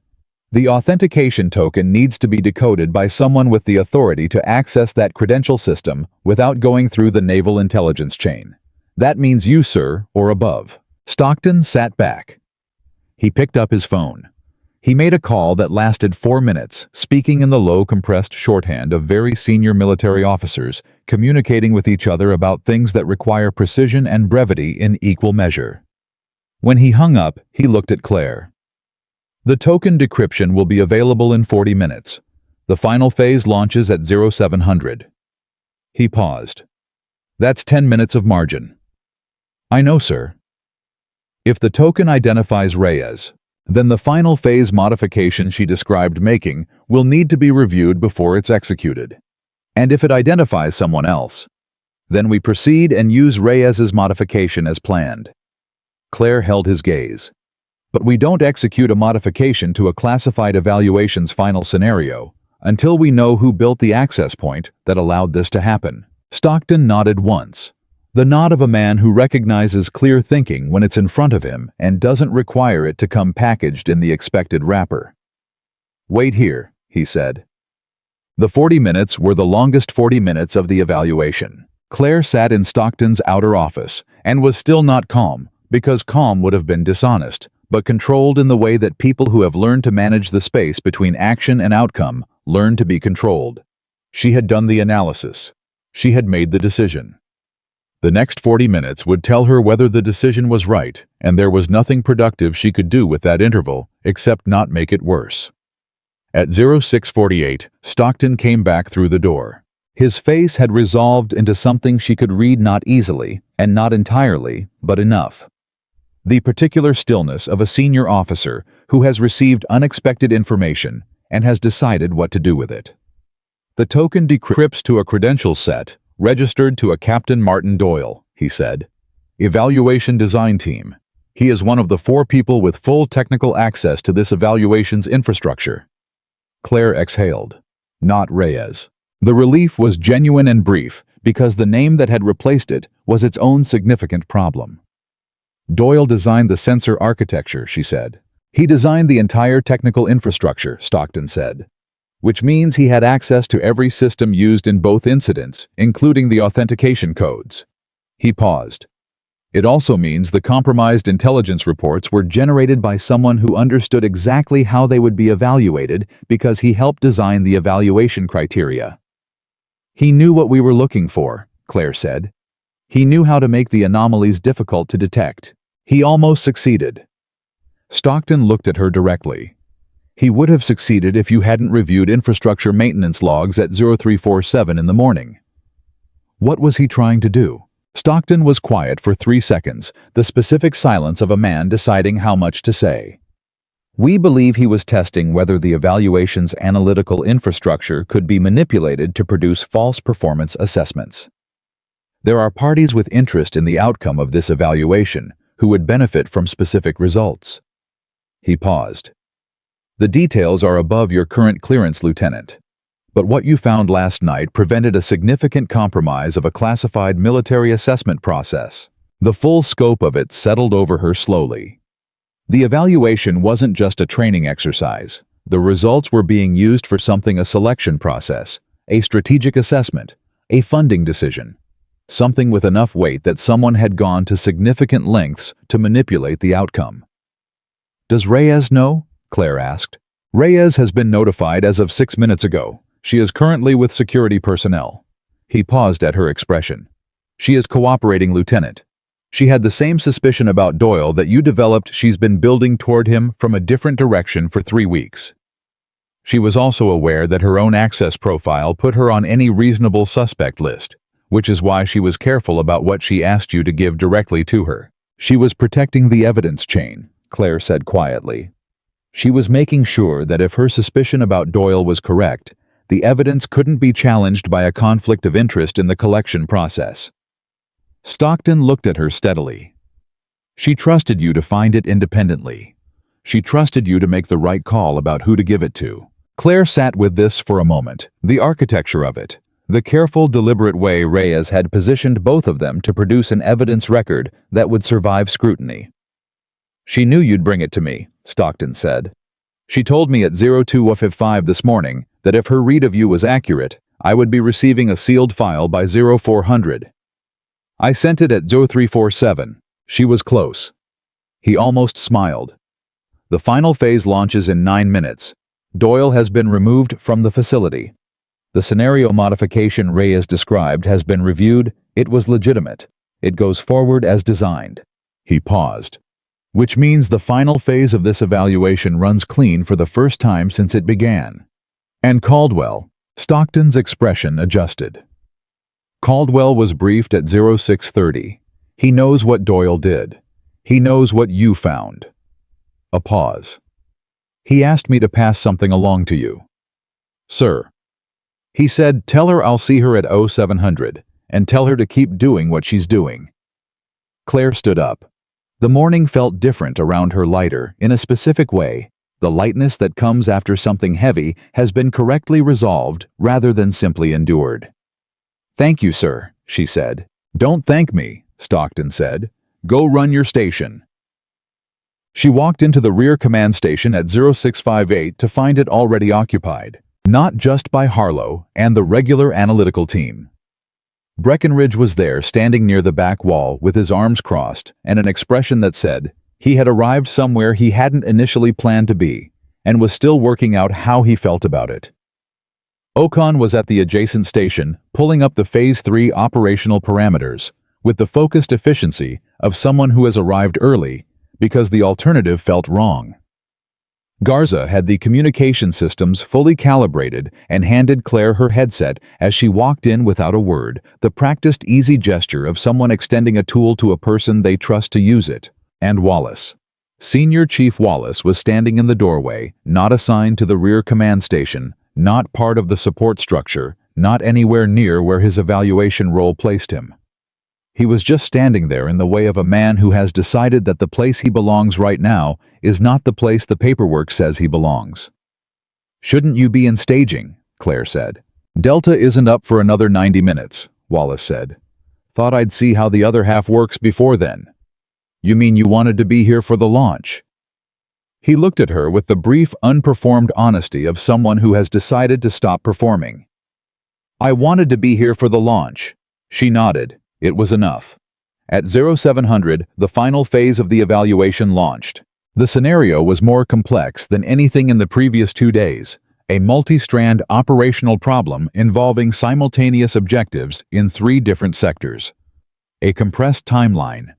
"The authentication token needs to be decoded by someone with the authority to access that credential system without going through the naval intelligence chain. That means you, sir, or above." Stockton sat back. He picked up his phone. He made a call that lasted 4 minutes, speaking in the low, compressed shorthand of very senior military officers, communicating with each other about things that require precision and brevity in equal measure. When he hung up, he looked at Claire. The token decryption will be available in 40 minutes. The final phase launches at 0700. He paused. That's 10 minutes of margin. I know, sir. If the token identifies Reyes, then the final phase modification she described making will need to be reviewed before it's executed. And if it identifies someone else, then we proceed and use Reyes's modification as planned. Claire held his gaze. But we don't execute a modification to a classified evaluation's final scenario until we know who built the access point that allowed this to happen. Stockton nodded once. The nod of a man who recognizes clear thinking when it's in front of him and doesn't require it to come packaged in the expected wrapper. Wait here, he said. The 40 minutes were the longest 40 minutes of the evaluation. Claire sat in Stockton's outer office and was still not calm, because calm would have been dishonest, but controlled in the way that people who have learned to manage the space between action and outcome learn to be controlled. She had done the analysis. She had made the decision. The next 40 minutes would tell her whether the decision was right, and there was nothing productive she could do with that interval except not make it worse. At 0648, Stockton came back through the door. His face had resolved into something she could read not easily, and not entirely, but enough. The particular stillness of a senior officer who has received unexpected information and has decided what to do with it. The token decrypts to a credential set, registered to a Captain Martin Doyle, he said. Evaluation Design Team. He is one of the 4 people with full technical access to this evaluation's infrastructure. Claire exhaled. Not Reyes. The relief was genuine and brief, because the name that had replaced it was its own significant problem. Doyle designed the sensor architecture, she said. He designed the entire technical infrastructure, Stockton said. Which means he had access to every system used in both incidents, including the authentication codes. He paused. It also means the compromised intelligence reports were generated by someone who understood exactly how they would be evaluated because he helped design the evaluation criteria. He knew what we were looking for, Claire said. He knew how to make the anomalies difficult to detect. He almost succeeded. Stockton looked at her directly. He would have succeeded if you hadn't reviewed infrastructure maintenance logs at 0347 in the morning. What was he trying to do? Stockton was quiet for 3 seconds, the specific silence of a man deciding how much to say. We believe he was testing whether the evaluation's analytical infrastructure could be manipulated to produce false performance assessments. There are parties with interest in the outcome of this evaluation who would benefit from specific results. He paused. The details are above your current clearance, Lieutenant. But what you found last night prevented a significant compromise of a classified military assessment process. The full scope of it settled over her slowly. The evaluation wasn't just a training exercise. The results were being used for something: a selection process, a strategic assessment, a funding decision. Something with enough weight that someone had gone to significant lengths to manipulate the outcome. Does Reyes know? Claire asked. Reyes has been notified as of 6 minutes ago. She is currently with security personnel. He paused at her expression. She is cooperating, Lieutenant. She had the same suspicion about Doyle that you developed. She's been building toward him from a different direction for 3 weeks. She was also aware that her own access profile put her on any reasonable suspect list, which is why she was careful about what she asked you to give directly to her. She was protecting the evidence chain, Claire said quietly. She was making sure that if her suspicion about Doyle was correct, the evidence couldn't be challenged by a conflict of interest in the collection process. Stockton looked at her steadily. She trusted you to find it independently. She trusted you to make the right call about who to give it to. Claire sat with this for a moment, the architecture of it, the careful, deliberate way Reyes had positioned both of them to produce an evidence record that would survive scrutiny. She knew you'd bring it to me, Stockton said. She told me at 02:55 this morning that if her read of you was accurate, I would be receiving a sealed file by 0400. I sent it at 0347. She was close. He almost smiled. The final phase launches in 9 minutes. Doyle has been removed from the facility. The scenario modification Reyes described has been reviewed. It was legitimate. It goes forward as designed. He paused. which means the final phase of this evaluation runs clean for the first time since it began. And Caldwell, Stockton's expression adjusted. Caldwell was briefed at 0630. He knows what Doyle did. He knows what you found. A pause. He asked me to pass something along to you. Sir. He said, tell her I'll see her at 0700, and tell her to keep doing what she's doing. Claire stood up. The morning felt different around her, lighter, in a specific way. The lightness that comes after something heavy has been correctly resolved rather than simply endured. Thank you, sir, she said. Don't thank me, Stockton said. Go run your station. She walked into the rear command station at 0658 to find it already occupied, not just by Harlow and the regular analytical team. Breckenridge was there, standing near the back wall with his arms crossed and an expression that said he had arrived somewhere he hadn't initially planned to be and was still working out how he felt about it. Ocon was at the adjacent station, pulling up the Phase 3 operational parameters with the focused efficiency of someone who has arrived early because the alternative felt wrong. Garza had the communication systems fully calibrated and handed Claire her headset as she walked in without a word, the practiced easy gesture of someone extending a tool to a person they trust to use it. And Wallace. Senior Chief Wallace was standing in the doorway, not assigned to the rear command station, not part of the support structure, not anywhere near where his evaluation role placed him. He was just standing there in the way of a man who has decided that the place he belongs right now is not the place the paperwork says he belongs. Shouldn't you be in staging? Claire said. Delta isn't up for another 90 minutes, Wallace said. Thought I'd see how the other half works before then. You mean you wanted to be here for the launch? He looked at her with the brief, unperformed honesty of someone who has decided to stop performing. I wanted to be here for the launch. She nodded. It was enough. At 0700, the final phase of the evaluation launched. The scenario was more complex than anything in the previous 2 days, a multi-strand operational problem involving simultaneous objectives in 3 different sectors. A compressed timeline,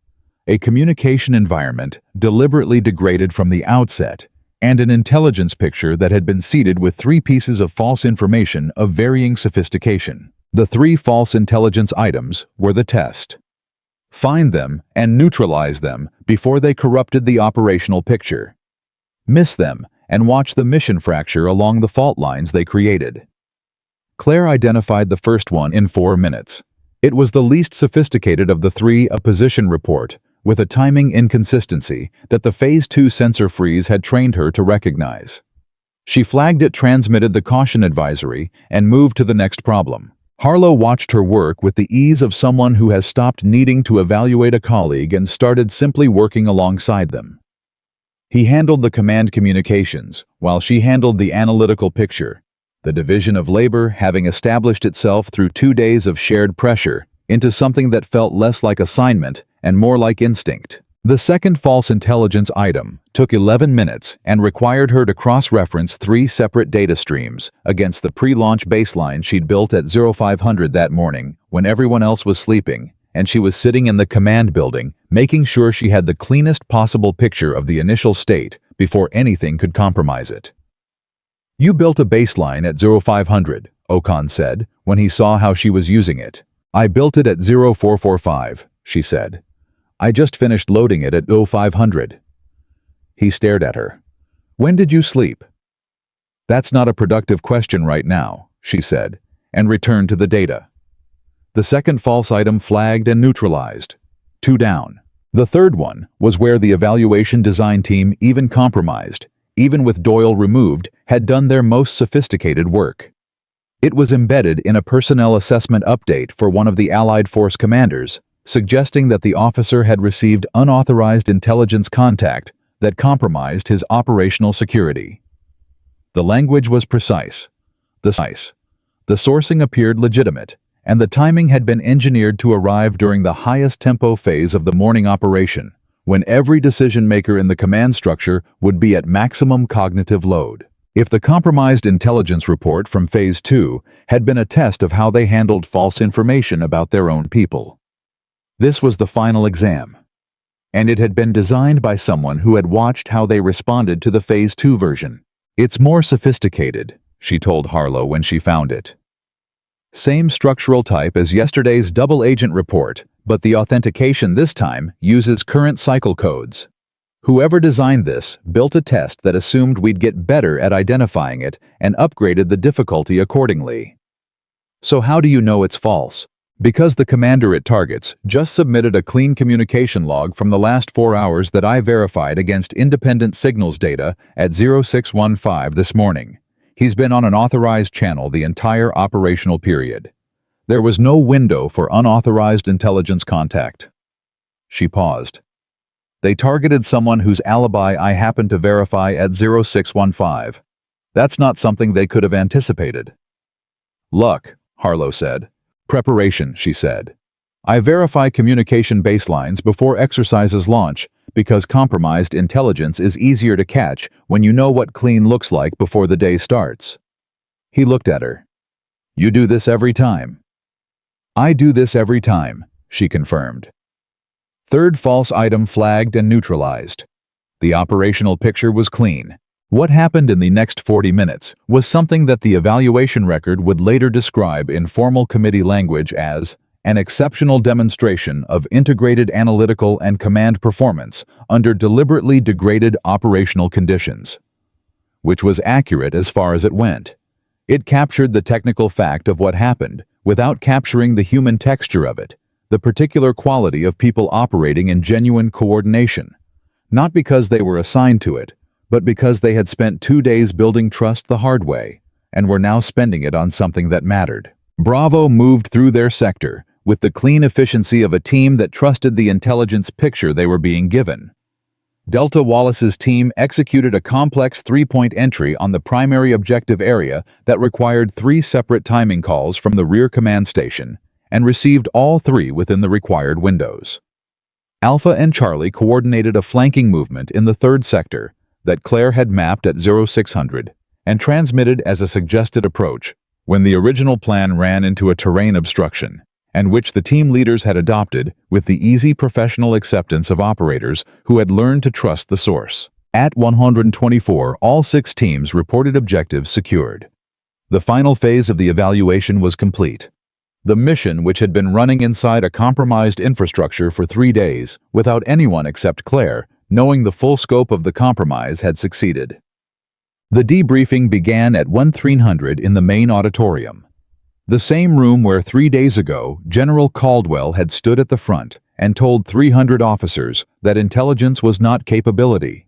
a communication environment deliberately degraded from the outset, and an intelligence picture that had been seeded with 3 pieces of false information of varying sophistication. The 3 false intelligence items were the test. Find them and neutralize them before they corrupted the operational picture. Miss them and watch the mission fracture along the fault lines they created. Claire identified the first one in 4 minutes. It was the least sophisticated of the 3, a position report, with a timing inconsistency that the Phase 2 sensor freeze had trained her to recognize. She flagged it, transmitted the caution advisory, and moved to the next problem. Harlow watched her work with the ease of someone who has stopped needing to evaluate a colleague and started simply working alongside them. He handled the command communications, while she handled the analytical picture, the division of labor having established itself through 2 days of shared pressure into something that felt less like assignment and more like instinct. The second false intelligence item took 11 minutes and required her to cross-reference 3 separate data streams against the pre-launch baseline she'd built at 0500 that morning when everyone else was sleeping, and she was sitting in the command building, making sure she had the cleanest possible picture of the initial state before anything could compromise it. You built a baseline at 0500, Ocon said, when he saw how she was using it. I built it at 0445, she said. I just finished loading it at 0500. He stared at her. When did you sleep? That's not a productive question right now, she said, and returned to the data. The second false item flagged and neutralized. 2 down. The third one was where the evaluation design team, even compromised, even with Doyle removed, had done their most sophisticated work. It was embedded in a personnel assessment update for one of the Allied Force commanders, suggesting that the officer had received unauthorized intelligence contact that compromised his operational security. The language was precise. The sourcing appeared legitimate, and the timing had been engineered to arrive during the highest tempo phase of the morning operation, when every decision-maker in the command structure would be at maximum cognitive load. If the compromised intelligence report from Phase 2 had been a test of how they handled false information about their own people. This was the final exam. And it had been designed by someone who had watched how they responded to the Phase 2 version. "It's more sophisticated," she told Harlow when she found it. "Same structural type as yesterday's double agent report, but the authentication this time uses current cycle codes. Whoever designed this built a test that assumed we'd get better at identifying it and upgraded the difficulty accordingly." "So how do you know it's false?" "Because the commander it targets just submitted a clean communication log from the last 4 hours that I verified against independent signals data at 0615 this morning. He's been on an authorized channel the entire operational period. There was no window for unauthorized intelligence contact." She paused. "They targeted someone whose alibi I happened to verify at 0615. That's not something they could have anticipated." "Luck," Harlow said. "Preparation," she said. "I verify communication baselines before exercises launch because compromised intelligence is easier to catch when you know what clean looks like before the day starts." He looked at her. "You do this every time?" "I do this every time," she confirmed. Third false item flagged and neutralized. The operational picture was clean. What happened in the next 40 minutes was something that the evaluation record would later describe in formal committee language as an exceptional demonstration of integrated analytical and command performance under deliberately degraded operational conditions. Which was accurate as far as it went. It captured the technical fact of what happened without capturing the human texture of it, the particular quality of people operating in genuine coordination. Not because they were assigned to it, but because they had spent 2 days building trust the hard way, and were now spending it on something that mattered. Bravo moved through their sector with the clean efficiency of a team that trusted the intelligence picture they were being given. Delta Wallace's team executed a complex 3-point entry on the primary objective area that required 3 separate timing calls from the rear command station, and received all 3 within the required windows. Alpha and Charlie coordinated a flanking movement in the 3rd sector that Claire had mapped at 0600 and transmitted as a suggested approach when the original plan ran into a terrain obstruction, and which the team leaders had adopted with the easy professional acceptance of operators who had learned to trust the source. At 124, all 6 teams reported objectives secured. The final phase of the evaluation was complete. The mission, which had been running inside a compromised infrastructure for 3 days, without anyone except Claire knowing the full scope of the compromise, had succeeded. The debriefing began at 1300 in the main auditorium. The same room where 3 days ago General Caldwell had stood at the front and told 300 officers that intelligence was not capability,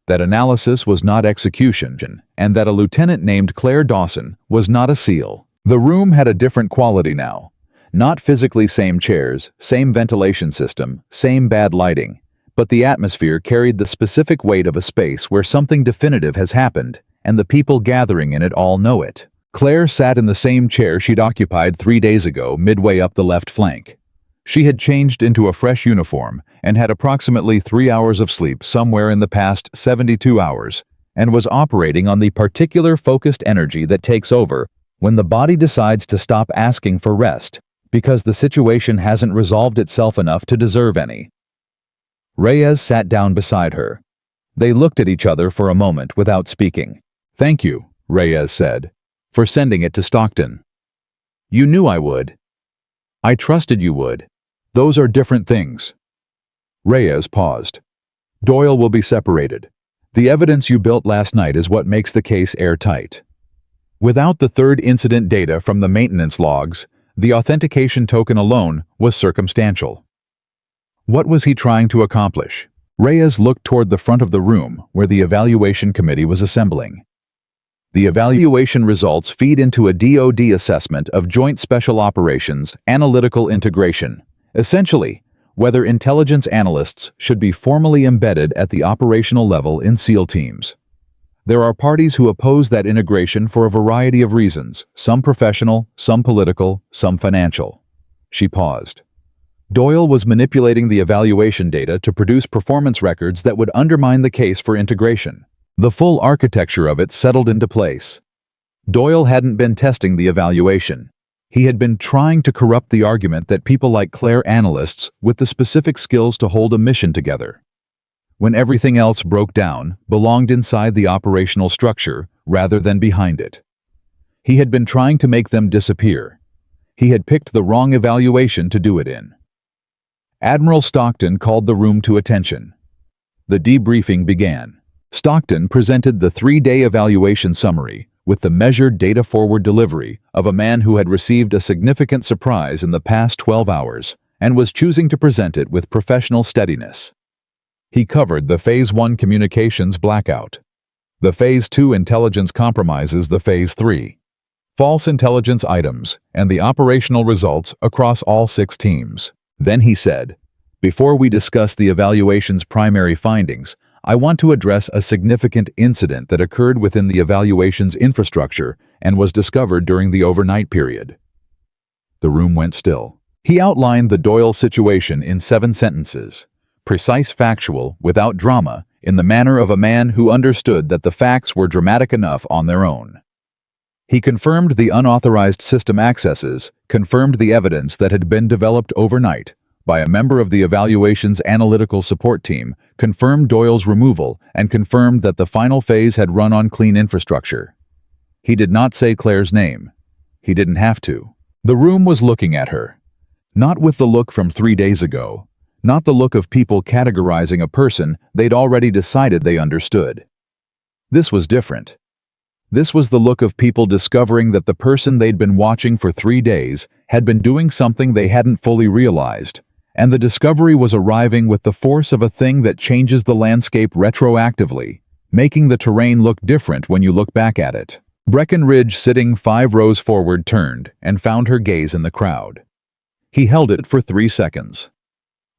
that analysis was not execution, and that a lieutenant named Claire Dawson was not a SEAL. The room had a different quality now. Not physically same chairs, same ventilation system, same bad lighting, but the atmosphere carried the specific weight of a space where something definitive has happened, and the people gathering in it all know it. Claire sat in the same chair she'd occupied 3 days ago, midway up the left flank. She had changed into a fresh uniform and had approximately 3 hours of sleep somewhere in the past 72 hours, and was operating on the particular focused energy that takes over when the body decides to stop asking for rest, because the situation hasn't resolved itself enough to deserve any. Reyes sat down beside her. They looked at each other for a moment without speaking. "Thank you," Reyes said, "for sending it to Stockton. You knew I would. I trusted you would. Those are different things." Reyes paused. "Doyle will be separated. The evidence you built last night is what makes the case airtight. Without the 3rd incident data from the maintenance logs, the authentication token alone was circumstantial." What was he trying to accomplish? Reyes looked toward the front of the room where the evaluation committee was assembling. The evaluation results feed into a DoD assessment of Joint Special Operations Analytical Integration. Essentially, whether intelligence analysts should be formally embedded at the operational level in SEAL teams. There are parties who oppose that integration for a variety of reasons, some professional, some political, some financial. She paused. Doyle was manipulating the evaluation data to produce performance records that would undermine the case for integration. The full architecture of it settled into place. Doyle hadn't been testing the evaluation. He had been trying to corrupt the argument that people like Claire analysts with the specific skills to hold a mission together, when everything else broke down, belonged inside the operational structure rather than behind it. He had been trying to make them disappear. He had picked the wrong evaluation to do it in. Admiral Stockton called the room to attention. The debriefing began. Stockton presented the 3-day evaluation summary with the measured data-forward delivery of a man who had received a significant surprise in the past 12 hours and was choosing to present it with professional steadiness. He covered the Phase 1 communications blackout, the Phase 2 intelligence compromises, the Phase 3 false intelligence items, and the operational results across all 6 teams. Then he said, "Before we discuss the evaluation's primary findings, I want to address a significant incident that occurred within the evaluation's infrastructure and was discovered during the overnight period." The room went still. He outlined the Doyle situation in 7 sentences, precise, factual, without drama, in the manner of a man who understood that the facts were dramatic enough on their own. He confirmed the unauthorized system accesses, confirmed the evidence that had been developed overnight by a member of the evaluation's analytical support team, confirmed Doyle's removal, and confirmed that the final phase had run on clean infrastructure. He did not say Claire's name. He didn't have to. The room was looking at her. Not with the look from 3 days ago. Not the look of people categorizing a person they'd already decided they understood. This was different. This was the look of people discovering that the person they'd been watching for 3 days had been doing something they hadn't fully realized, and the discovery was arriving with the force of a thing that changes the landscape retroactively, making the terrain look different when you look back at it. Breckenridge, sitting 5 rows forward, turned and found her gaze in the crowd. He held it for 3 seconds.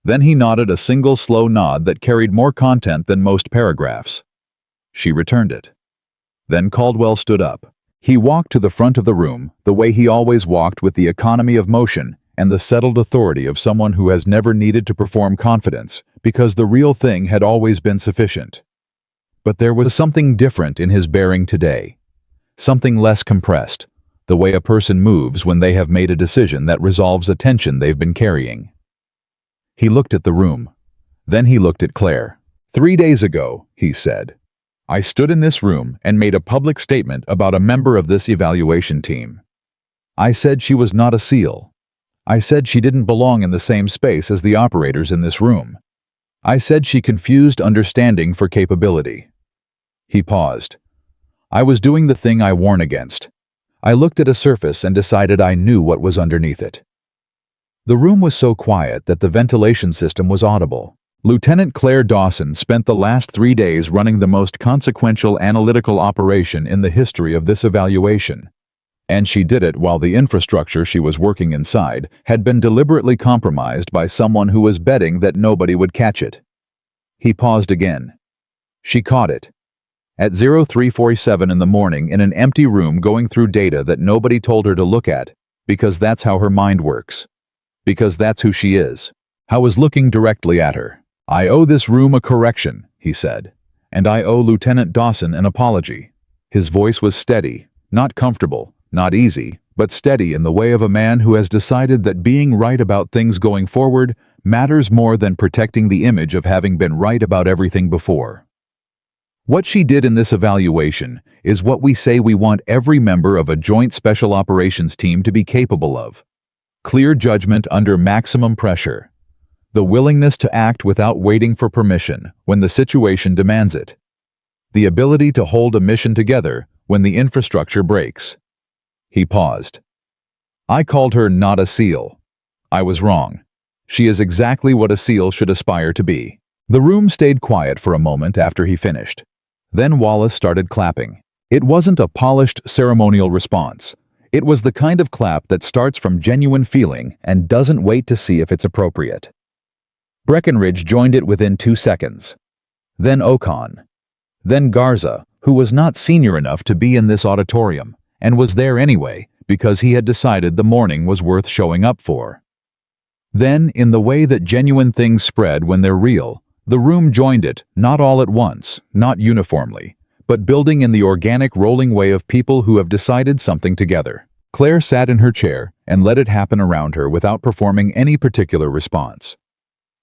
Then he nodded a single slow nod that carried more content than most paragraphs. She returned it. Then Caldwell stood up. He walked to the front of the room, the way he always walked, with the economy of motion and the settled authority of someone who has never needed to perform confidence, because the real thing had always been sufficient. But there was something different in his bearing today. Something less compressed, the way a person moves when they have made a decision that resolves a tension they've been carrying. He looked at the room. Then he looked at Claire. 3 days ago, he said, I stood in this room and made a public statement about a member of this evaluation team. I said she was not a SEAL. I said she didn't belong in the same space as the operators in this room. I said she confused understanding for capability. He paused. I was doing the thing I warn against. I looked at a surface and decided I knew what was underneath it. The room was so quiet that the ventilation system was audible. Lieutenant Claire Dawson spent the last 3 days running the most consequential analytical operation in the history of this evaluation. And she did it while the infrastructure she was working inside had been deliberately compromised by someone who was betting that nobody would catch it. He paused again. She caught it. At 0347 in the morning, in an empty room, going through data that nobody told her to look at, because that's how her mind works. Because that's who she is. I was looking directly at her. I owe this room a correction, he said, and I owe Lieutenant Dawson an apology. His voice was steady, not comfortable, not easy, but steady in the way of a man who has decided that being right about things going forward matters more than protecting the image of having been right about everything before. What she did in this evaluation is what we say we want every member of a joint special operations team to be capable of. Clear judgment under maximum pressure. The willingness to act without waiting for permission when the situation demands it. The ability to hold a mission together when the infrastructure breaks. He paused. I called her not a SEAL. I was wrong. She is exactly what a SEAL should aspire to be. The room stayed quiet for a moment after he finished. Then Wallace started clapping. It wasn't a polished ceremonial response. It was the kind of clap that starts from genuine feeling and doesn't wait to see if it's appropriate. Breckenridge joined it within 2 seconds. Then Ocon. Then Garza, who was not senior enough to be in this auditorium, and was there anyway because he had decided the morning was worth showing up for. Then, in the way that genuine things spread when they're real, the room joined it, not all at once, not uniformly, but building in the organic rolling way of people who have decided something together. Claire sat in her chair and let it happen around her without performing any particular response.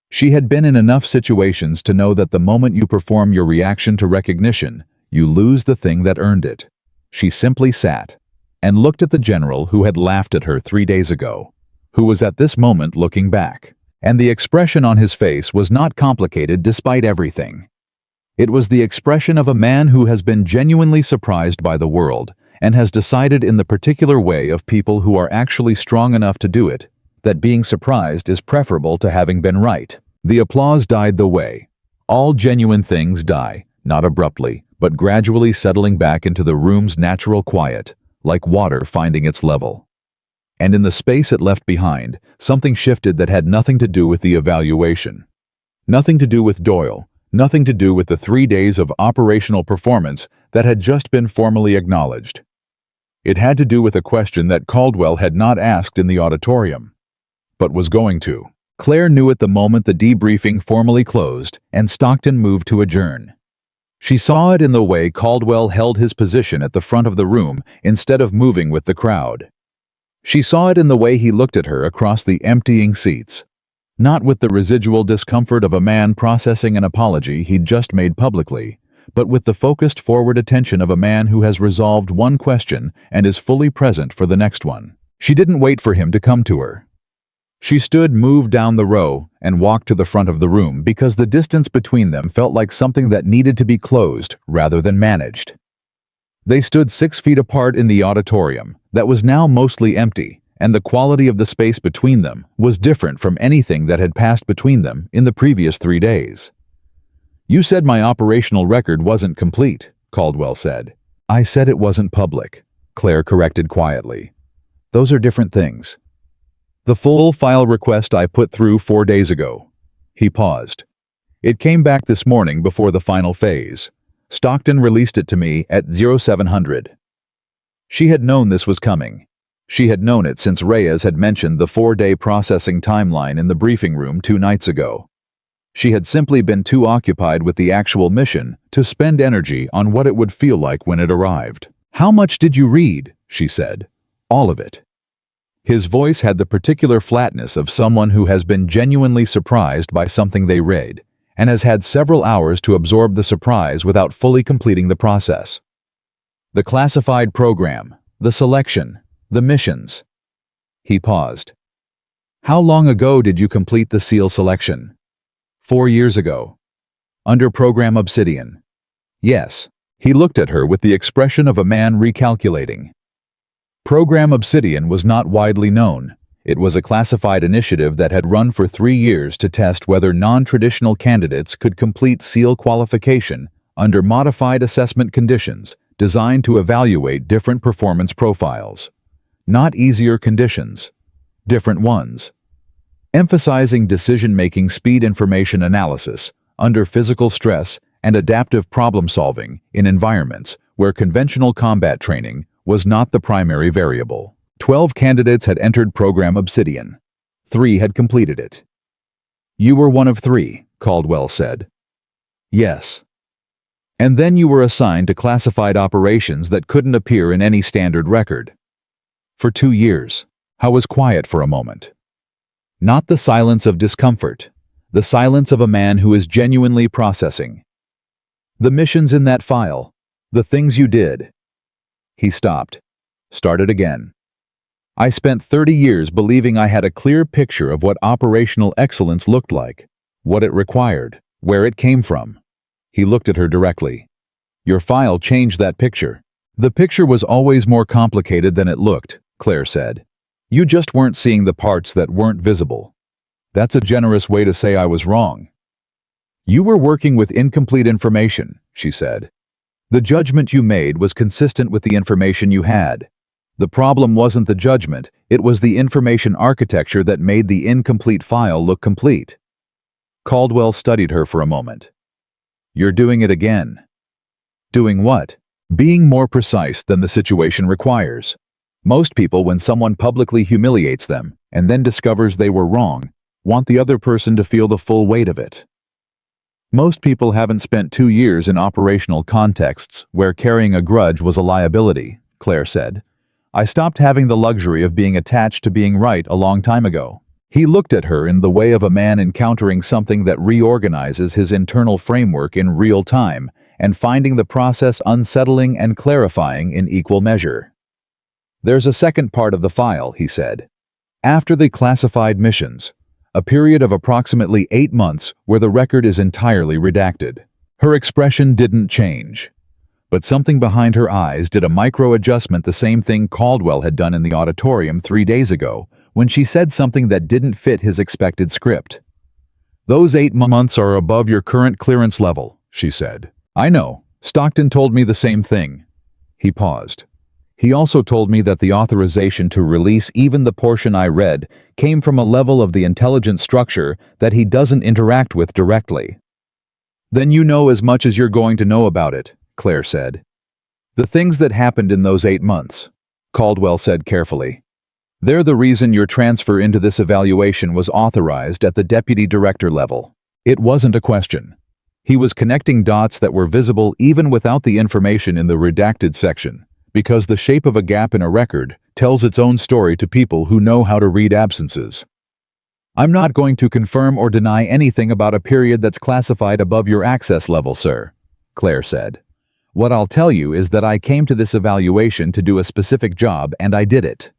She had been in enough situations to know that the moment you perform your reaction to recognition, you lose the thing that earned it. She simply sat and looked at the general who had laughed at her 3 days ago, who was at this moment looking back. And the expression on his face was not complicated despite everything. It was the expression of a man who has been genuinely surprised by the world and has decided in the particular way of people who are actually strong enough to do it, that being surprised is preferable to having been right. The applause died the way. All genuine things die, not abruptly, but gradually settling back into the room's natural quiet, like water finding its level. And in the space it left behind, something shifted that had nothing to do with the evaluation. Nothing to do with Doyle, nothing to do with the 3 days of operational performance that had just been formally acknowledged. It had to do with a question that Caldwell had not asked in the auditorium, but was going to. Claire knew at the moment the debriefing formally closed and Stockton moved to adjourn. She saw it in the way Caldwell held his position at the front of the room instead of moving with the crowd. She saw it in the way he looked at her across the emptying seats, not with the residual discomfort of a man processing an apology he'd just made publicly, but with the focused forward attention of a man who has resolved one question and is fully present for the next one. She didn't wait for him to come to her. She stood, moved down the row, and walked to the front of the room because the distance between them felt like something that needed to be closed rather than managed. They stood 6 feet apart in the auditorium that was now mostly empty, and the quality of the space between them was different from anything that had passed between them in the previous 3 days. "You said my operational record wasn't complete," Caldwell said. "I said it wasn't public," Claire corrected quietly. "Those are different things. The full file request I put through 4 days ago." He paused. "It came back this morning before the final phase. Stockton released it to me at 0700. She had known this was coming. She had known it since Reyes had mentioned the 4-day processing timeline in the briefing room 2 nights ago. She had simply been too occupied with the actual mission to spend energy on what it would feel like when it arrived. "How much did you read?" she said. "All of it." His voice had the particular flatness of someone who has been genuinely surprised by something they read, and has had several hours to absorb the surprise without fully completing the process. "The classified program, the selection, the missions." He paused. "How long ago did you complete the SEAL selection?" 4 years ago. "Under Program Obsidian?" "Yes." He looked at her with the expression of a man recalculating. Program Obsidian was not widely known. It was a classified initiative that had run for 3 years to test whether non-traditional candidates could complete SEAL qualification under modified assessment conditions designed to evaluate different performance profiles. Not easier conditions, different ones. Emphasizing decision-making speed, information analysis under physical stress, and adaptive problem-solving in environments where conventional combat training was not the primary variable. 12 candidates had entered Program Obsidian. 3 had completed it. "You were one of 3, Caldwell said. "Yes." "And then you were assigned to classified operations that couldn't appear in any standard record." "For 2 years." Howe was quiet for a moment. Not the silence of discomfort, the silence of a man who is genuinely processing. "The missions in that file, the things you did." He stopped, started again. "I spent 30 years believing I had a clear picture of what operational excellence looked like, what it required, where it came from." He looked at her directly. "Your file changed that picture." "The picture was always more complicated than it looked," Claire said. "You just weren't seeing the parts that weren't visible." "That's a generous way to say I was wrong." "You were working with incomplete information," she said. "The judgment you made was consistent with the information you had. The problem wasn't the judgment, it was the information architecture that made the incomplete file look complete." Caldwell studied her for a moment. "You're doing it again." "Doing what?" "Being more precise than the situation requires. Most people, when someone publicly humiliates them and then discovers they were wrong, want the other person to feel the full weight of it. Most people haven't spent 2 years in operational contexts where carrying a grudge was a liability," Claire said. I stopped having the luxury of being attached to being right a long time ago. He looked at her in the way of a man encountering something that reorganizes his internal framework in real time and finding the process unsettling and clarifying in equal measure. There's a second part of the file, he said. After the classified missions, a period of approximately 8 months where the record is entirely redacted. Her expression didn't change. But something behind her eyes did a micro-adjustment, the same thing Caldwell had done in the auditorium 3 days ago, when she said something that didn't fit his expected script. Those 8 months are above your current clearance level, she said. I know. Stockton told me the same thing. He paused. He also told me that the authorization to release even the portion I read came from a level of the intelligence structure that he doesn't interact with directly. Then you know as much as you're going to know about it, Claire said. The things that happened in those 8 months, Caldwell said carefully. They're the reason your transfer into this evaluation was authorized at the deputy director level. It wasn't a question. He was connecting dots that were visible even without the information in the redacted section, because the shape of a gap in a record tells its own story to people who know how to read absences. I'm not going to confirm or deny anything about a period that's classified above your access level, sir, Claire said. What I'll tell you is that I came to this evaluation to do a specific job, and I did it.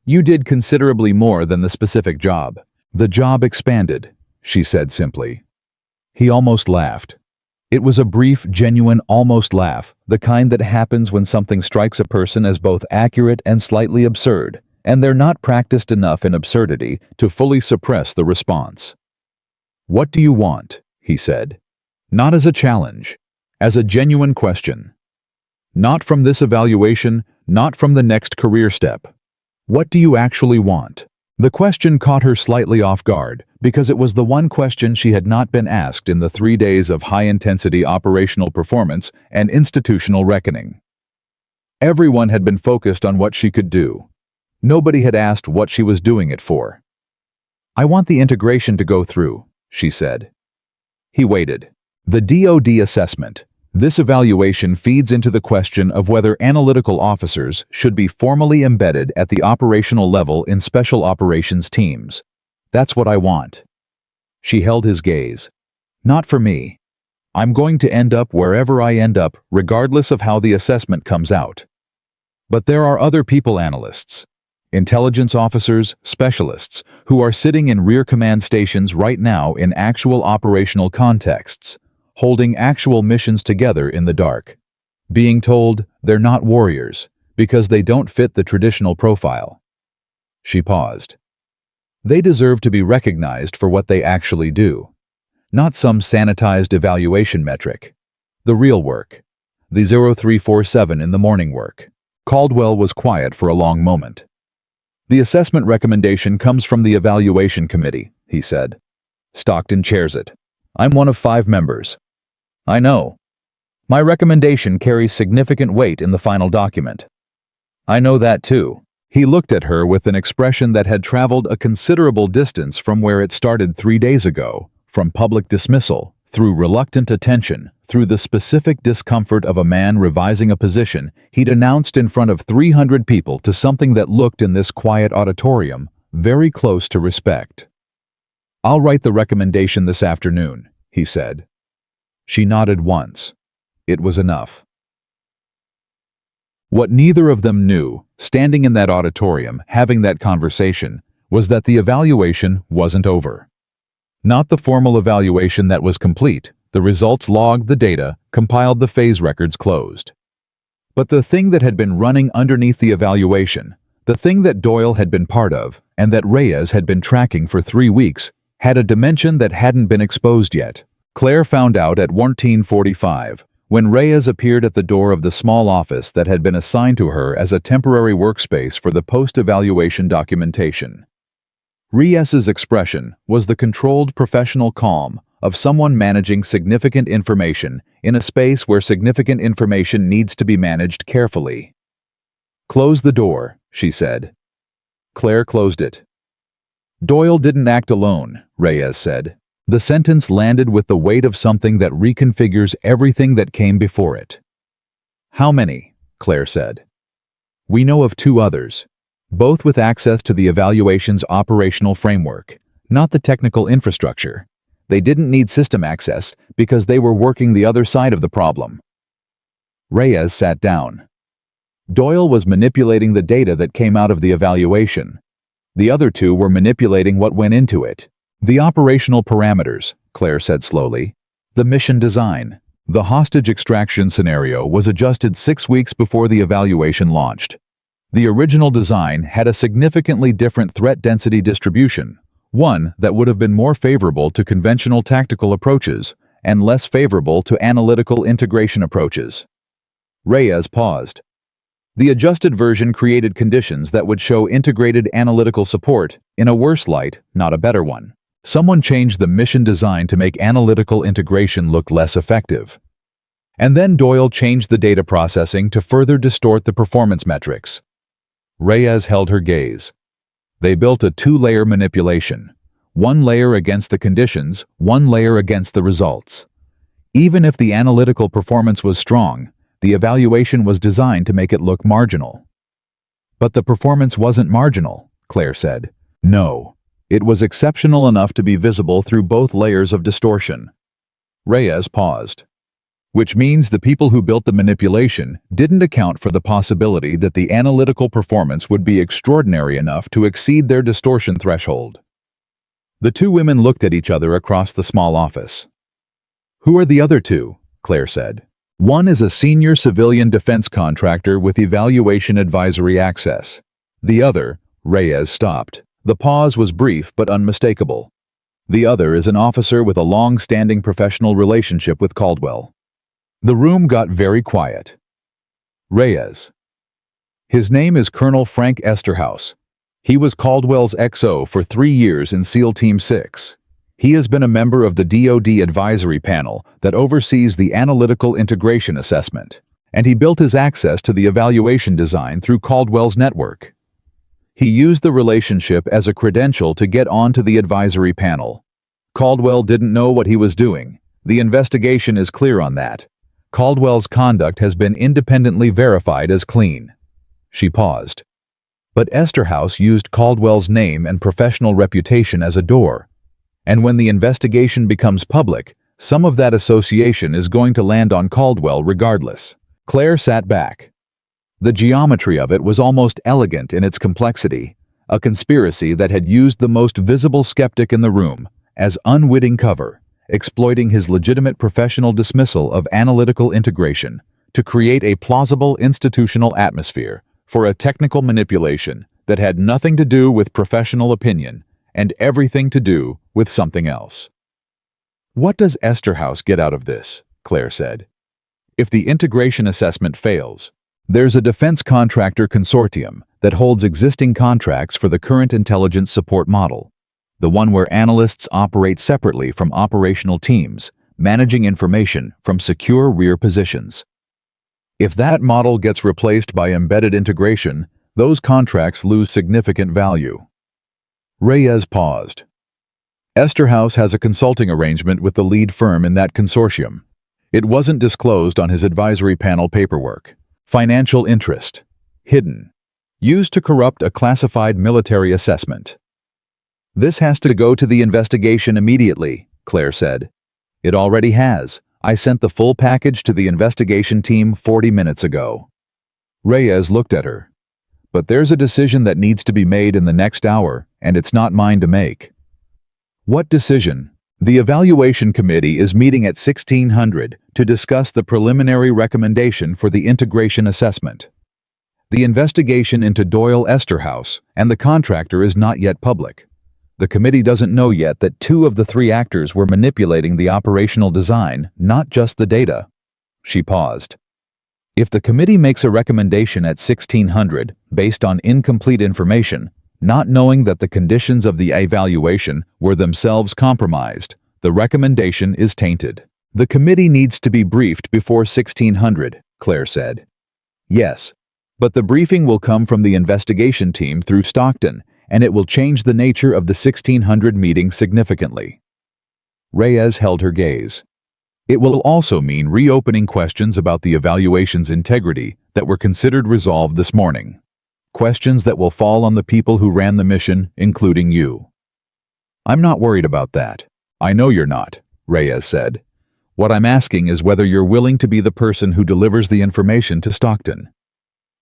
You did considerably more than the specific job. The job expanded, she said simply. He almost laughed. It was a brief, genuine, almost laugh, the kind that happens when something strikes a person as both accurate and slightly absurd, and they're not practiced enough in absurdity to fully suppress the response. What do you want? He said. Not as a challenge, as a genuine question. Not from this evaluation, not from the next career step. What do you actually want? The question caught her slightly off guard, because it was the one question she had not been asked in the 3 days of high-intensity operational performance and institutional reckoning. Everyone had been focused on what she could do. Nobody had asked what she was doing it for. I want the integration to go through, she said. He waited. The DoD assessment. This evaluation feeds into the question of whether analytical officers should be formally embedded at the operational level in special operations teams. That's what I want. She held his gaze. Not for me. I'm going to end up wherever I end up, regardless of how the assessment comes out. But there are other people, analysts, intelligence officers, specialists, who are sitting in rear command stations right now in actual operational contexts, holding actual missions together in the dark, being told they're not warriors because they don't fit the traditional profile. She paused. They deserve to be recognized for what they actually do, not some sanitized evaluation metric. The real work. The 0347 in the morning work. Caldwell was quiet for a long moment. The assessment recommendation comes from the evaluation committee, he said. Stockton chairs it. I'm one of 5 members. I know. My recommendation carries significant weight in the final document. I know that too. He looked at her with an expression that had traveled a considerable distance from where it started 3 days ago, from public dismissal, through reluctant attention, through the specific discomfort of a man revising a position he'd announced in front of 300 people, to something that looked in this quiet auditorium very close to respect. I'll write the recommendation this afternoon, he said. She nodded once. It was enough. What neither of them knew, standing in that auditorium, having that conversation, was that the evaluation wasn't over. Not the formal evaluation that was complete, the results logged, the data, compiled, the phase records closed. But the thing that had been running underneath the evaluation, the thing that Doyle had been part of, and that Reyes had been tracking for 3 weeks, had a dimension that hadn't been exposed yet. Claire found out at 14:45, when Reyes appeared at the door of the small office that had been assigned to her as a temporary workspace for the post-evaluation documentation. Reyes's expression was the controlled professional calm of someone managing significant information in a space where significant information needs to be managed carefully. Close the door, she said. Claire closed it. Doyle didn't act alone, Reyes said. The sentence landed with the weight of something that reconfigures everything that came before it. How many? Claire said. We know of two others, both with access to the evaluation's operational framework, not the technical infrastructure. They didn't need system access because they were working the other side of the problem. Reyes sat down. Doyle was manipulating the data that came out of the evaluation. The other two were manipulating what went into it. The operational parameters, Claire said slowly. The mission design. The hostage extraction scenario was adjusted 6 weeks before the evaluation launched. The original design had a significantly different threat density distribution, one that would have been more favorable to conventional tactical approaches and less favorable to analytical integration approaches. Reyes paused. The adjusted version created conditions that would show integrated analytical support in a worse light, not a better one. Someone changed the mission design to make analytical integration look less effective. And then Doyle changed the data processing to further distort the performance metrics. Reyes held her gaze. They built a two-layer manipulation. One layer against the conditions, one layer against the results. Even if the analytical performance was strong, the evaluation was designed to make it look marginal. But the performance wasn't marginal, Claire said. No. It was exceptional enough to be visible through both layers of distortion. Reyes paused. Which means the people who built the manipulation didn't account for the possibility that the analytical performance would be extraordinary enough to exceed their distortion threshold. The two women looked at each other across the small office. Who are the other two? Claire said. One is a senior civilian defense contractor with evaluation advisory access. The other, Reyes stopped. The pause was brief but unmistakable. The other is an officer with a long-standing professional relationship with Caldwell. The room got very quiet. Reyes. His name is Colonel Frank Esterhaus. He was Caldwell's XO for 3 years in SEAL Team 6. He has been a member of the DoD advisory panel that oversees the analytical integration assessment, and he built his access to the evaluation design through Caldwell's network. He used the relationship as a credential to get onto the advisory panel. Caldwell didn't know what he was doing. The investigation is clear on that. Caldwell's conduct has been independently verified as clean. She paused. But Esterhaus used Caldwell's name and professional reputation as a door. And when the investigation becomes public, some of that association is going to land on Caldwell regardless. Claire sat back. The geometry of it was almost elegant in its complexity, a conspiracy that had used the most visible skeptic in the room as unwitting cover, exploiting his legitimate professional dismissal of analytical integration to create a plausible institutional atmosphere for a technical manipulation that had nothing to do with professional opinion and everything to do with something else. What does Esterhaus get out of this? Claire said. If the integration assessment fails, there's a defense contractor consortium that holds existing contracts for the current intelligence support model, the one where analysts operate separately from operational teams, managing information from secure rear positions. If that model gets replaced by embedded integration, those contracts lose significant value. Reyes paused. Esterhaus has a consulting arrangement with the lead firm in that consortium. It wasn't disclosed on his advisory panel paperwork. Financial interest. Hidden. Used to corrupt a classified military assessment. This has to go to the investigation immediately, Claire said. It already has. I sent the full package to the investigation team 40 minutes ago. Reyes looked at her. But there's a decision that needs to be made in the next hour, and it's not mine to make. What decision? The evaluation committee is meeting at 1600 to discuss the preliminary recommendation for the integration assessment. The investigation into Doyle Esterhaus and the contractor is not yet public. The committee doesn't know yet that 2 of the 3 actors were manipulating the operational design, not just the data. She paused. If the committee makes a recommendation at 1600 based on incomplete information, not knowing that the conditions of the evaluation were themselves compromised, the recommendation is tainted. The committee needs to be briefed before 1600, Claire said. Yes, but the briefing will come from the investigation team through Stockton, and it will change the nature of the 1600 meeting significantly. Reyes held her gaze. It will also mean reopening questions about the evaluation's integrity that were considered resolved this morning. Questions that will fall on the people who ran the mission, including you. I'm not worried about that. I know you're not, Reyes said. What I'm asking is whether you're willing to be the person who delivers the information to Stockton.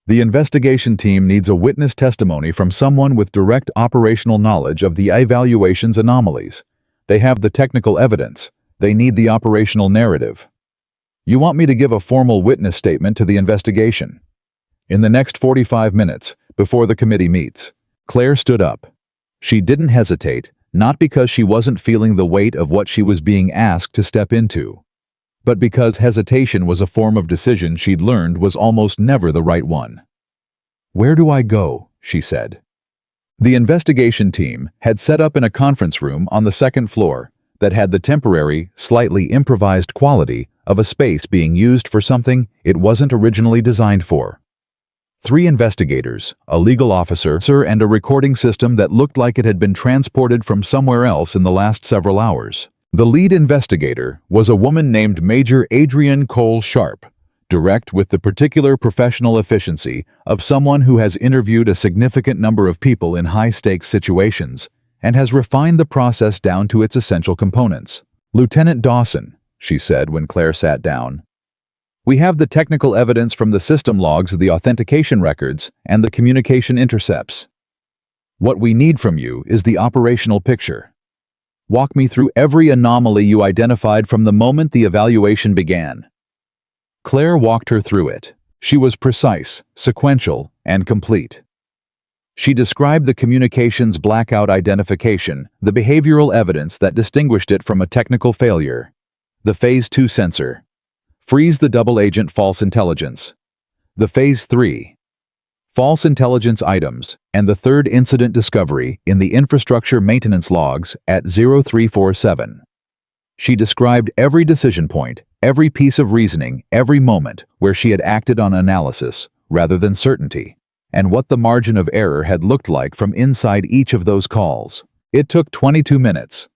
The investigation team needs a witness testimony from someone with direct operational knowledge of the evaluation's anomalies. They have the technical evidence. They need the operational narrative. You want me to give a formal witness statement to the investigation? In the next 45 minutes, before the committee meets, Claire stood up. She didn't hesitate, not because she wasn't feeling the weight of what she was being asked to step into, but because hesitation was a form of decision she'd learned was almost never the right one. "Where do I go?" she said. The investigation team had set up in a conference room on the second floor that had the temporary, slightly improvised quality of a space being used for something it wasn't originally designed for. 3 investigators, a legal officer, and a recording system that looked like it had been transported from somewhere else in the last several hours. The lead investigator was a woman named Major Adrienne Cole Sharp, direct with the particular professional efficiency of someone who has interviewed a significant number of people in high-stakes situations and has refined the process down to its essential components. "Lieutenant Dawson," she said when Claire sat down, "we have the technical evidence from the system logs of the authentication records and the communication intercepts. What we need from you is the operational picture. Walk me through every anomaly you identified from the moment the evaluation began." Claire walked her through it. She was precise, sequential, and complete. She described the communications blackout identification, the behavioral evidence that distinguished it from a technical failure, the Phase 2 sensor, freeze the double-agent false intelligence, the Phase 3, false intelligence items, and the third incident discovery in the infrastructure maintenance logs at 0347. She described every decision point, every piece of reasoning, every moment where she had acted on analysis rather than certainty, and what the margin of error had looked like from inside each of those calls. It took 22 minutes.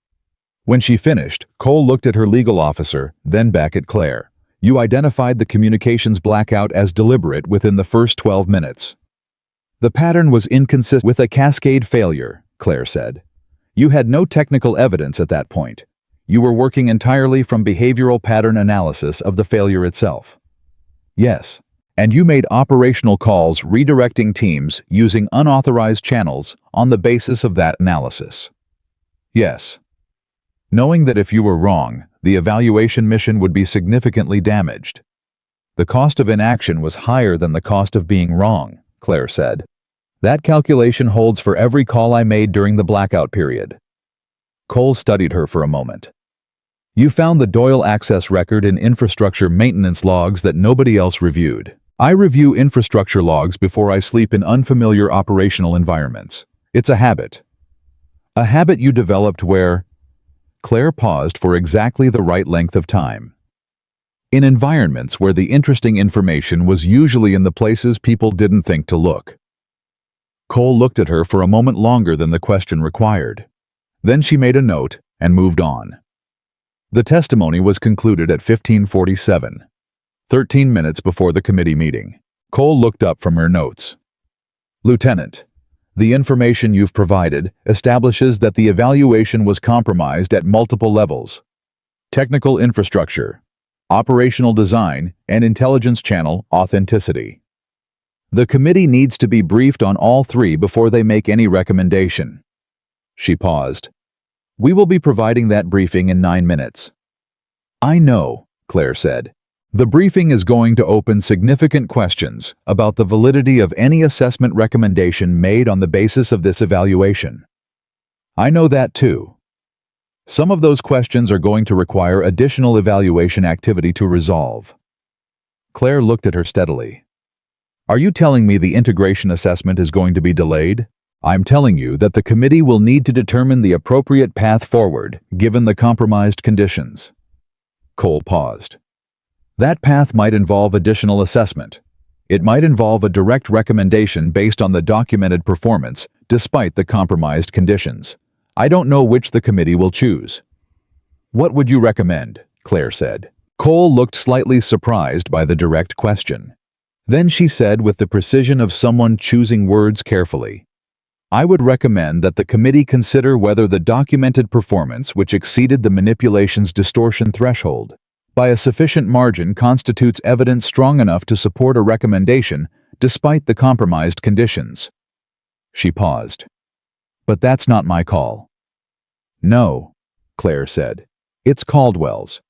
When she finished, Cole looked at her legal officer, then back at Claire. "You identified the communications blackout as deliberate within the first 12 minutes. The pattern was inconsistent with a cascade failure," Claire said. "You had no technical evidence at that point. You were working entirely from behavioral pattern analysis of the failure itself." "Yes. And you made operational calls redirecting teams using unauthorized channels on the basis of that analysis." "Yes. Knowing that if you were wrong, the evaluation mission would be significantly damaged. The cost of inaction was higher than the cost of being wrong," Claire said. "That calculation holds for every call I made during the blackout period." Cole studied her for a moment. "You found the Doyle access record in infrastructure maintenance logs that nobody else reviewed. I review infrastructure logs before I sleep in unfamiliar operational environments. It's a habit. A habit you developed where—" Claire paused for exactly the right length of time. "In environments where the interesting information was usually in the places people didn't think to look." Cole looked at her for a moment longer than the question required. Then she made a note and moved on. The testimony was concluded at 15:47, 13 minutes before the committee meeting. Cole looked up from her notes. "Lieutenant, the information you've provided establishes that the evaluation was compromised at multiple levels: technical infrastructure, operational design, and intelligence channel authenticity. The committee needs to be briefed on all 3 before they make any recommendation." She paused. "We will be providing that briefing in 9 minutes." "I know," Claire said. "The briefing is going to open significant questions about the validity of any assessment recommendation made on the basis of this evaluation. I know that too. Some of those questions are going to require additional evaluation activity to resolve." Claire looked at her steadily. "Are you telling me the integration assessment is going to be delayed?" "I'm telling you that the committee will need to determine the appropriate path forward given the compromised conditions." Cole paused. "That path might involve additional assessment. It might involve a direct recommendation based on the documented performance, despite the compromised conditions. I don't know which the committee will choose." "What would you recommend?" Claire said. Cole looked slightly surprised by the direct question. Then she said with the precision of someone choosing words carefully, "I would recommend that the committee consider whether the documented performance which exceeded the manipulation's distortion threshold by a sufficient margin constitutes evidence strong enough to support a recommendation despite the compromised conditions." She paused. "But that's not my call." "No," Claire said. "It's Caldwell's."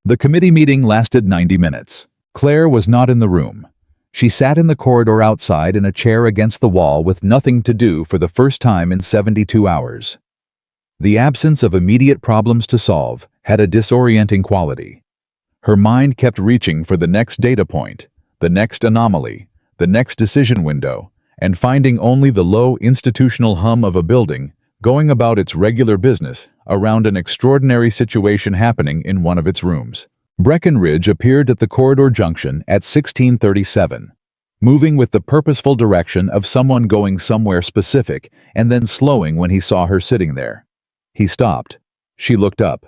The committee meeting lasted 90 minutes. Claire was not in the room. She sat in the corridor outside in a chair against the wall with nothing to do for the first time in 72 hours. The absence of immediate problems to solve had a disorienting quality. Her mind kept reaching for the next data point, the next anomaly, the next decision window, and finding only the low institutional hum of a building going about its regular business around an extraordinary situation happening in one of its rooms. Breckenridge appeared at the corridor junction at 1637, moving with the purposeful direction of someone going somewhere specific and then slowing when he saw her sitting there. He stopped. She looked up.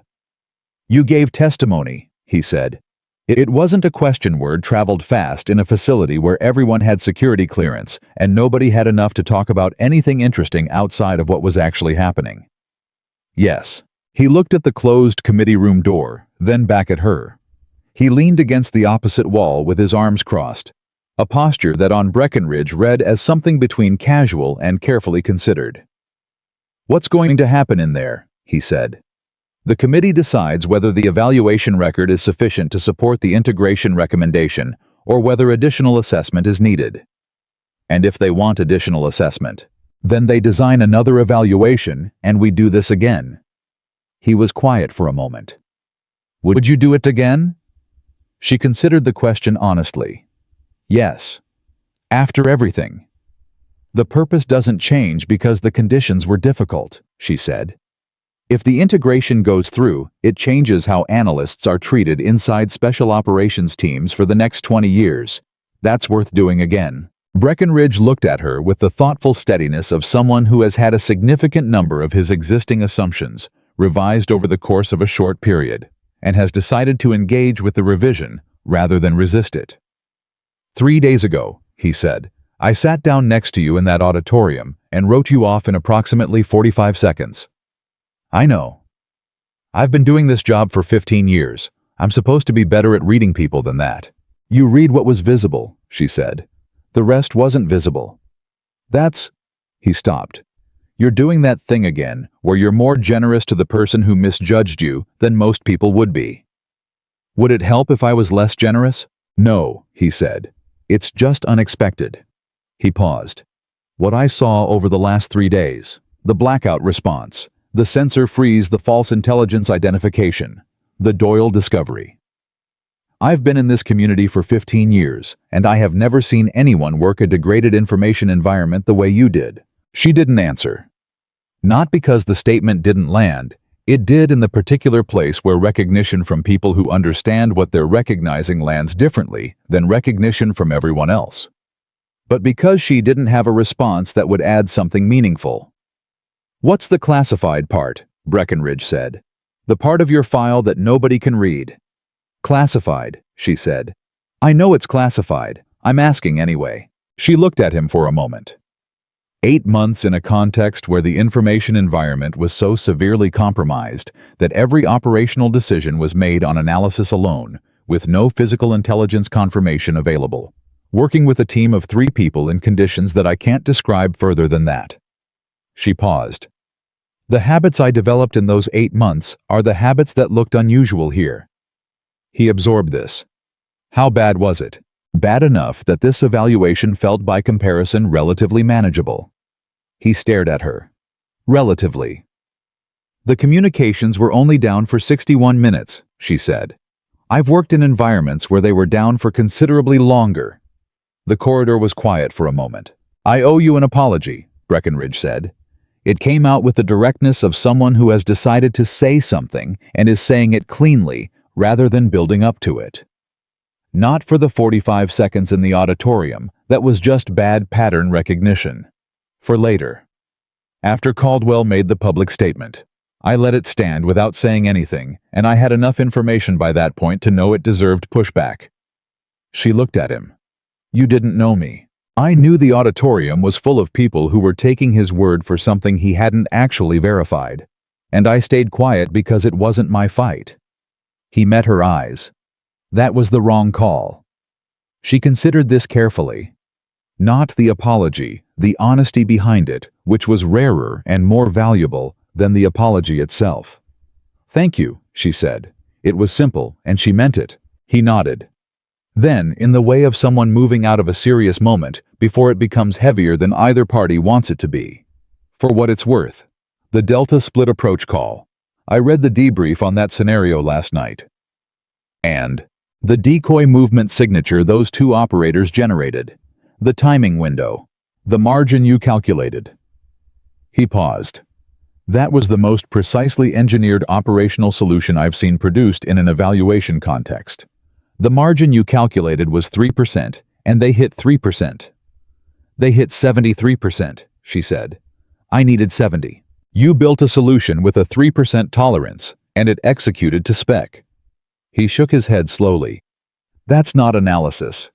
"You gave testimony," he said. It wasn't a question word traveled fast in a facility where everyone had security clearance and nobody had enough to talk about anything interesting outside of what was actually happening. "Yes." He looked at the closed committee room door, then back at her. He leaned against the opposite wall with his arms crossed, a posture that on Breckenridge read as something between casual and carefully considered. "What's going to happen in there?" he said. "The committee decides whether the evaluation record is sufficient to support the integration recommendation or whether additional assessment is needed. And if they want additional assessment, then they design another evaluation and we do this again." He was quiet for a moment. "Would you do it again?" She considered the question honestly. "Yes. After everything." "The purpose doesn't change because the conditions were difficult," she said. "If the integration goes through, it changes how analysts are treated inside special operations teams for the next 20 years. That's worth doing again." Breckenridge looked at her with the thoughtful steadiness of someone who has had a significant number of his existing assumptions revised over the course of a short period, and has decided to engage with the revision rather than resist it. "3 days ago," he said, "I sat down next to you in that auditorium and wrote you off in approximately 45 seconds. I know. I've been doing this job for 15 years. I'm supposed to be better at reading people than that." "You read what was visible," she said. "The rest wasn't visible." "That's..." He stopped. "You're doing that thing again, where you're more generous to the person who misjudged you than most people would be." "Would it help if I was less generous?" "No," he said. "It's just unexpected." He paused. "What I saw over the last 3 days, the blackout response, the sensor freeze, the false intelligence identification, the Doyle discovery. I've been in this community for 15 years, and I have never seen anyone work a degraded information environment the way you did." She didn't answer. Not because the statement didn't land. It did in the particular place where recognition from people who understand what they're recognizing lands differently than recognition from everyone else. But because she didn't have a response that would add something meaningful. "What's the classified part?" Breckenridge said. "The part of your file that nobody can read." "Classified," she said. "I know it's classified. I'm asking anyway." She looked at him for a moment. 8 months in a context where the information environment was so severely compromised that every operational decision was made on analysis alone, with no physical intelligence confirmation available. Working with a team of 3 people in conditions that I can't describe further than that. She paused. "The habits I developed in those 8 months are the habits that looked unusual here." He absorbed this. How bad was it? Bad enough that this evaluation felt by comparison relatively manageable. He stared at her. Relatively. "The communications were only down for 61 minutes, she said. "I've worked in environments where they were down for considerably longer." The corridor was quiet for a moment. "I owe you an apology," Breckenridge said. It came out with the directness of someone who has decided to say something and is saying it cleanly rather than building up to it. Not for the 45 seconds in the auditorium, that was just bad pattern recognition. For later. After Caldwell made the public statement, I let it stand without saying anything, and I had enough information by that point to know it deserved pushback. She looked at him. You didn't know me. I knew the auditorium was full of people who were taking his word for something he hadn't actually verified. And I stayed quiet because it wasn't my fight. He met her eyes. That was the wrong call. She considered this carefully. Not the apology, the honesty behind it, which was rarer and more valuable than the apology itself. Thank you, she said. It was simple, and she meant it. He nodded. Then, in the way of someone moving out of a serious moment, before it becomes heavier than either party wants it to be. For what it's worth. The Delta split approach call. I read the debrief on that scenario last night. And the decoy movement signature those two operators generated. The timing window. The margin you calculated. He paused. That was the most precisely engineered operational solution I've seen produced in an evaluation context. The margin you calculated was 3%, and they hit 3%. They hit 73%, she said. I needed 70. You built a solution with a 3% tolerance, and it executed to spec. He shook his head slowly. That's not analysis.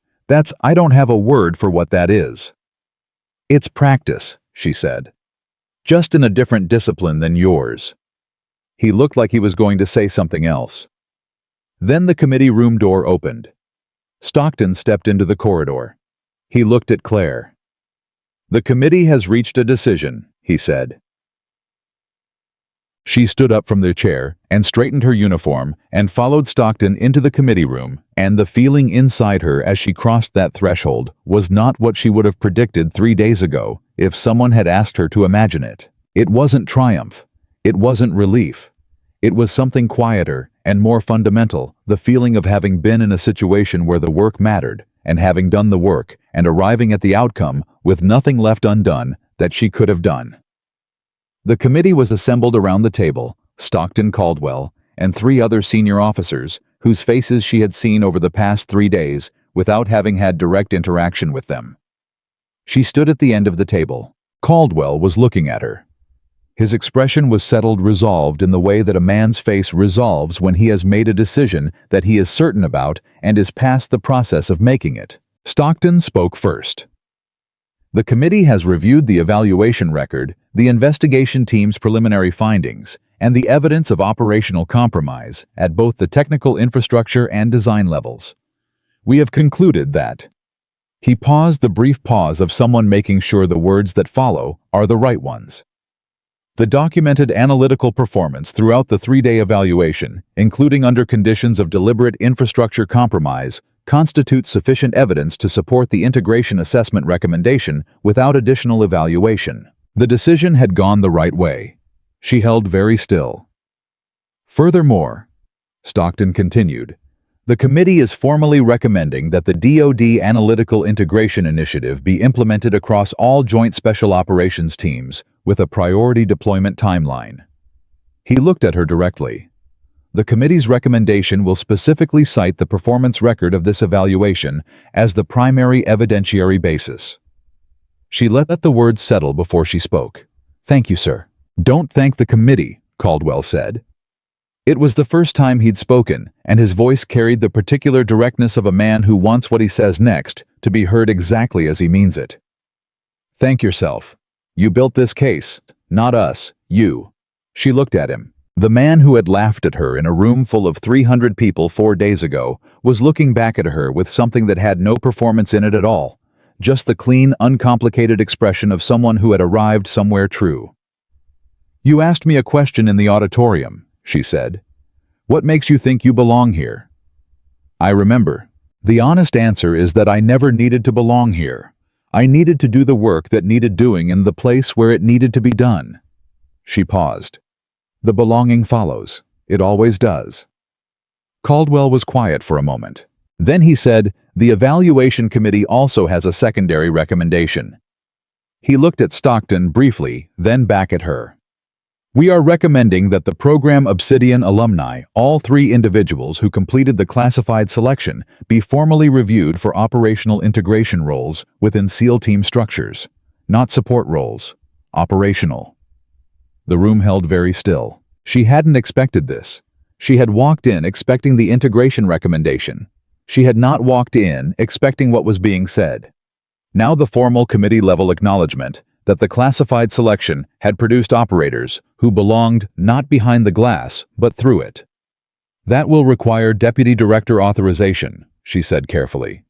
I don't have a word for what that is. It's practice, she said. Just in a different discipline than yours. He looked like he was going to say something else. Then the committee room door opened. Stockton stepped into the corridor. He looked at Claire. The committee has reached a decision, he said. She stood up from their chair and straightened her uniform and followed Stockton into the committee room, and the feeling inside her as she crossed that threshold was not what she would have predicted 3 days ago if someone had asked her to imagine it. It wasn't triumph. It wasn't relief. It was something quieter and more fundamental, the feeling of having been in a situation where the work mattered, and having done the work and arriving at the outcome with nothing left undone that she could have done. The committee was assembled around the table, Stockton Caldwell, and 3 other senior officers whose faces she had seen over the past 3 days without having had direct interaction with them. She stood at the end of the table. Caldwell was looking at her. His expression was settled, resolved in the way that a man's face resolves when he has made a decision that he is certain about and is past the process of making it. Stockton spoke first. The committee has reviewed the evaluation record, the investigation team's preliminary findings, and the evidence of operational compromise at both the technical infrastructure and design levels. We have concluded that. He paused, the brief pause of someone making sure the words that follow are the right ones. The documented analytical performance throughout the 3-day evaluation, including under conditions of deliberate infrastructure compromise, constitutes sufficient evidence to support the integration assessment recommendation without additional evaluation. The decision had gone the right way. She held very still. Furthermore, Stockton continued, the committee is formally recommending that the DoD Analytical Integration Initiative be implemented across all Joint Special Operations teams with a priority deployment timeline. He looked at her directly. The committee's recommendation will specifically cite the performance record of this evaluation as the primary evidentiary basis. She let the words settle before she spoke. Thank you, sir. Don't thank the committee, Caldwell said. It was the first time he'd spoken, and his voice carried the particular directness of a man who wants what he says next to be heard exactly as he means it. Thank yourself. You built this case, not us, you. She looked at him. The man who had laughed at her in a room full of 300 people 4 days ago was looking back at her with something that had no performance in it at all, just the clean, uncomplicated expression of someone who had arrived somewhere true. You asked me a question in the auditorium, she said. What makes you think you belong here? I remember. The honest answer is that I never needed to belong here. I needed to do the work that needed doing in the place where it needed to be done. She paused. The belonging follows. It always does. Caldwell was quiet for a moment. Then he said, the evaluation committee also has a secondary recommendation. He looked at Stockton briefly, then back at her. We are recommending that the program Obsidian alumni, all 3 individuals who completed the classified selection, be formally reviewed for operational integration roles within SEAL team structures, not support roles, operational. The room held very still. She hadn't expected this. She had walked in expecting the integration recommendation. She had not walked in expecting what was being said. Now the formal committee-level acknowledgement that the classified selection had produced operators who belonged not behind the glass, but through it. That will require Deputy Director authorization, she said carefully.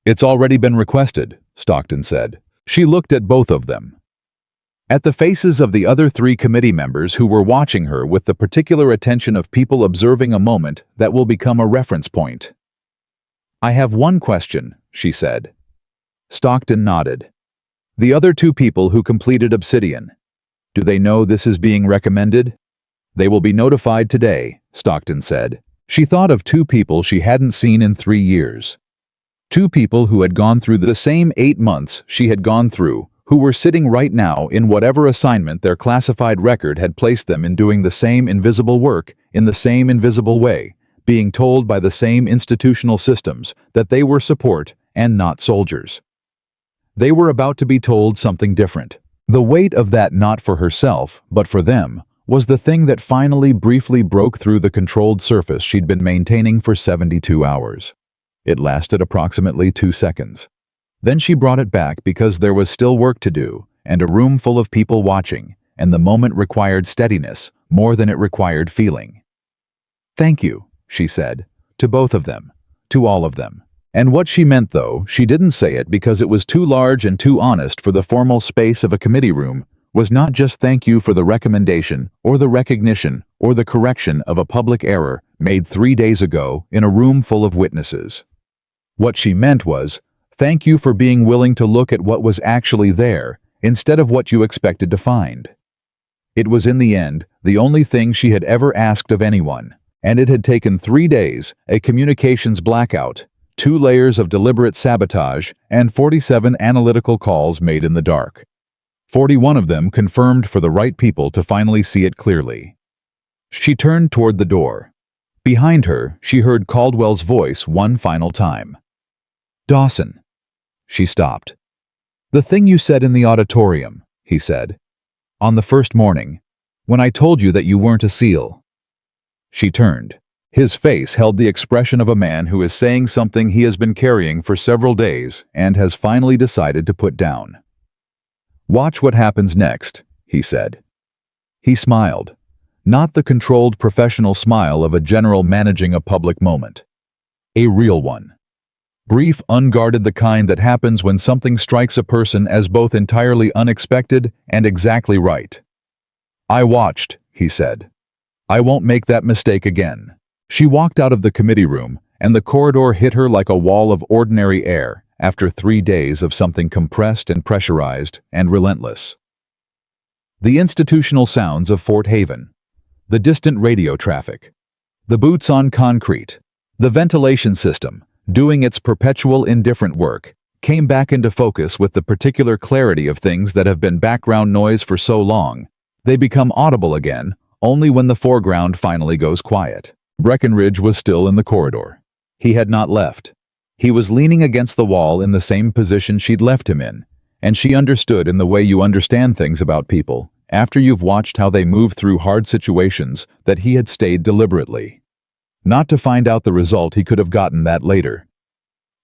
It's already been requested, Stockton said. She looked at both of them. At the faces of the other 3 committee members who were watching her with the particular attention of people observing a moment that will become a reference point. I have one question, she said. Stockton nodded. The other 2 people who completed Obsidian. Do they know this is being recommended? They will be notified today, Stockton said. She thought of 2 people she hadn't seen in 3 years. 2 people who had gone through the same 8 months she had gone through, who were sitting right now in whatever assignment their classified record had placed them in, doing the same invisible work in the same invisible way, being told by the same institutional systems that they were support and not soldiers. They were about to be told something different. The weight of that, not for herself, but for them, was the thing that finally briefly broke through the controlled surface she'd been maintaining for 72 hours. It lasted approximately 2 seconds. Then she brought it back because there was still work to do, and a room full of people watching, and the moment required steadiness more than it required feeling. Thank you, she said, to both of them, to all of them. And what she meant, though she didn't say it because it was too large and too honest for the formal space of a committee room, was not just thank you for the recommendation or the recognition or the correction of a public error made 3 days ago in a room full of witnesses. What she meant was, thank you for being willing to look at what was actually there instead of what you expected to find. It was in the end the only thing she had ever asked of anyone, and it had taken 3 days, a communications blackout, 2 layers of deliberate sabotage, and 47 analytical calls made in the dark. 41 of them confirmed for the right people to finally see it clearly. She turned toward the door. Behind her, she heard Caldwell's voice one final time. Dawson. She stopped. The thing you said in the auditorium, he said. On the first morning, when I told you that you weren't a SEAL. She turned. His face held the expression of a man who is saying something he has been carrying for several days and has finally decided to put down. Watch what happens next, he said. He smiled. Not the controlled professional smile of a general managing a public moment. A real one. Brief, unguarded, the kind that happens when something strikes a person as both entirely unexpected and exactly right. I watched, he said. I won't make that mistake again. She walked out of the committee room, and the corridor hit her like a wall of ordinary air after 3 days of something compressed and pressurized and relentless. The institutional sounds of Fort Haven. The distant radio traffic. The boots on concrete. The ventilation system, doing its perpetual indifferent work, came back into focus with the particular clarity of things that have been background noise for so long. They become audible again only when the foreground finally goes quiet. Breckenridge was still in the corridor. He had not left. He was leaning against the wall in the same position she'd left him in, and she understood, in the way you understand things about people after you've watched how they move through hard situations, that he had stayed deliberately. Not to find out the result he could have gotten that later.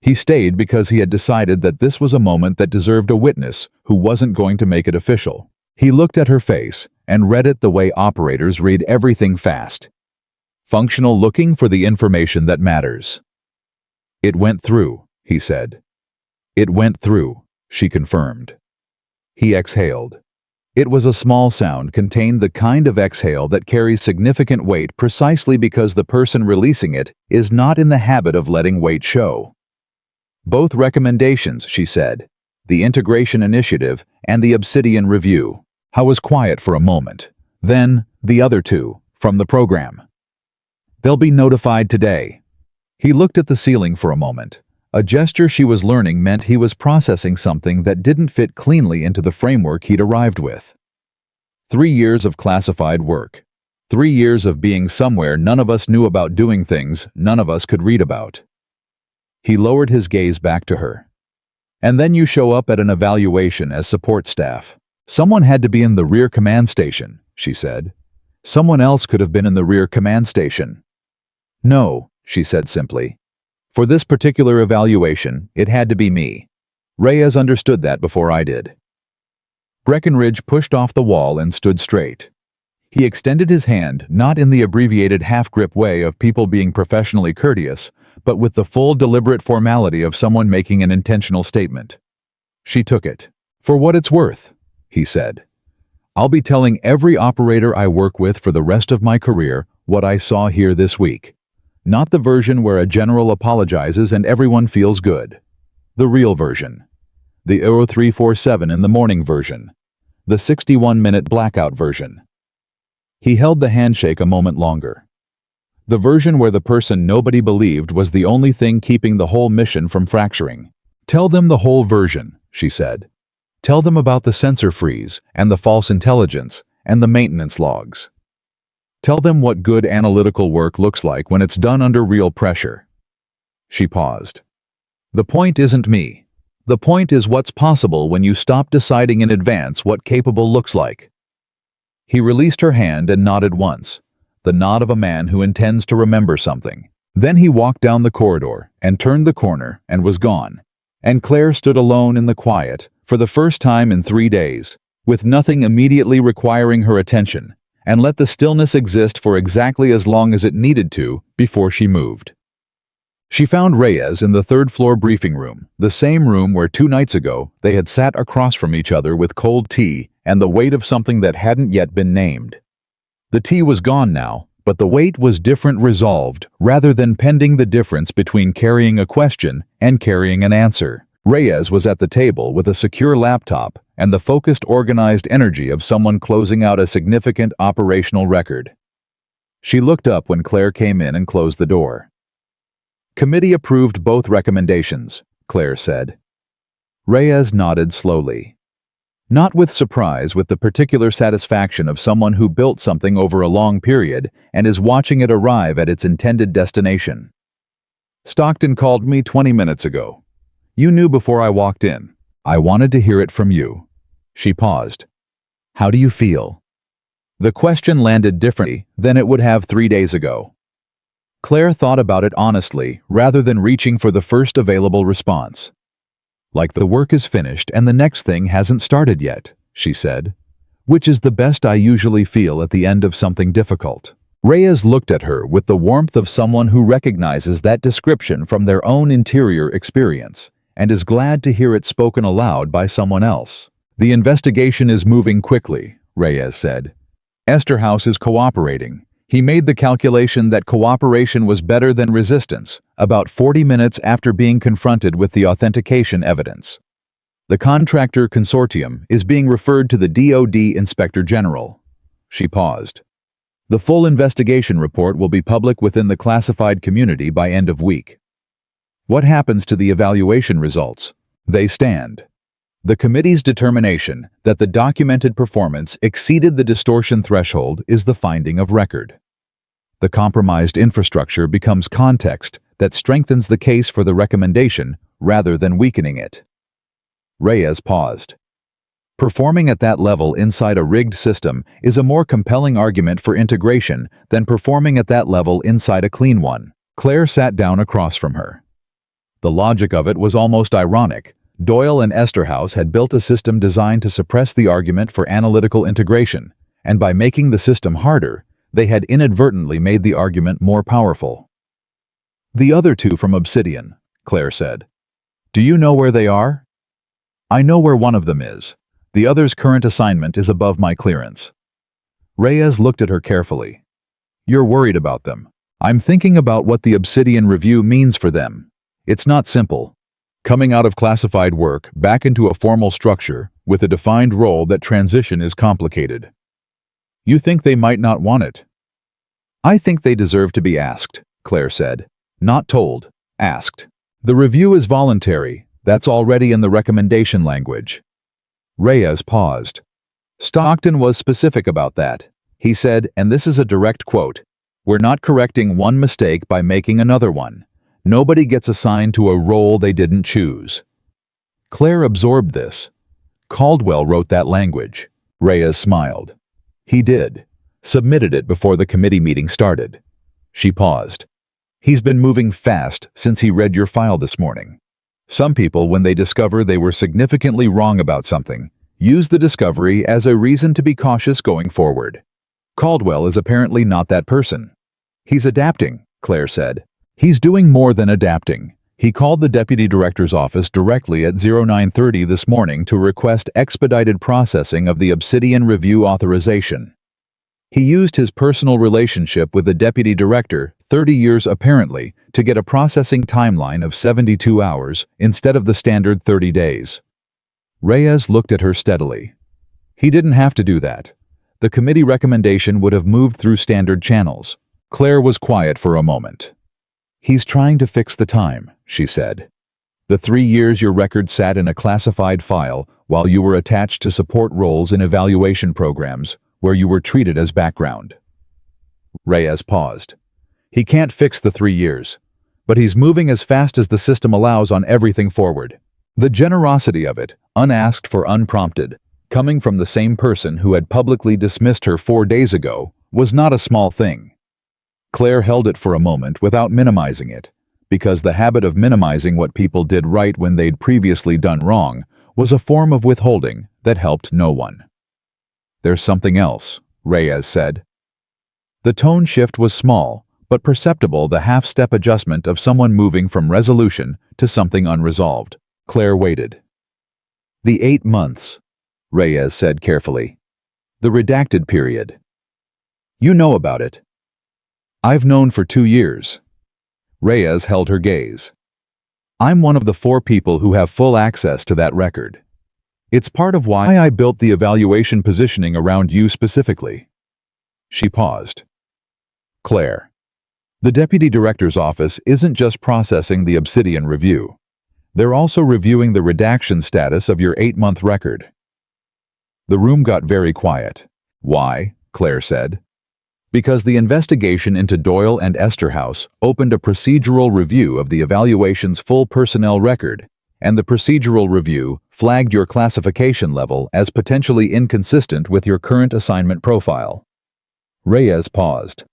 He stayed because he had decided that this was a moment that deserved a witness who wasn't going to make it official. He looked at her face and read it the way operators read everything fast. Functional, looking for the information that matters. It went through, he said. It went through, she confirmed. He exhaled. It was a small sound, contained the kind of exhale that carries significant weight precisely because the person releasing it is not in the habit of letting weight show. Both recommendations, she said, the Integration Initiative and the Obsidian Review. I was quiet for a moment. Then, the other 2, from the program. They'll be notified today. He looked at the ceiling for a moment. A gesture she was learning meant he was processing something that didn't fit cleanly into the framework he'd arrived with. 3 years of classified work. 3 years of being somewhere none of us knew about, doing things none of us could read about. He lowered his gaze back to her. And then you show up at an evaluation as support staff. Someone had to be in the rear command station, she said. Someone else could have been in the rear command station. No, she said simply. For this particular evaluation, it had to be me. Reyes understood that before I did. Breckenridge pushed off the wall and stood straight. He extended his hand, not in the abbreviated half-grip way of people being professionally courteous, but with the full deliberate formality of someone making an intentional statement. She took it. "For what it's worth," he said. "I'll be telling every operator I work with for the rest of my career what I saw here this week. Not the version where a general apologizes and everyone feels good. The real version. The 0347 in the morning version. The 61-minute blackout version." He held the handshake a moment longer. "The version where the person nobody believed was the only thing keeping the whole mission from fracturing. Tell them the whole version," she said. "Tell them about the sensor freeze, and the false intelligence, and the maintenance logs. Tell them what good analytical work looks like when it's done under real pressure." She paused. "The point isn't me. The point is what's possible when you stop deciding in advance what capable looks like." He released her hand and nodded once, the nod of a man who intends to remember something. Then he walked down the corridor and turned the corner and was gone. And Claire stood alone in the quiet, for the first time in 3 days, with nothing immediately requiring her attention, and let the stillness exist for exactly as long as it needed to before she moved. She found Reyes in the third-floor briefing room, the same room where 2 nights ago they had sat across from each other with cold tea and the weight of something that hadn't yet been named. The tea was gone now, but the weight was different, resolved, rather than pending the difference between carrying a question and carrying an answer. Reyes was at the table with a secure laptop and the focused, organized energy of someone closing out a significant operational record. She looked up when Claire came in and closed the door. "Committee approved both recommendations," Claire said. Reyes nodded slowly. Not with surprise, with the particular satisfaction of someone who built something over a long period and is watching it arrive at its intended destination. "Stockton called me 20 minutes ago. You knew before I walked in. I wanted to hear it from you." She paused. "How do you feel?" The question landed differently than it would have 3 days ago. Claire thought about it honestly, rather than reaching for the first available response. "Like the work is finished and the next thing hasn't started yet," she said, "which is the best I usually feel at the end of something difficult." Reyes looked at her with the warmth of someone who recognizes that description from their own interior experience and is glad to hear it spoken aloud by someone else. "The investigation is moving quickly," Reyes said. "Esterhaus is cooperating. He made the calculation that cooperation was better than resistance, about 40 minutes after being confronted with the authentication evidence. The contractor consortium is being referred to the DoD Inspector General." She paused. "The full investigation report will be public within the classified community by end of week." "What happens to the evaluation results?" "They stand. The committee's determination that the documented performance exceeded the distortion threshold is the finding of record. The compromised infrastructure becomes context that strengthens the case for the recommendation rather than weakening it." Reyes paused. "Performing at that level inside a rigged system is a more compelling argument for integration than performing at that level inside a clean one." Claire sat down across from her. The logic of it was almost ironic. Doyle and Esterhaus had built a system designed to suppress the argument for analytical integration, and by making the system harder, they had inadvertently made the argument more powerful. "The other 2 from Obsidian," Claire said. "Do you know where they are?" "I know where one of them is. The other's current assignment is above my clearance." Reyes looked at her carefully. "You're worried about them. I'm thinking about what the Obsidian review means for them. It's not simple. Coming out of classified work back into a formal structure with a defined role, that transition is complicated. You think they might not want it?" "I think they deserve to be asked," Claire said. "Not told, asked. The review is voluntary. That's already in the recommendation language." Reyes paused. "Stockton was specific about that. He said, and this is a direct quote, 'We're not correcting one mistake by making another one. Nobody gets assigned to a role they didn't choose.'" Claire absorbed this. "Caldwell wrote that language." Reyes smiled. "He did. Submitted it before the committee meeting started." She paused. He's been moving fast since he read your file this morning. Some people, when they discover they were significantly wrong about something, use the discovery as a reason to be cautious going forward. Caldwell is apparently not that person. He's adapting, Claire said. He's doing more than adapting. He called the deputy director's office directly at 0930 this morning to request expedited processing of the Obsidian Review authorization. He used his personal relationship with the deputy director, 30 years apparently, to get a processing timeline of 72 hours instead of the standard 30 days. Reyes looked at her steadily. He didn't have to do that. The committee recommendation would have moved through standard channels. Claire was quiet for a moment. He's trying to fix the time, she said. The 3 years your record sat in a classified file while you were attached to support roles in evaluation programs where you were treated as background. Reyes paused. He can't fix the 3 years, but he's moving as fast as the system allows on everything forward. The generosity of it, unasked for unprompted, coming from the same person who had publicly dismissed her 4 days ago, was not a small thing. Claire held it for a moment without minimizing it, because the habit of minimizing what people did right when they'd previously done wrong was a form of withholding that helped no one. There's something else, Reyes said. The tone shift was small, but perceptible, the half-step adjustment of someone moving from resolution to something unresolved. Claire waited. The 8 months, Reyes said carefully. The redacted period. You know about it. I've known for 2 years. Reyes held her gaze. I'm one of the 4 people who have full access to that record. It's part of why I built the evaluation positioning around you specifically. She paused. Claire. The deputy director's office isn't just processing the Obsidian review. They're also reviewing the redaction status of your 8-month record. The room got very quiet. Why? Claire said. Because the investigation into Doyle and Esterhaus opened a procedural review of the evaluation's full personnel record, and the procedural review flagged your classification level as potentially inconsistent with your current assignment profile. Reyes paused.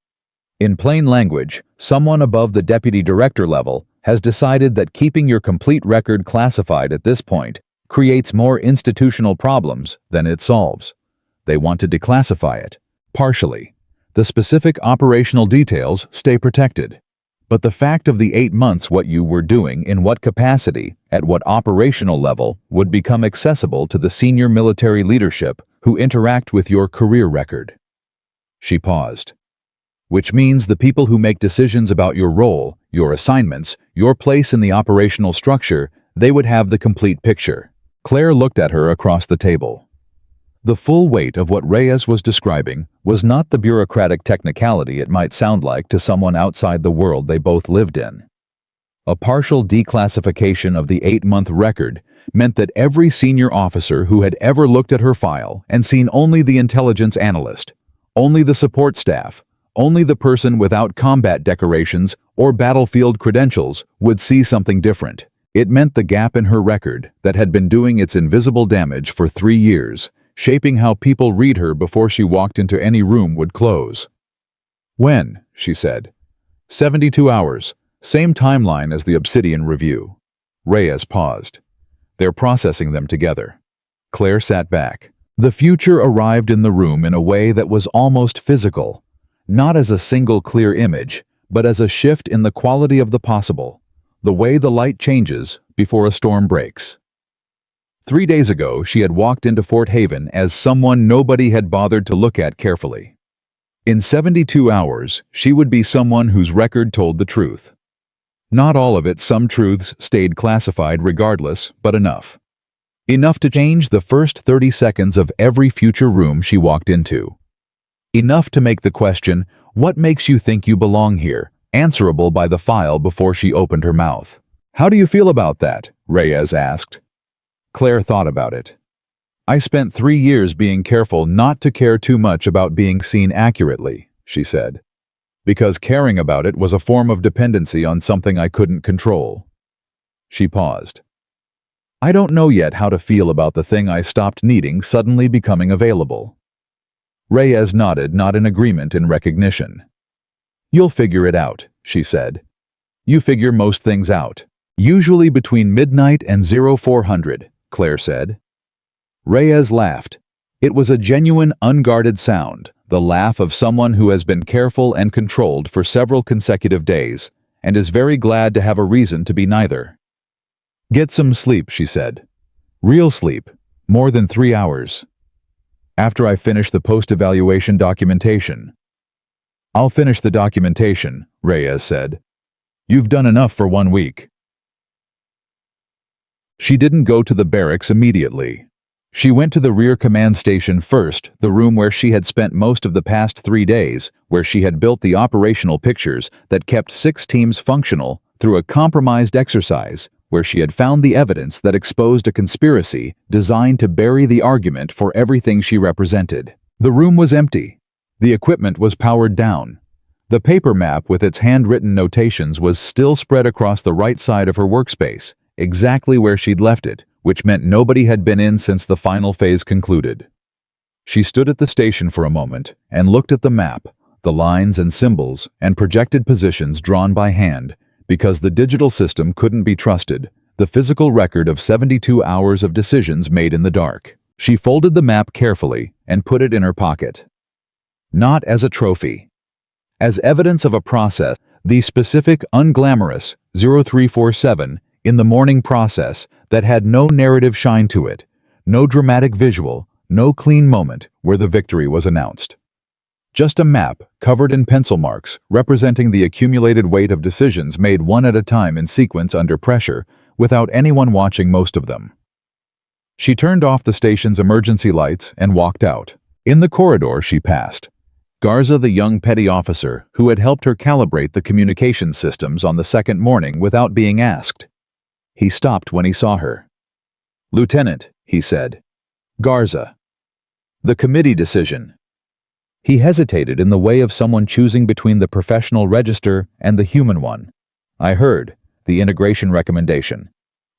In plain language, someone above the deputy director level has decided that keeping your complete record classified at this point creates more institutional problems than it solves. They want to declassify it, partially. The specific operational details stay protected. But the fact of the 8 months, what you were doing, in what capacity, at what operational level, would become accessible to the senior military leadership who interact with your career record. She paused. Which means the people who make decisions about your role, your assignments, your place in the operational structure, they would have the complete picture. Claire looked at her across the table. The full weight of what Reyes was describing was not the bureaucratic technicality it might sound like to someone outside the world they both lived in. A partial declassification of the 8-month record meant that every senior officer who had ever looked at her file and seen only the intelligence analyst, only the support staff, only the person without combat decorations or battlefield credentials would see something different. It meant the gap in her record that had been doing its invisible damage for 3 years, shaping how people read her before she walked into any room, would close. When? She said. 72 hours, same timeline as the Obsidian review. Reyes paused. They're processing them together. Claire sat back. The future arrived in the room in a way that was almost physical, not as a single clear image, but as a shift in the quality of the possible, the way the light changes before a storm breaks. 3 days ago, she had walked into Fort Haven as someone nobody had bothered to look at carefully. In 72 hours, she would be someone whose record told the truth. Not all of it, some truths stayed classified regardless, but enough. Enough to change the first 30 seconds of every future room she walked into. Enough to make the question, "What makes you think you belong here?" answerable by the file before she opened her mouth. "How do you feel about that?" Reyes asked. Claire thought about it. "I spent 3 years being careful not to care too much about being seen accurately," she said, "because caring about it was a form of dependency on something I couldn't control." She paused. "I don't know yet how to feel about the thing I stopped needing suddenly becoming available." Reyes nodded, not in agreement, in recognition. "You'll figure it out," she said. You figure most things out. Usually between midnight and 0400, Claire said. Reyes laughed. It was a genuine, unguarded sound, the laugh of someone who has been careful and controlled for several consecutive days, and is very glad to have a reason to be neither. Get some sleep, she said. Real sleep, more than 3 hours. After I finish the post-evaluation documentation. I'll finish the documentation, Reyes said. You've done enough for 1 week. She didn't go to the barracks immediately. She went to the rear command station first, the room where she had spent most of the past 3 days, where she had built the operational pictures that kept 6 teams functional through a compromised exercise, where she had found the evidence that exposed a conspiracy designed to bury the argument for everything she represented. The room was empty. The equipment was powered down. The paper map with its handwritten notations was still spread across the right side of her workspace, exactly where she'd left it, which meant nobody had been in since the final phase concluded. She stood at the station for a moment and looked at the map, the lines and symbols and projected positions drawn by hand, because the digital system couldn't be trusted, the physical record of 72 hours of decisions made in the dark. She folded the map carefully and put it in her pocket. Not as a trophy. As evidence of a process, the specific unglamorous 0347 in the morning process that had no narrative shine to it, no dramatic visual, no clean moment where the victory was announced. Just a map covered in pencil marks representing the accumulated weight of decisions made one at a time in sequence under pressure, without anyone watching most of them. She turned off the station's emergency lights and walked out. In the corridor she passed Garza, the young petty officer who had helped her calibrate the communication systems on the second morning without being asked. He stopped when he saw her. "Lieutenant," he said. "Garza." "The committee decision." He hesitated in the way of someone choosing between the professional register and the human one. "I heard the integration recommendation."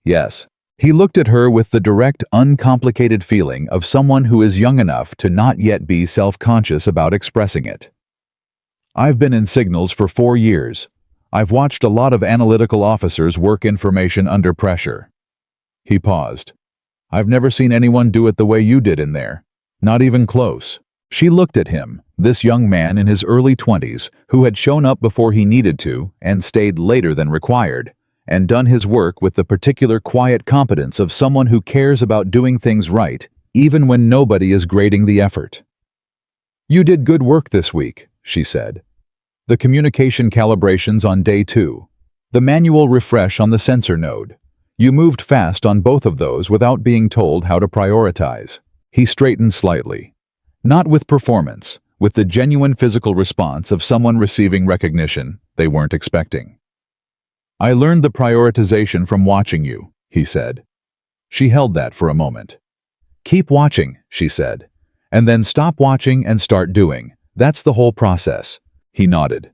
"Yes." He looked at her with the direct, uncomplicated feeling of someone who is young enough to not yet be self-conscious about expressing it. "I've been in signals for 4 years. I've watched a lot of analytical officers work information under pressure." He paused. "I've never seen anyone do it the way you did in there. Not even close." She looked at him, this young man in his early 20s, who had shown up before he needed to and stayed later than required, and done his work with the particular quiet competence of someone who cares about doing things right, even when nobody is grading the effort. "You did good work this week," she said. "The communication calibrations on day 2. The manual refresh on the sensor node. You moved fast on both of those without being told how to prioritize." He straightened slightly. Not with performance, with the genuine physical response of someone receiving recognition they weren't expecting. "I learned the prioritization from watching you," he said. She held that for a moment. "Keep watching," she said, "and then stop watching and start doing. That's the whole process." He nodded.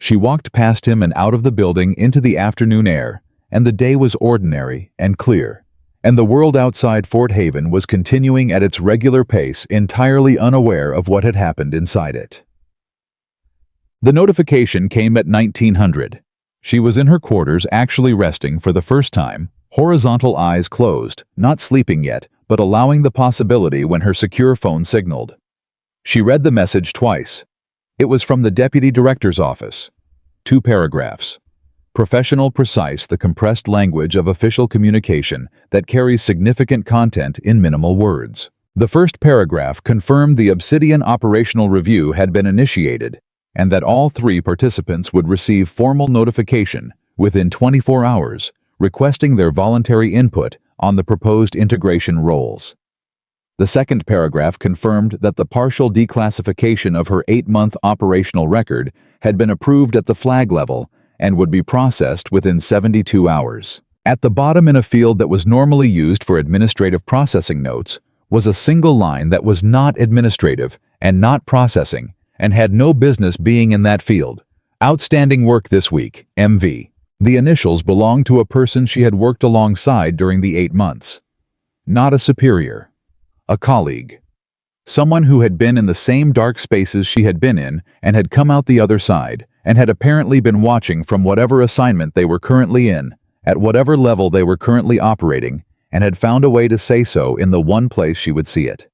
She walked past him and out of the building into the afternoon air, and the day was ordinary and clear, and the world outside Fort Haven was continuing at its regular pace, entirely unaware of what had happened inside it. The notification came at 1900. She was in her quarters, actually resting for the first time, horizontal eyes closed, not sleeping yet, but allowing the possibility when her secure phone signaled. She read the message twice. It was from the Deputy Director's office. 2 paragraphs. Professional, precise, the compressed language of official communication that carries significant content in minimal words. The first paragraph confirmed the Obsidian operational review had been initiated, and that all 3 participants would receive formal notification within 24 hours, requesting their voluntary input on the proposed integration roles. The second paragraph confirmed that the partial declassification of her 8-month operational record had been approved at the flag level and would be processed within 72 hours. At the bottom, in a field that was normally used for administrative processing notes, was a single line that was not administrative and not processing and had no business being in that field. "Outstanding work this week, MV." The initials belonged to a person she had worked alongside during the 8 months. Not a superior. A colleague. Someone who had been in the same dark spaces she had been in and had come out the other side, and had apparently been watching from whatever assignment they were currently in, at whatever level they were currently operating, and had found a way to say so in the one place she would see it.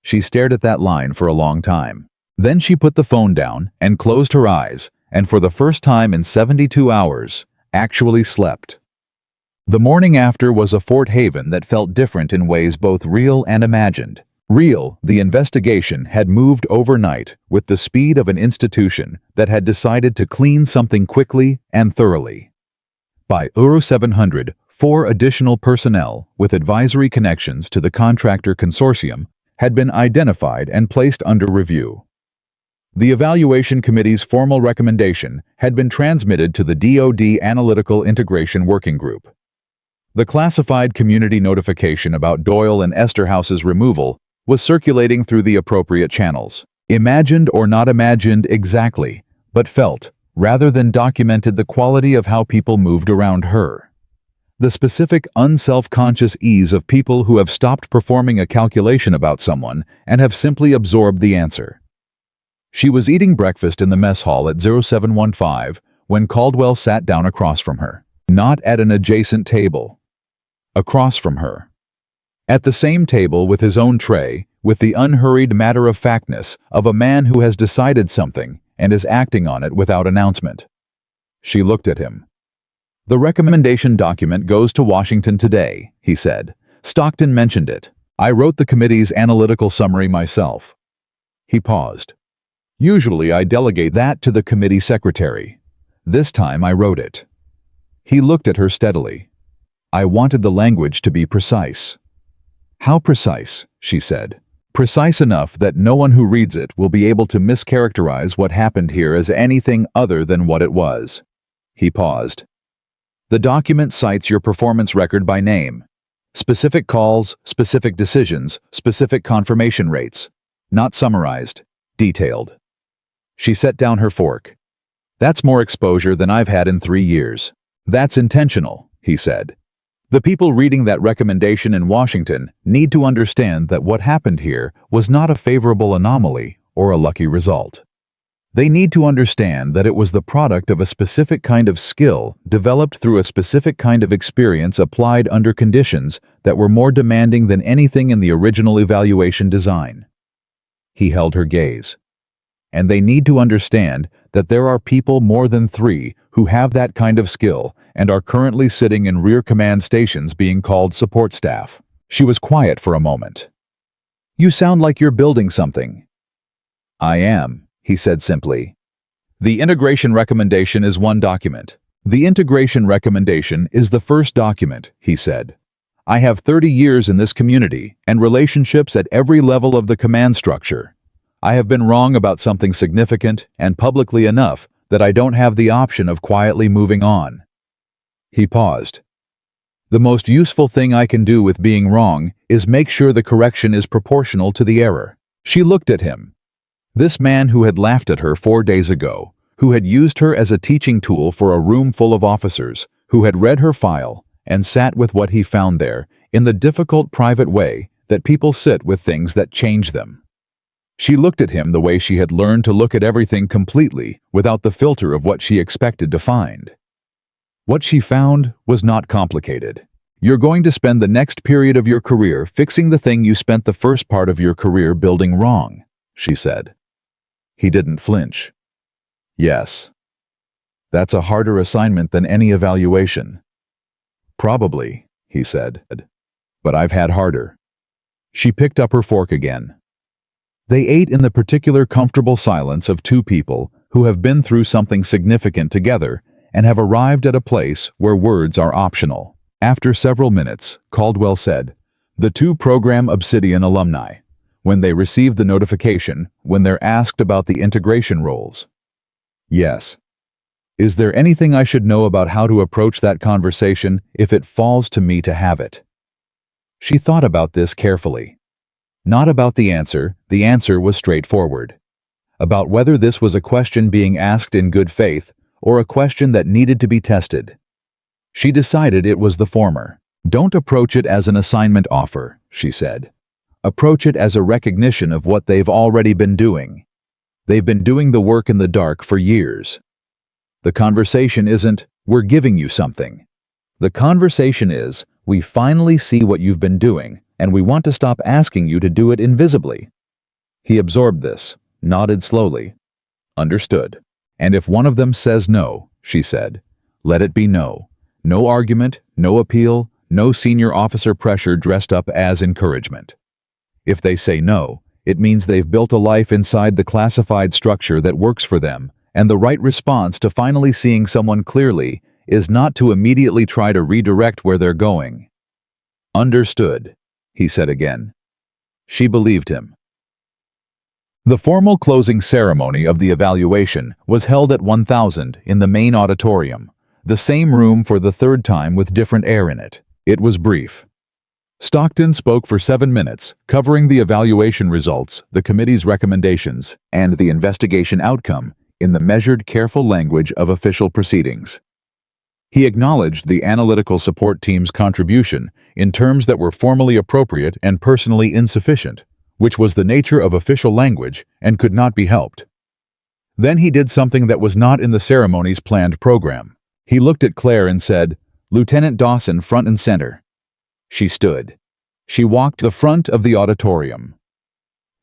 She stared at that line for a long time. Then she put the phone down and closed her eyes, and for the first time in 72 hours, actually slept. The morning after was a Fort Haven that felt different in ways both real and imagined. Real, the investigation had moved overnight with the speed of an institution that had decided to clean something quickly and thoroughly. By Euro 700, 4 additional personnel with advisory connections to the contractor consortium had been identified and placed under review. The Evaluation Committee's formal recommendation had been transmitted to the DoD Analytical Integration Working Group. The classified community notification about Doyle and Esterhouse's removal was circulating through the appropriate channels. Imagined or not imagined exactly, but felt, rather than documented the quality of how people moved around her. The specific unself-conscious ease of people who have stopped performing a calculation about someone and have simply absorbed the answer. She was eating breakfast in the mess hall at 0715 when Caldwell sat down across from her. Not at an adjacent table. Across from her. At the same table with his own tray, with the unhurried matter-of-factness of a man who has decided something and is acting on it without announcement. She looked at him. "The recommendation document goes to Washington today," he said. "Stockton mentioned it. I wrote the committee's analytical summary myself." He paused. "Usually I delegate that to the committee secretary. This time I wrote it." He looked at her steadily. "I wanted the language to be precise." "How precise?" she said. "Precise enough that no one who reads it will be able to mischaracterize what happened here as anything other than what it was." He paused. "The document cites your performance record by name. Specific calls, specific decisions, specific confirmation rates. Not summarized, detailed." She set down her fork. "That's more exposure than I've had in 3 years. That's intentional," he said. "The people reading that recommendation in Washington need to understand that what happened here was not a favorable anomaly or a lucky result. They need to understand that it was the product of a specific kind of skill developed through a specific kind of experience applied under conditions that were more demanding than anything in the original evaluation design." He held her gaze. "And they need to understand that there are people more than 3 who have that kind of skill and are currently sitting in rear command stations being called support staff." She was quiet for a moment. "You sound like you're building something." "I am," he said simply. "The integration recommendation is one document. The integration recommendation is the first document," he said. "I have 30 years in this community and relationships at every level of the command structure. I have been wrong about something significant and publicly enough that I don't have the option of quietly moving on." He paused. "The most useful thing I can do with being wrong is make sure the correction is proportional to the error." She looked at him. This man who had laughed at her 4 days ago, who had used her as a teaching tool for a room full of officers, who had read her file and sat with what he found there in the difficult private way that people sit with things that change them. She looked at him the way she had learned to look at everything completely without the filter of what she expected to find. What she found was not complicated. "You're going to spend the next period of your career fixing the thing you spent the first part of your career building wrong," she said. He didn't flinch. "Yes. That's a harder assignment than any evaluation." "Probably," he said. "But I've had harder." She picked up her fork again. They ate in the particular comfortable silence of 2 people who have been through something significant together and have arrived at a place where words are optional. After several minutes, Caldwell said, "The 2 program Obsidian alumni, when they receive the notification, when they're asked about the integration roles." "Yes. Is there anything I should know about how to approach that conversation if it falls to me to have it?" She thought about this carefully. Not about the answer was straightforward. About whether this was a question being asked in good faith or a question that needed to be tested. She decided it was the former. "Don't approach it as an assignment offer," she said. "Approach it as a recognition of what they've already been doing." They've been doing the work in the dark for years. The conversation isn't, "We're giving you something." The conversation is, "We finally see what you've been doing, and we want to stop asking you to do it invisibly." He absorbed this, nodded slowly. "Understood. And if one of them says no," she said, "let it be no. No argument, no appeal, no senior officer pressure dressed up as encouragement. If they say no, it means they've built a life inside the classified structure that works for them, and the right response to finally seeing someone clearly is not to immediately try to redirect where they're going." "Understood," he said again. She believed him. The formal closing ceremony of the evaluation was held at 1000 in the main auditorium, the same room for the third time with different air in it. It was brief. Stockton spoke for 7 minutes, covering the evaluation results, the committee's recommendations, and the investigation outcome in the measured, careful language of official proceedings. He acknowledged the analytical support team's contribution in terms that were formally appropriate and personally insufficient, which was the nature of official language and could not be helped. Then he did something that was not in the ceremony's planned program. He looked at Claire and said, "Lieutenant Dawson, front and center." She stood. She walked the front of the auditorium.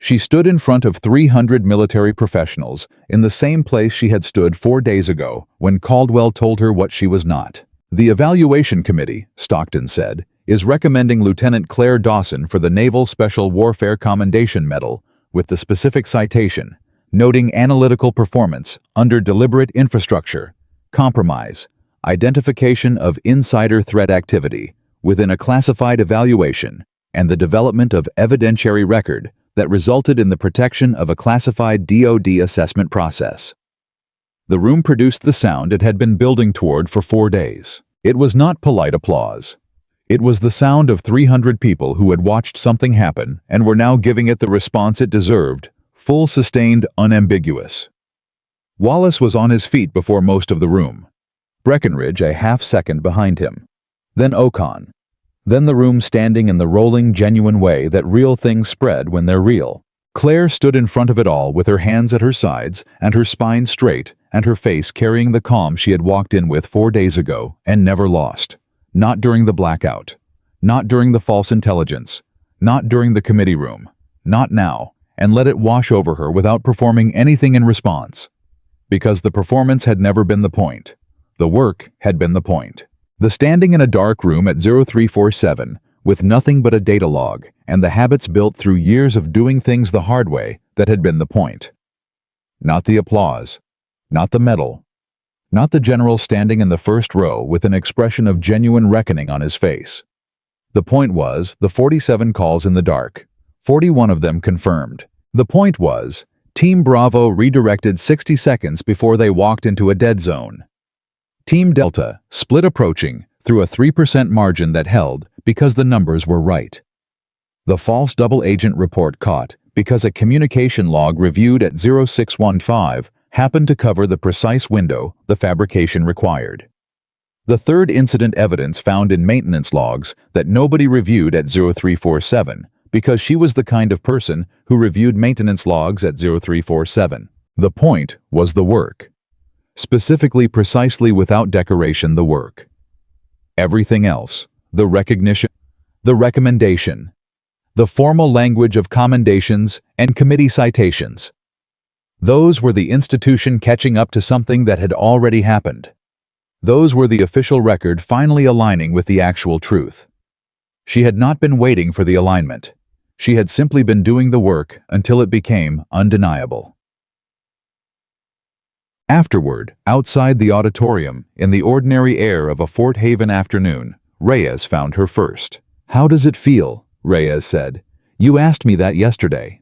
She stood in front of 300 military professionals in the same place she had stood 4 days ago when Caldwell told her what she was not. "The Evaluation Committee," Stockton said, "is recommending Lieutenant Claire Dawson for the Naval Special Warfare Commendation Medal with the specific citation, noting analytical performance under deliberate infrastructure, compromise, identification of insider threat activity within a classified evaluation, and the development of evidentiary record that resulted in the protection of a classified DoD assessment process." The room produced the sound it had been building toward for 4 days. It was not polite applause. It was the sound of 300 people who had watched something happen and were now giving it the response it deserved, full, sustained, unambiguous. Wallace was on his feet before most of the room. Breckinridge a half-second behind him. Then Ocon. Then the room standing in the rolling, genuine way that real things spread when they're real. Claire stood in front of it all with her hands at her sides and her spine straight and her face carrying the calm she had walked in with 4 days ago and never lost. Not during the blackout. Not during the false intelligence. Not during the committee room. Not now, and let it wash over her without performing anything in response. Because the performance had never been the point. The work had been the point. The standing in a dark room at 0347, with nothing but a data log, and the habits built through years of doing things the hard way, that had been the point. Not the applause. Not the medal. Not the general standing in the first row with an expression of genuine reckoning on his face. The point was the 47 calls in the dark, 41 of them confirmed. The point was, Team Bravo redirected 60 seconds before they walked into a dead zone. Team Delta split approaching through a 3% margin that held because the numbers were right. The false double agent report caught because a communication log reviewed at 0615 happened to cover the precise window the fabrication required. The third incident evidence found in maintenance logs that nobody reviewed at 0347 because she was the kind of person who reviewed maintenance logs at 0347. The point was the work. Specifically, precisely without decoration, the work. Everything else, the recognition, the recommendation, the formal language of commendations and committee citations. Those were the institution catching up to something that had already happened. Those were the official record finally aligning with the actual truth. She had not been waiting for the alignment. She had simply been doing the work until it became undeniable. Afterward, outside the auditorium, in the ordinary air of a Fort Haven afternoon, Reyes found her first. "How does it feel?" Reyes said. "You asked me that yesterday.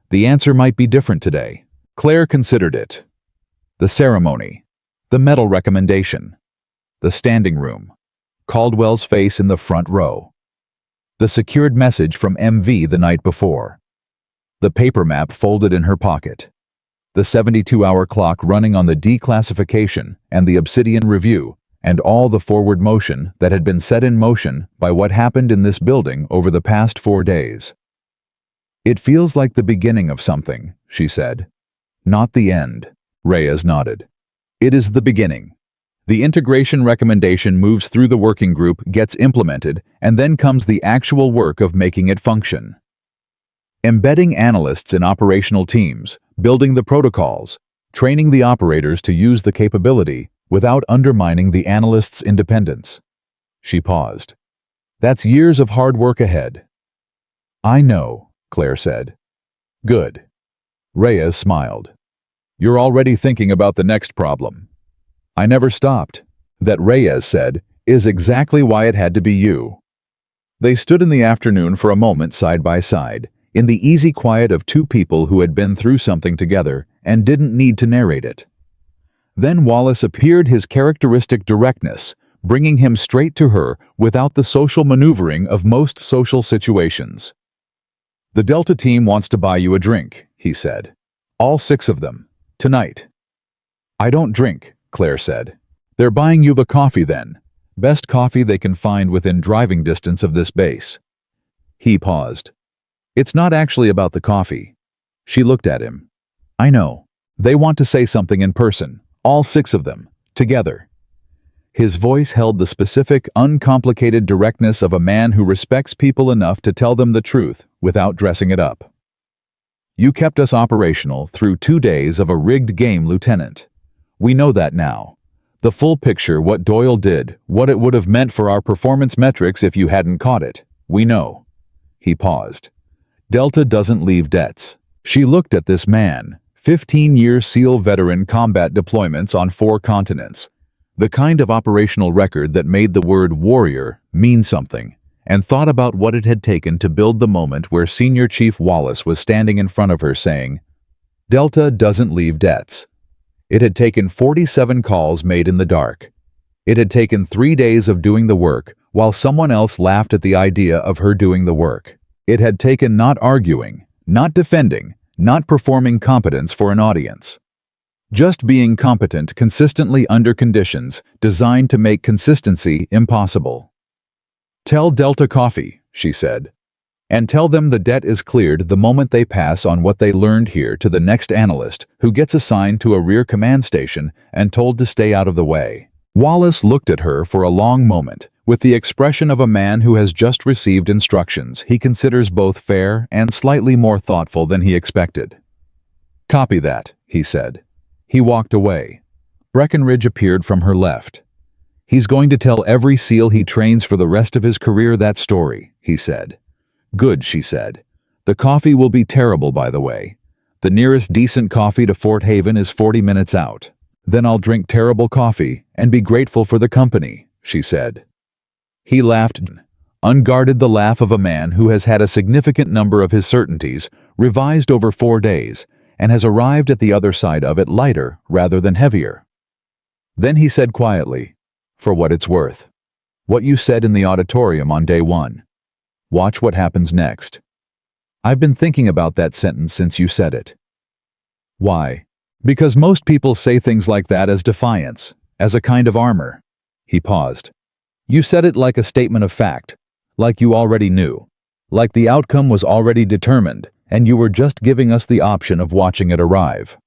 The answer might be different today." Claire considered it. The ceremony. The medal recommendation. The standing room. Caldwell's face in the front row. The secured message from MV the night before. The paper map folded in her pocket. The 72-hour clock running on the declassification and the Obsidian review, and all the forward motion that had been set in motion by what happened in this building over the past 4 days. "It feels like the beginning of something," she said. Not the end. Reyes nodded. It is the beginning. The integration recommendation moves through the working group, gets implemented, and then comes the actual work of making it function. Embedding analysts in operational teams, building the protocols, training the operators to use the capability without undermining the analyst's independence. She paused. That's years of hard work ahead. I know, Claire said. Good. Reyes smiled. You're already thinking about the next problem. I never stopped. That, Reyes said, is exactly why it had to be you. They stood in the afternoon for a moment side by side, in the easy quiet of two people who had been through something together and didn't need to narrate it. Then Wallace appeared, his characteristic directness, bringing him straight to her without the social maneuvering of most social situations. The Delta team wants to buy you a drink, he said. All 6 of them. Tonight. I don't drink, Claire said. They're buying you the coffee then. Best coffee they can find within driving distance of this base. He paused. It's not actually about the coffee. She looked at him. I know. They want to say something in person. All 6 of them. Together. His voice held the specific, uncomplicated directness of a man who respects people enough to tell them the truth without dressing it up. You kept us operational through 2 days of a rigged game, Lieutenant. We know that now. The full picture, what Doyle did, what it would have meant for our performance metrics if you hadn't caught it. We know. He paused. Delta doesn't leave debts. She looked at this man, 15-year SEAL veteran, combat deployments on 4 continents. The kind of operational record that made the word warrior mean something, and thought about what it had taken to build the moment where Senior Chief Wallace was standing in front of her saying, Delta doesn't leave debts. It had taken 47 calls made in the dark. It had taken 3 days of doing the work while someone else laughed at the idea of her doing the work. It had taken not arguing, not defending, not performing competence for an audience. Just being competent consistently under conditions designed to make consistency impossible. Tell Delta Coffee, she said. And tell them the debt is cleared the moment they pass on what they learned here to the next analyst, who gets assigned to a rear command station and told to stay out of the way. Wallace looked at her for a long moment, with the expression of a man who has just received instructions he considers both fair and slightly more thoughtful than he expected. Copy that, he said. He walked away. Breckenridge appeared from her left. He's going to tell every SEAL he trains for the rest of his career that story, he said. Good, she said. The coffee will be terrible, by the way. The nearest decent coffee to Fort Haven is 40 minutes out. Then I'll drink terrible coffee and be grateful for the company, she said. He laughed, unguarded, the laugh of a man who has had a significant number of his certainties revised over 4 days and has arrived at the other side of it lighter rather than heavier. Then he said quietly, for what it's worth. What you said in the auditorium on day 1. Watch what happens next. I've been thinking about that sentence since you said it. Why? Because most people say things like that as defiance, as a kind of armor. He paused. You said it like a statement of fact, like you already knew, like the outcome was already determined, and you were just giving us the option of watching it arrive.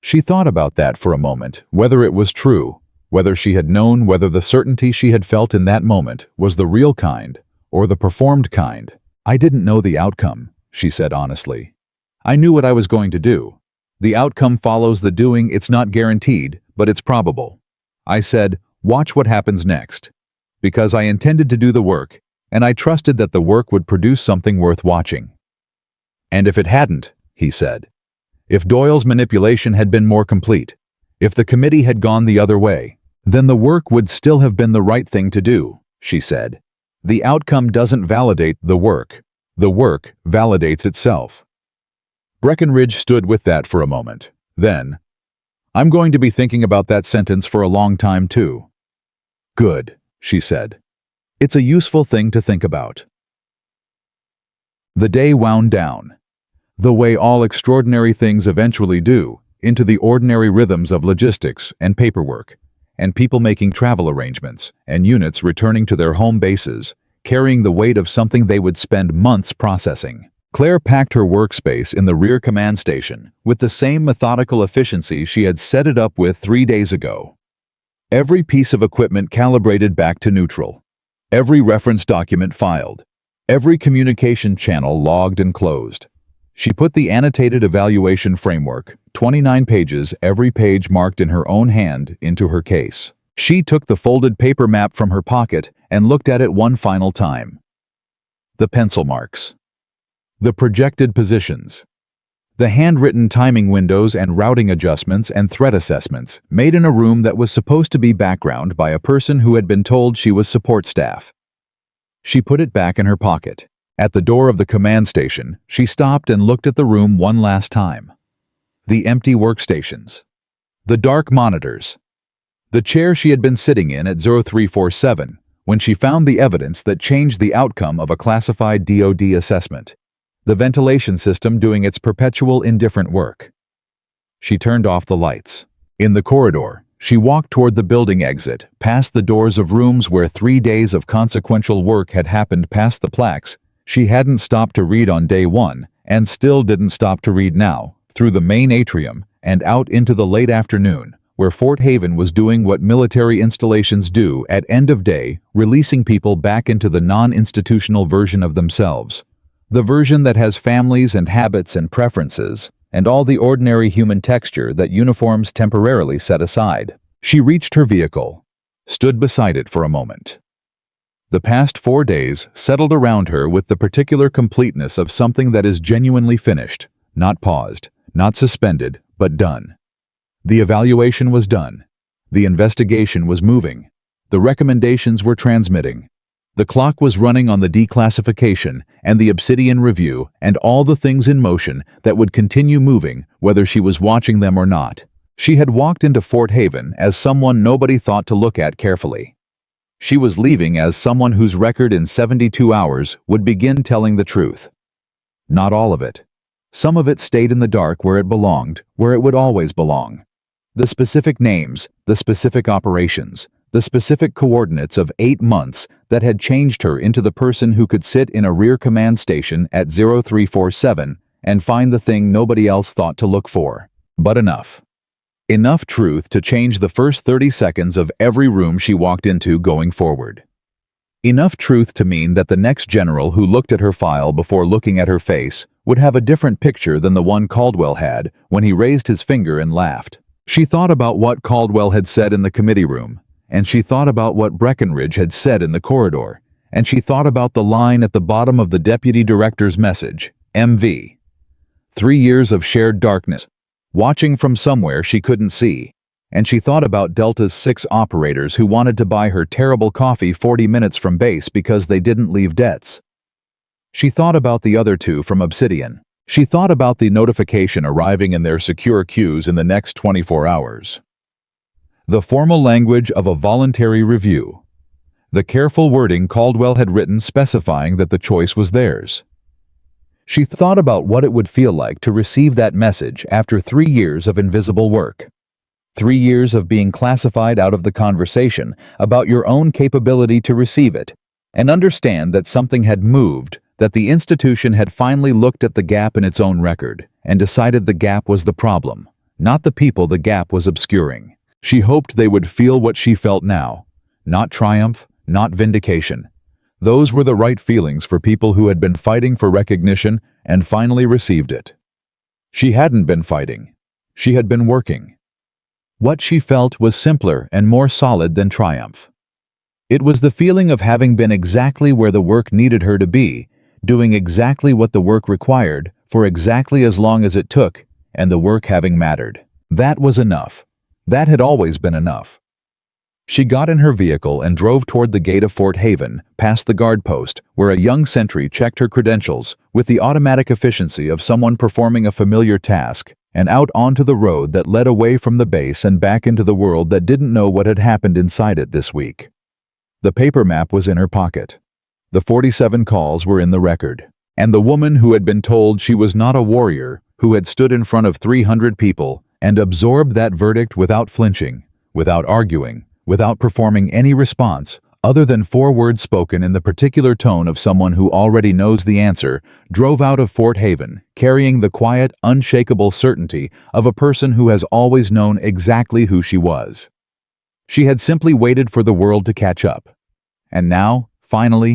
She thought about that for a moment, whether it was true, whether she had known, whether the certainty she had felt in that moment was the real kind, or the performed kind. I didn't know the outcome, she said honestly. I knew what I was going to do. The outcome follows the doing. It's not guaranteed, but it's probable. I said, watch what happens next. Because I intended to do the work, and I trusted that the work would produce something worth watching. And if it hadn't, he said, if Doyle's manipulation had been more complete, if the committee had gone the other way, then the work would still have been the right thing to do, she said. The outcome doesn't validate the work validates itself. Breckenridge stood with that for a moment. Then, I'm going to be thinking about that sentence for a long time too. Good, she said. It's a useful thing to think about. The day wound down, the way all extraordinary things eventually do, into the ordinary rhythms of logistics and paperwork, and people making travel arrangements, and units returning to their home bases, carrying the weight of something they would spend months processing. Claire packed her workspace in the rear command station with the same methodical efficiency she had set it up with 3 days ago. Every piece of equipment calibrated back to neutral. Every reference document filed. Every communication channel logged and closed. She put the annotated evaluation framework, 29 pages, every page marked in her own hand, into her case. She took the folded paper map from her pocket and looked at it one final time. The pencil marks. The projected positions. The handwritten timing windows and routing adjustments and threat assessments made in a room that was supposed to be background by a person who had been told she was support staff. She put it back in her pocket. At the door of the command station, she stopped and looked at the room one last time. The empty workstations. The dark monitors. The chair she had been sitting in at 0347 when she found the evidence that changed the outcome of a classified DoD assessment. The ventilation system doing its perpetual indifferent work. She turned off the lights. In the corridor, she walked toward the building exit, past the doors of rooms where 3 days of consequential work had happened, past the plaques she hadn't stopped to read on day one, and still didn't stop to read now, through the main atrium, and out into the late afternoon, where Fort Haven was doing what military installations do at end of day, releasing people back into the non-institutional version of themselves. The version that has families and habits and preferences, and all the ordinary human texture that uniforms temporarily set aside. She reached her vehicle, stood beside it for a moment. The past 4 days settled around her with the particular completeness of something that is genuinely finished, not paused, not suspended, but done. The evaluation was done. The investigation was moving. The recommendations were transmitting. The clock was running on the declassification and the Obsidian review and all the things in motion that would continue moving whether she was watching them or not. She had walked into Fort Haven as someone nobody thought to look at carefully. She was leaving as someone whose record in 72 hours would begin telling the truth. Not all of it. Some of it stayed in the dark where it belonged, where it would always belong. The specific names, the specific operations, the specific coordinates of 8 months that had changed her into the person who could sit in a rear command station at 0347 and find the thing nobody else thought to look for. But enough. Enough truth to change the first 30 seconds of every room she walked into going forward. Enough truth to mean that the next general who looked at her file before looking at her face would have a different picture than the one Caldwell had when he raised his finger and laughed. She thought about what Caldwell had said in the committee room, and she thought about what Breckenridge had said in the corridor, and she thought about the line at the bottom of the deputy director's message, MV. 3 years of shared darkness, watching from somewhere she couldn't see, and she thought about Delta's 6 operators who wanted to buy her terrible coffee 40 minutes from base because they didn't leave debts. She thought about the other 2 from Obsidian. She thought about the notification arriving in their secure queues in the next 24 hours. The formal language of a voluntary review. The careful wording Caldwell had written specifying that the choice was theirs. She thought about what it would feel like to receive that message after 3 years of invisible work. 3 years of being classified out of the conversation about your own capability to receive it, and understand that something had moved, that the institution had finally looked at the gap in its own record, and decided the gap was the problem, not the people the gap was obscuring. She hoped they would feel what she felt now. Not triumph, not vindication. Those were the right feelings for people who had been fighting for recognition and finally received it. She hadn't been fighting. She had been working. What she felt was simpler and more solid than triumph. It was the feeling of having been exactly where the work needed her to be, doing exactly what the work required for exactly as long as it took, and the work having mattered. That was enough. That had always been enough. She got in her vehicle and drove toward the gate of Fort Haven, past the guard post, where a young sentry checked her credentials with the automatic efficiency of someone performing a familiar task, and out onto the road that led away from the base and back into the world that didn't know what had happened inside it this week. The paper map was in her pocket. The 47 calls were in the record. And the woman who had been told she was not a warrior, who had stood in front of 300 people and absorbed that verdict without flinching, without arguing, without performing any response, other than 4 words spoken in the particular tone of someone who already knows the answer, drove out of Fort Haven, carrying the quiet, unshakable certainty of a person who has always known exactly who she was. She had simply waited for the world to catch up. And now, finally,